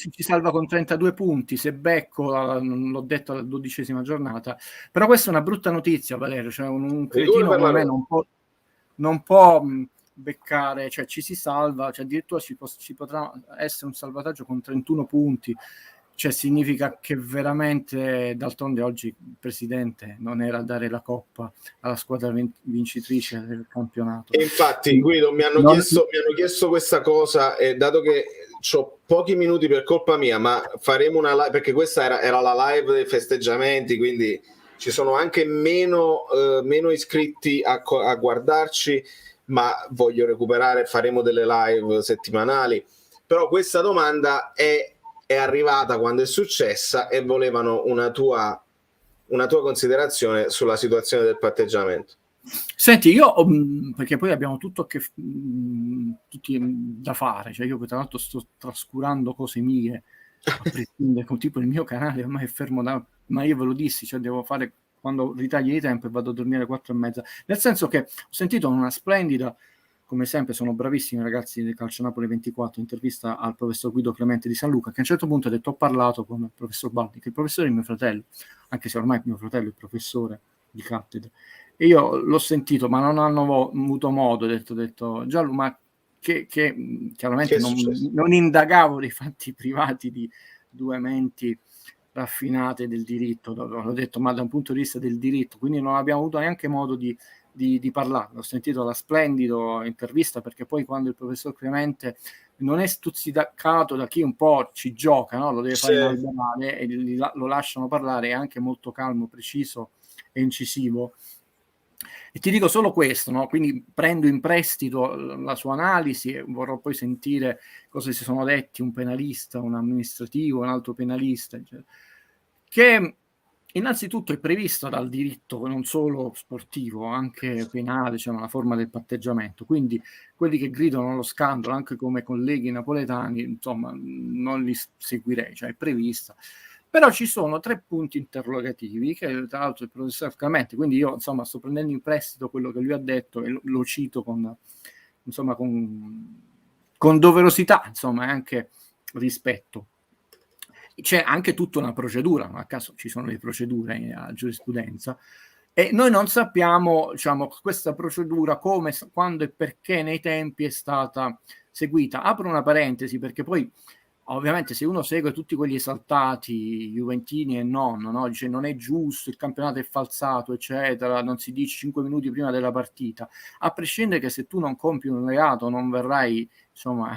Speaker 2: ci salva con 32 punti, se becco, l'ho detto alla 12ª giornata, però questa è una brutta notizia, Valerio, cioè un cretino come me non può beccare, cioè ci si salva, cioè addirittura ci potrà essere un salvataggio con 31 punti, cioè significa che veramente, d'altronde oggi il presidente non era a dare la coppa alla squadra vincitrice del campionato.
Speaker 1: E infatti Guido mi hanno chiesto questa cosa, e dato che ho pochi minuti per colpa mia, ma faremo una live, perché questa era la live dei festeggiamenti, quindi ci sono anche meno iscritti a guardarci, ma voglio recuperare, faremo delle live settimanali. Però questa domanda è arrivata quando è successa e volevano una tua considerazione sulla situazione del patteggiamento.
Speaker 2: Senti, io perché poi abbiamo tutto tutti da fare, cioè io tra l'altro sto trascurando cose mie, a prescindere, con tipo il mio canale ormai è fermo ma io ve lo dissi, cioè devo fare quando ritagli di tempo e vado a dormire alle 4:30, nel senso che ho sentito una splendida, come sempre sono bravissimi i ragazzi del Calcio Napoli 24, intervista al professor Guido Clemente di San Luca, che a un certo punto ha detto: ho parlato con il professor Baldi, che il professore è mio fratello, anche se ormai mio fratello è professore di cattedra, e io l'ho sentito, ma non hanno avuto modo, ho detto Gianlu, ma che chiaramente non indagavo dei fatti privati di due menti raffinate del diritto, l'ho detto, ma da un punto di vista del diritto, quindi non abbiamo avuto neanche modo di parlare. Ho sentito la splendida intervista, perché poi quando il professor Clemente non è stuzzicato da chi un po' ci gioca, no? Lo deve fare inalberare e lo lasciano parlare, è anche molto calmo, preciso e incisivo. E ti dico solo questo, no? Quindi prendo in prestito la sua analisi e vorrò poi sentire cosa si sono detti un penalista, un amministrativo, un altro penalista, eccetera. Che innanzitutto è previsto dal diritto non solo sportivo, anche penale, cioè una forma del patteggiamento. Quindi quelli che gridano allo scandalo, anche come colleghi napoletani, insomma, non li seguirei, cioè è prevista. Però ci sono 3 punti interrogativi che tra l'altro il professor Clemente, quindi io insomma sto prendendo in prestito quello che lui ha detto e lo cito con doverosità, insomma, e anche rispetto. C'è anche tutta una procedura, ma a caso ci sono le procedure a giurisprudenza, E noi non sappiamo, diciamo, questa procedura come, quando e perché nei tempi è stata seguita. Apro una parentesi perché poi ovviamente se uno segue tutti quegli esaltati juventini e non, no? Dice non è giusto, il campionato è falsato, eccetera, non si dice 5 minuti prima della partita, a prescindere che se tu non compi un reato non verrai, insomma...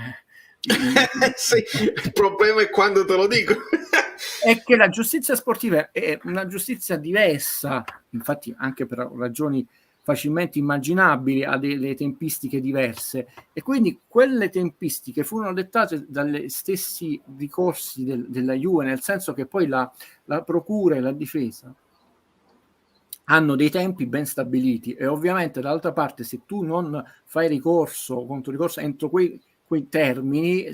Speaker 1: Sì, il problema è quando te lo dico.
Speaker 2: È che la giustizia sportiva è una giustizia diversa, infatti anche per ragioni facilmente immaginabili, ha delle tempistiche diverse, e quindi quelle tempistiche furono dettate dalle stessi ricorsi della Juve, nel senso che poi la procura e la difesa hanno dei tempi ben stabiliti, e ovviamente dall'altra parte se tu non fai ricorso contro ricorso entro quei termini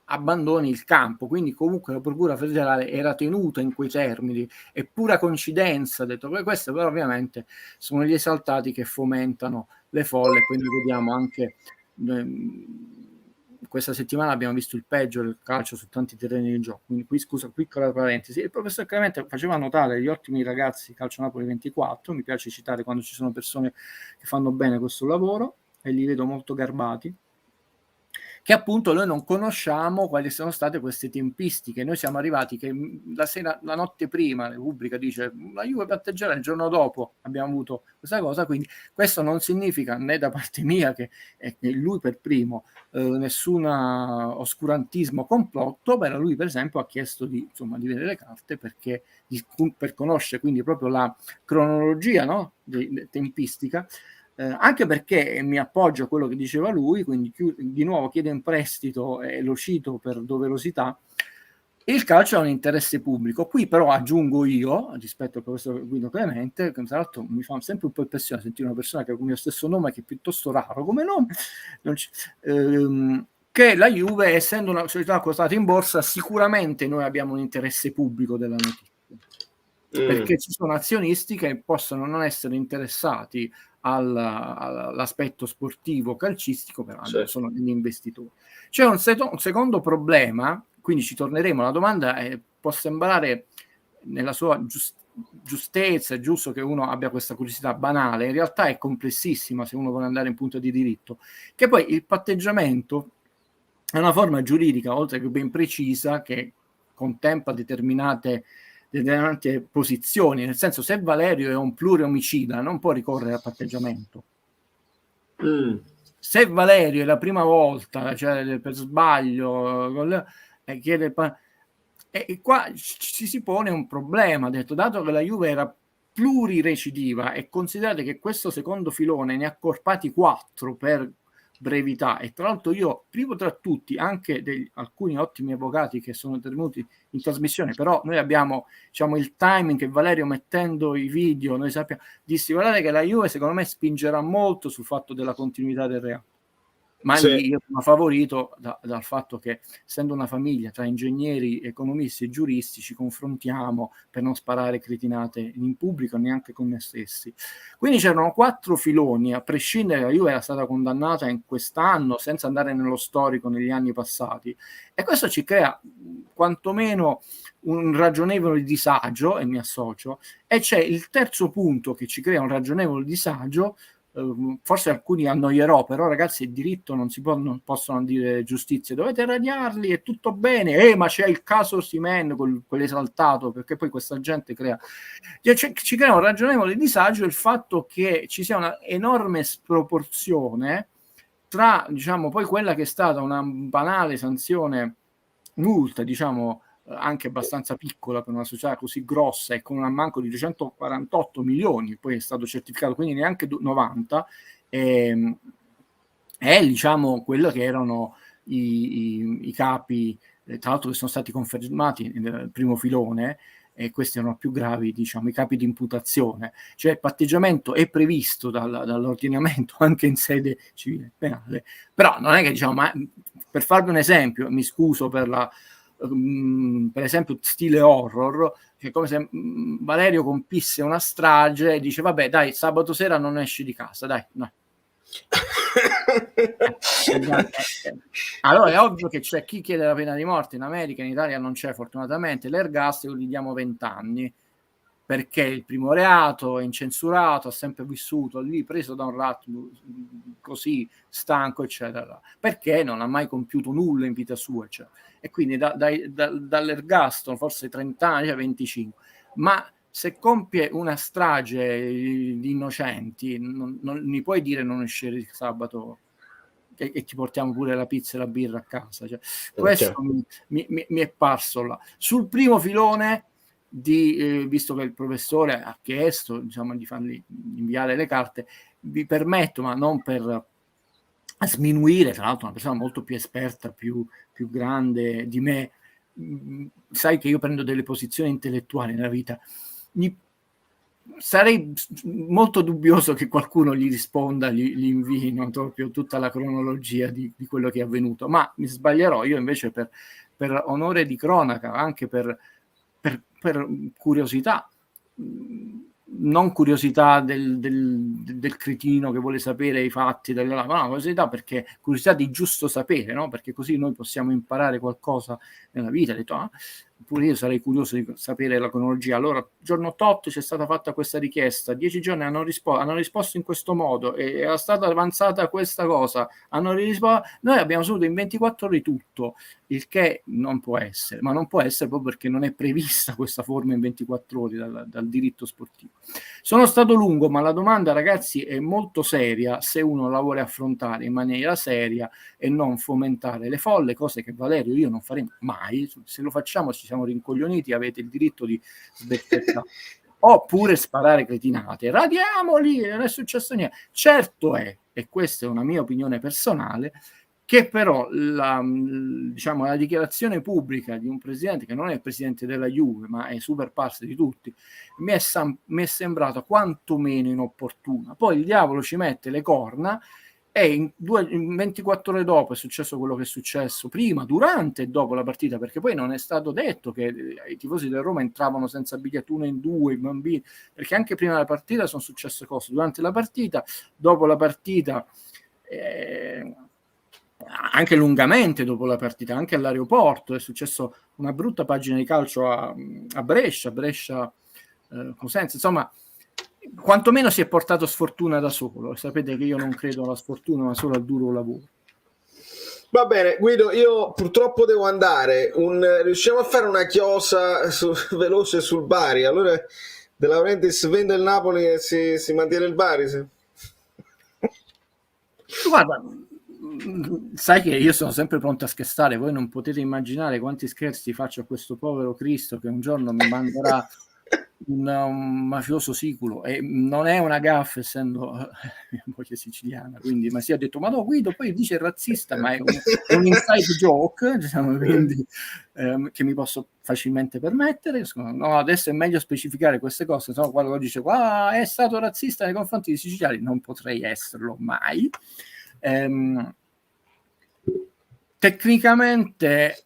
Speaker 2: abbandoni il campo. Quindi comunque la procura federale era tenuta in quei termini, è pura coincidenza detto questo, però ovviamente sono gli esaltati che fomentano le folle. Quindi vediamo anche questa settimana abbiamo visto il peggio del calcio su tanti terreni di gioco. Quindi qui, scusa, piccola parentesi, il professor Clemente faceva notare gli ottimi ragazzi Calcio Napoli 24, mi piace citare quando ci sono persone che fanno bene questo lavoro e li vedo molto garbati, che appunto noi non conosciamo quali sono state queste tempistiche. Noi siamo arrivati che la notte prima la Repubblica dice la Juve patteggerà, il giorno dopo abbiamo avuto questa cosa, quindi questo non significa né da parte mia che lui per primo nessun oscurantismo, complotto, però lui per esempio ha chiesto di vedere le carte perché per conoscere quindi proprio la cronologia, no? Tempistica. Anche perché mi appoggio a quello che diceva lui, quindi di nuovo chiedo in prestito e lo cito per doverosità, il calcio ha un interesse pubblico. Qui però aggiungo io, rispetto al professor Guido Clemente, che tra l'altro mi fa sempre un po' impressione sentire una persona che ha il mio stesso nome, che è piuttosto raro come nome, che la Juve, essendo una società quotata in borsa, sicuramente noi abbiamo un interesse pubblico della notizia, perché ci sono azionisti che possono non essere interessati all'aspetto sportivo calcistico, però sono degli investitori. C'è un secondo problema, quindi ci torneremo. La domanda può sembrare nella sua giustezza, è giusto che uno abbia questa curiosità banale, in realtà è complessissima se uno vuole andare in punto di diritto, che poi il patteggiamento è una forma giuridica, oltre che ben precisa, che contempla determinate posizioni, nel senso, se Valerio è un pluriomicida non può ricorrere al patteggiamento. Se Valerio è la prima volta, cioè per sbaglio chiede e qua ci si pone un problema, detto, dato che la Juve era plurirecidiva e considerate che questo secondo filone ne ha accorpati 4 per brevità, e tra l'altro io, primo tra tutti, anche alcuni ottimi avvocati che sono intervenuti in trasmissione, però noi abbiamo, diciamo, il timing che Valerio, mettendo i video, noi sappiamo, dissi guardate che la Juve secondo me spingerà molto sul fatto della continuità del reato, ma lì io sono favorito dal fatto che, essendo una famiglia tra ingegneri, economisti e giuristi, ci confrontiamo per non sparare cretinate in pubblico, neanche con noi stessi. Quindi c'erano 4 filoni, a prescindere, la Juve era stata condannata in quest'anno senza andare nello storico negli anni passati, e questo ci crea quantomeno un ragionevole disagio, e mi associo. E c'è il terzo punto che ci crea un ragionevole disagio. Forse alcuni annoierò, però ragazzi, il diritto non non possono dire giustizia, dovete radiarli, è tutto bene, ma c'è il caso Osimhen, quell'esaltato, perché poi questa gente ci crea un ragionevole disagio il fatto che ci sia una enorme sproporzione tra, diciamo, poi quella che è stata una banale sanzione, multa, diciamo, anche abbastanza piccola per una società così grossa e con un ammanco di 248 milioni, poi è stato certificato, quindi neanche 90, è diciamo quello che erano i capi, tra l'altro, che sono stati confermati nel primo filone, e questi erano più gravi, diciamo, i capi di imputazione. Cioè il patteggiamento è previsto dall'ordinamento anche in sede civile e penale, però non è che, diciamo, ma per farvi un esempio, mi scuso per esempio stile horror, che è come se Valerio compisse una strage e dice vabbè dai, sabato sera non esci di casa, dai. Allora è ovvio che c'è chi chiede la pena di morte. In America, in Italia non c'è fortunatamente l'ergastolo, gli diamo 20 anni. perché il primo reato è incensurato, ha sempre vissuto lì, preso da un ratto così, stanco, eccetera, perché non ha mai compiuto nulla in vita sua, eccetera. E quindi dall'ergastolo, forse 30 anni, 25, ma se compie una strage di innocenti, non gli puoi dire non uscire il sabato e ti portiamo pure la pizza e la birra a casa. Cioè, questo mi è parso là. Sul primo filone, visto che il professore ha chiesto, diciamo, di fargli inviare le carte, vi permetto, ma non per sminuire, tra l'altro una persona molto più esperta, più grande di me, sai che io prendo delle posizioni intellettuali nella vita, sarei molto dubbioso che qualcuno gli risponda, gli invino proprio tutta la cronologia di quello che è avvenuto, ma mi sbaglierò. Io invece per onore di cronaca, anche per curiosità, non curiosità del cretino che vuole sapere i fatti, ma curiosità perché curiosità di giusto sapere, no? Perché così noi possiamo imparare qualcosa nella vita. Ho detto, pure io sarei curioso di sapere la cronologia. Allora, giorno tot c'è stata fatta questa richiesta, 10 giorni hanno risposto in questo modo, e è stata avanzata questa cosa, hanno risposto, noi abbiamo saputo in 24 ore tutto, il che non può essere, ma non può essere proprio perché non è prevista questa forma in 24 ore dal diritto sportivo. Sono stato lungo, ma la domanda, ragazzi, è molto seria se uno la vuole affrontare in maniera seria e non fomentare le folle, cose che Valerio e io non faremo mai. Se lo facciamo ci siamo rincoglioniti, avete il diritto di sbeffettare. Oppure sparare cretinate, radiamoli, non è successo niente. Certo è, e questa è una mia opinione personale, che però la dichiarazione pubblica di un presidente che non è il presidente della Juve, ma è super parse di tutti, mi è sembrata quantomeno inopportuna. Poi il diavolo ci mette le corna e in 24 ore dopo è successo quello che è successo prima, durante e dopo la partita, perché poi non è stato detto che i tifosi del Roma entravano senza biglietto, 1 in 2, i bambini, perché anche prima della partita sono successe cose, durante la partita, dopo la partita, anche lungamente dopo la partita, anche all'aeroporto è successo una brutta pagina di calcio a Brescia, Cosenza, insomma, quantomeno si è portato sfortuna da solo. Sapete che io non credo alla sfortuna, ma solo al duro lavoro.
Speaker 1: Va bene, Guido, io purtroppo devo andare. Riusciamo a fare una chiosa veloce sul Bari? Allora De Laurentiis vende il Napoli e si mantiene il Bari? Sì.
Speaker 2: Guarda, sai che io sono sempre pronto a scherzare, voi non potete immaginare quanti scherzi faccio a questo povero Cristo che un giorno mi manderà un mafioso siculo, e non è una gaffa essendo mia moglie siciliana, quindi, ma si è detto, ma no Guido poi dice razzista, ma è un inside joke, diciamo, quindi che mi posso facilmente permettere. No, adesso è meglio specificare queste cose, no? Quando dice è stato razzista nei confronti dei siciliani, non potrei esserlo mai. Tecnicamente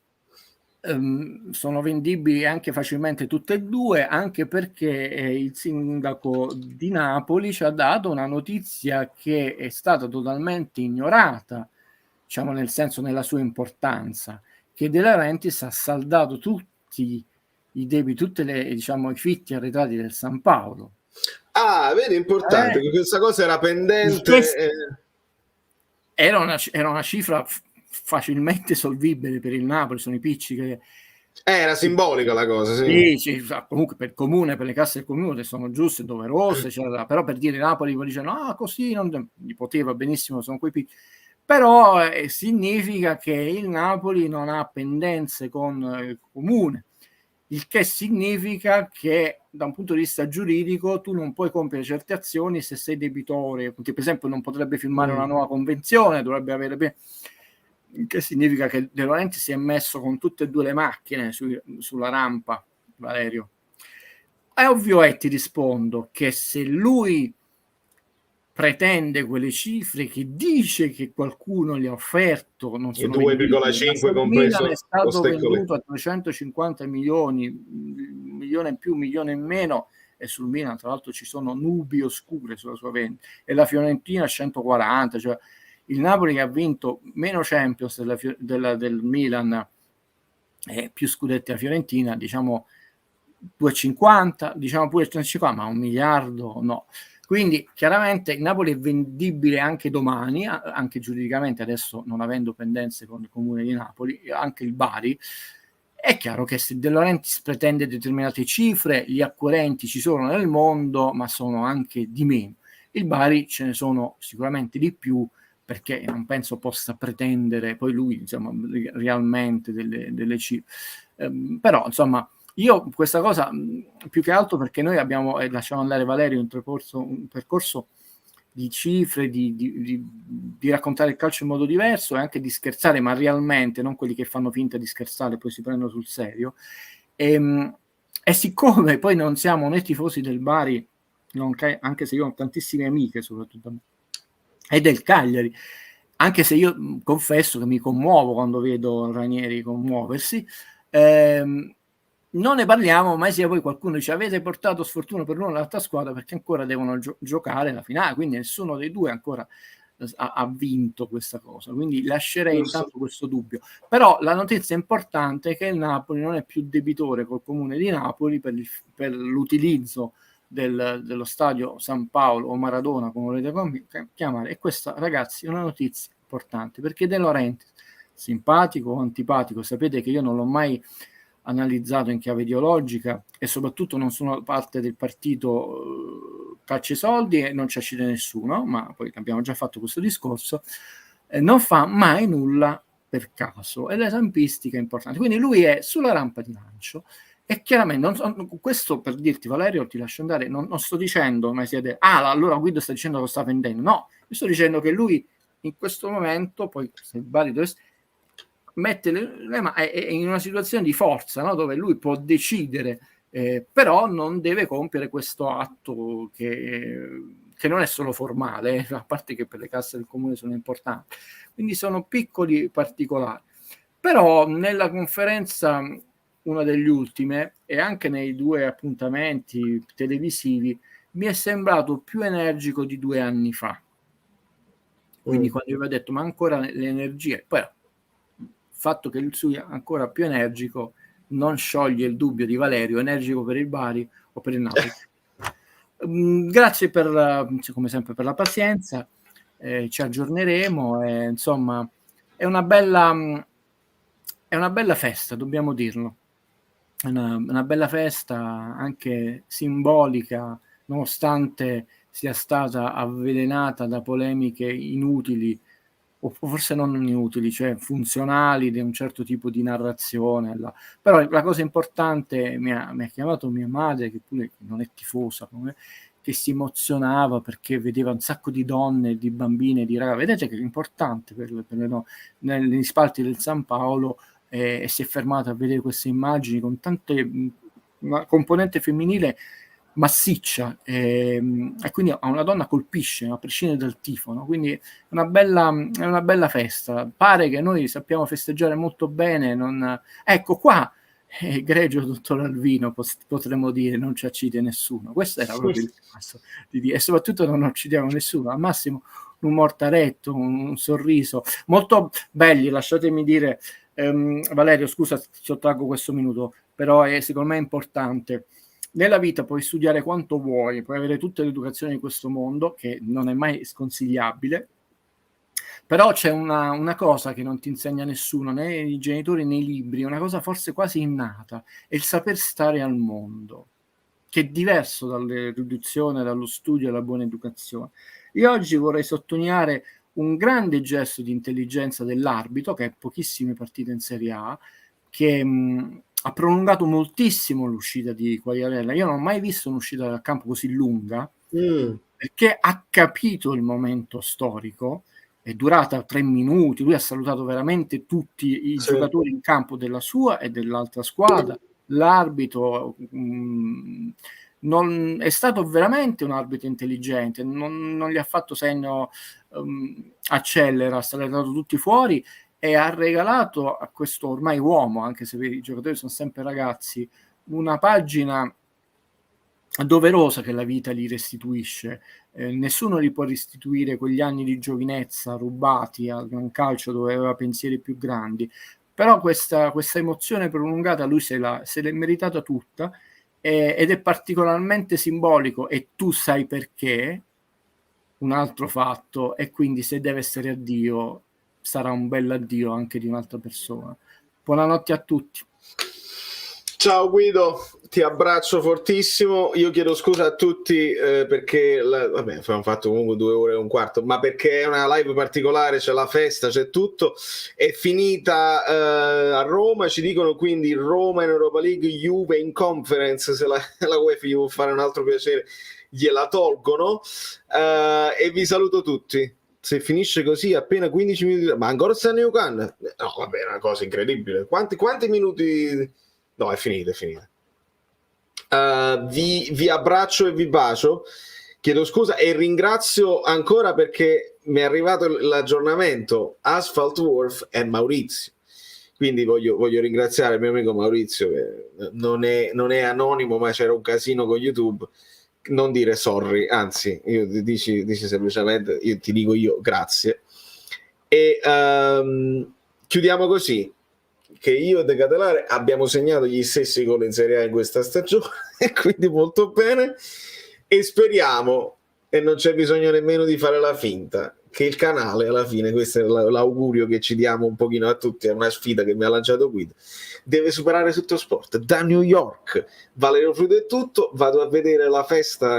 Speaker 2: sono vendibili anche facilmente tutte e due, anche perché il sindaco di Napoli ci ha dato una notizia che è stata totalmente ignorata, diciamo, nel senso, nella sua importanza, che De Laurentiis ha saldato tutti i debiti, tutte le, diciamo, i fitti arretrati del San Paolo.
Speaker 1: Vedi, importante, che questa cosa era pendente.
Speaker 2: Era una cifra facilmente solvibile per il Napoli, sono i picci che...
Speaker 1: Era simbolica la cosa, sì.
Speaker 2: Sì, comunque per il comune, per le casse del comune sono giuste, doverose, però per dire Napoli dice no, così non gli poteva benissimo, sono quei picci. Però significa che il Napoli non ha pendenze con il comune, il che significa che da un punto di vista giuridico tu non puoi compiere certe azioni se sei debitore, per esempio non potrebbe firmare una nuova convenzione, dovrebbe avere, che significa che De Laurentiis si è messo con tutte e due le macchine sulla rampa, Valerio. È ovvio, ti rispondo che se lui pretende quelle cifre che dice che qualcuno gli ha offerto, non sono
Speaker 1: 2,5 compreso,
Speaker 2: Milan è stato venduto a 350 milioni, milione in più, milione in meno, e sul Milan tra l'altro ci sono nubi oscure sulla sua vendita, e la Fiorentina 140, cioè il Napoli che ha vinto meno Champions del Milan e più scudetti a Fiorentina, diciamo, 2,50, diciamo pure 3,50, ma 1 miliardo no. Quindi chiaramente il Napoli è vendibile anche domani, anche giuridicamente, adesso non avendo pendenze con il Comune di Napoli, anche il Bari. È chiaro che se De Laurentiis pretende determinate cifre, gli acquirenti ci sono nel mondo, ma sono anche di meno. Il Bari ce ne sono sicuramente di più, perché non penso possa pretendere poi lui, insomma, realmente delle cifre. Però, insomma, io questa cosa, più che altro perché noi abbiamo, lasciamo andare Valerio, un percorso di cifre, di raccontare il calcio in modo diverso e anche di scherzare, ma realmente, non quelli che fanno finta di scherzare e poi si prendono sul serio. E siccome poi non siamo né tifosi del Bari, anche se io ho tantissime amiche, soprattutto, e del Cagliari, anche se io confesso che mi commuovo quando vedo Ranieri commuoversi, non ne parliamo, mai sia poi qualcuno dice avete portato sfortuna per uno l'altra squadra perché ancora devono giocare la finale, quindi nessuno dei due ancora ha vinto questa cosa, quindi lascerei intanto questo dubbio. Però la notizia importante è che il Napoli non è più debitore col Comune di Napoli per l'utilizzo dello stadio San Paolo o Maradona, come volete chiamare, e questa, ragazzi, è una notizia importante, perché De Laurentiis, simpatico o antipatico, sapete che io non l'ho mai analizzato in chiave ideologica e soprattutto non sono parte del partito calci e soldi e non ci accide nessuno, ma poi abbiamo già fatto questo discorso, non fa mai nulla per caso e la tempistica è importante, quindi lui è sulla rampa di lancio. E chiaramente, questo per dirti, Valerio, ti lascio andare, non sto dicendo, ma siete, allora Guido sta dicendo che lo sta vendendo. No, io sto dicendo che lui in questo momento, poi se il Bari dovesse, mette le mani, è in una situazione di forza, no? Dove lui può decidere, però non deve compiere questo atto che non è solo formale, a parte che per le casse del comune sono importanti. Quindi sono piccoli particolari. Però nella conferenza, una degli ultime, e anche nei 2 appuntamenti televisivi, mi è sembrato più energico di 2 anni fa. Quindi quando io avevo detto, ma ancora le energie, poi il fatto che il suo è ancora più energico non scioglie il dubbio di Valerio, energico per il Bari o per il Napoli. Grazie come sempre per la pazienza, ci aggiorneremo e insomma è una bella festa, dobbiamo dirlo. È una bella festa anche simbolica, nonostante sia stata avvelenata da polemiche inutili, o forse non inutili, cioè funzionali di un certo tipo di narrazione. Però la cosa importante, mi ha chiamato mia madre, che pure non è tifosa, che si emozionava perché vedeva un sacco di donne, di bambine, di ragazze. Vedete che è importante per le donne, negli spalti del San Paolo, e si è fermata a vedere queste immagini con tante una componente femminile massiccia, e quindi a una donna colpisce a prescindere dal tifo, no? Quindi è una bella festa. Pare che noi sappiamo festeggiare molto bene, ecco qua, egregio dottor Alvino, potremmo dire, non ci accide nessuno. Questo era proprio il caso di dire, e soprattutto non uccidiamo nessuno, al massimo un mortaretto, un sorriso, molto belli, lasciatemi dire. Valerio, scusa, ti sottraggo questo minuto, però secondo me è importante. Nella vita puoi studiare quanto vuoi, puoi avere tutte le educazioni di questo mondo, che non è mai sconsigliabile, però c'è una cosa che non ti insegna nessuno, né i genitori né i libri, una cosa forse quasi innata, è il saper stare al mondo, che è diverso dall'erudizione, dallo studio e dalla buona educazione. Io oggi vorrei sottolineare un grande gesto di intelligenza dell'arbitro, che ha pochissime partite in Serie A, che ha prolungato moltissimo l'uscita di Quagliarella. Io non ho mai visto un'uscita dal campo così lunga, perché ha capito il momento storico, è durata 3 minuti, lui ha salutato veramente tutti i giocatori in campo della sua e dell'altra squadra, l'arbitro è stato veramente un arbitro intelligente, non gli ha fatto segno accelera, ha dato tutti fuori e ha regalato a questo ormai uomo, anche se i giocatori sono sempre ragazzi, una pagina doverosa che la vita gli restituisce. Nessuno gli può restituire quegli anni di giovinezza rubati al gran calcio dove aveva pensieri più grandi, però questa emozione prolungata lui se l'è meritata tutta, ed è particolarmente simbolico, e tu sai perché, un altro fatto, e quindi se deve essere addio sarà un bel addio anche di un'altra persona. Buonanotte a tutti.
Speaker 1: Ciao Guido, ti abbraccio fortissimo. Io chiedo scusa a tutti perché vabbè, abbiamo fatto comunque 2 ore e un quarto, ma perché è una live particolare, c'è la festa, c'è tutto. È finita a Roma, ci dicono quindi Roma in Europa League, Juve in Conference, se la UEFA gli vuole fare un altro piacere gliela tolgono, e vi saluto tutti. Se finisce così appena 15 minuti, ma ancora sta New Can? No, vabbè, è una cosa incredibile. Quanti minuti? No, è finita. Vi abbraccio e vi bacio. Chiedo scusa e ringrazio ancora perché mi è arrivato l'aggiornamento Asphalt Wharf e Maurizio. Quindi voglio ringraziare il mio amico Maurizio, che non è anonimo, ma c'era un casino con YouTube. Non dire sorry, anzi, dici semplicemente, io ti dico grazie. E chiudiamo così, che io e De Catalare abbiamo segnato gli stessi gol in Serie A in questa stagione, e quindi molto bene, e speriamo, e non c'è bisogno nemmeno di fare la finta, che il canale alla fine, questo è l'augurio che ci diamo un pochino a tutti, è una sfida che mi ha lanciato Guido, deve superare tutto sport. Da New York, Valerio Fruto è tutto, vado a vedere la festa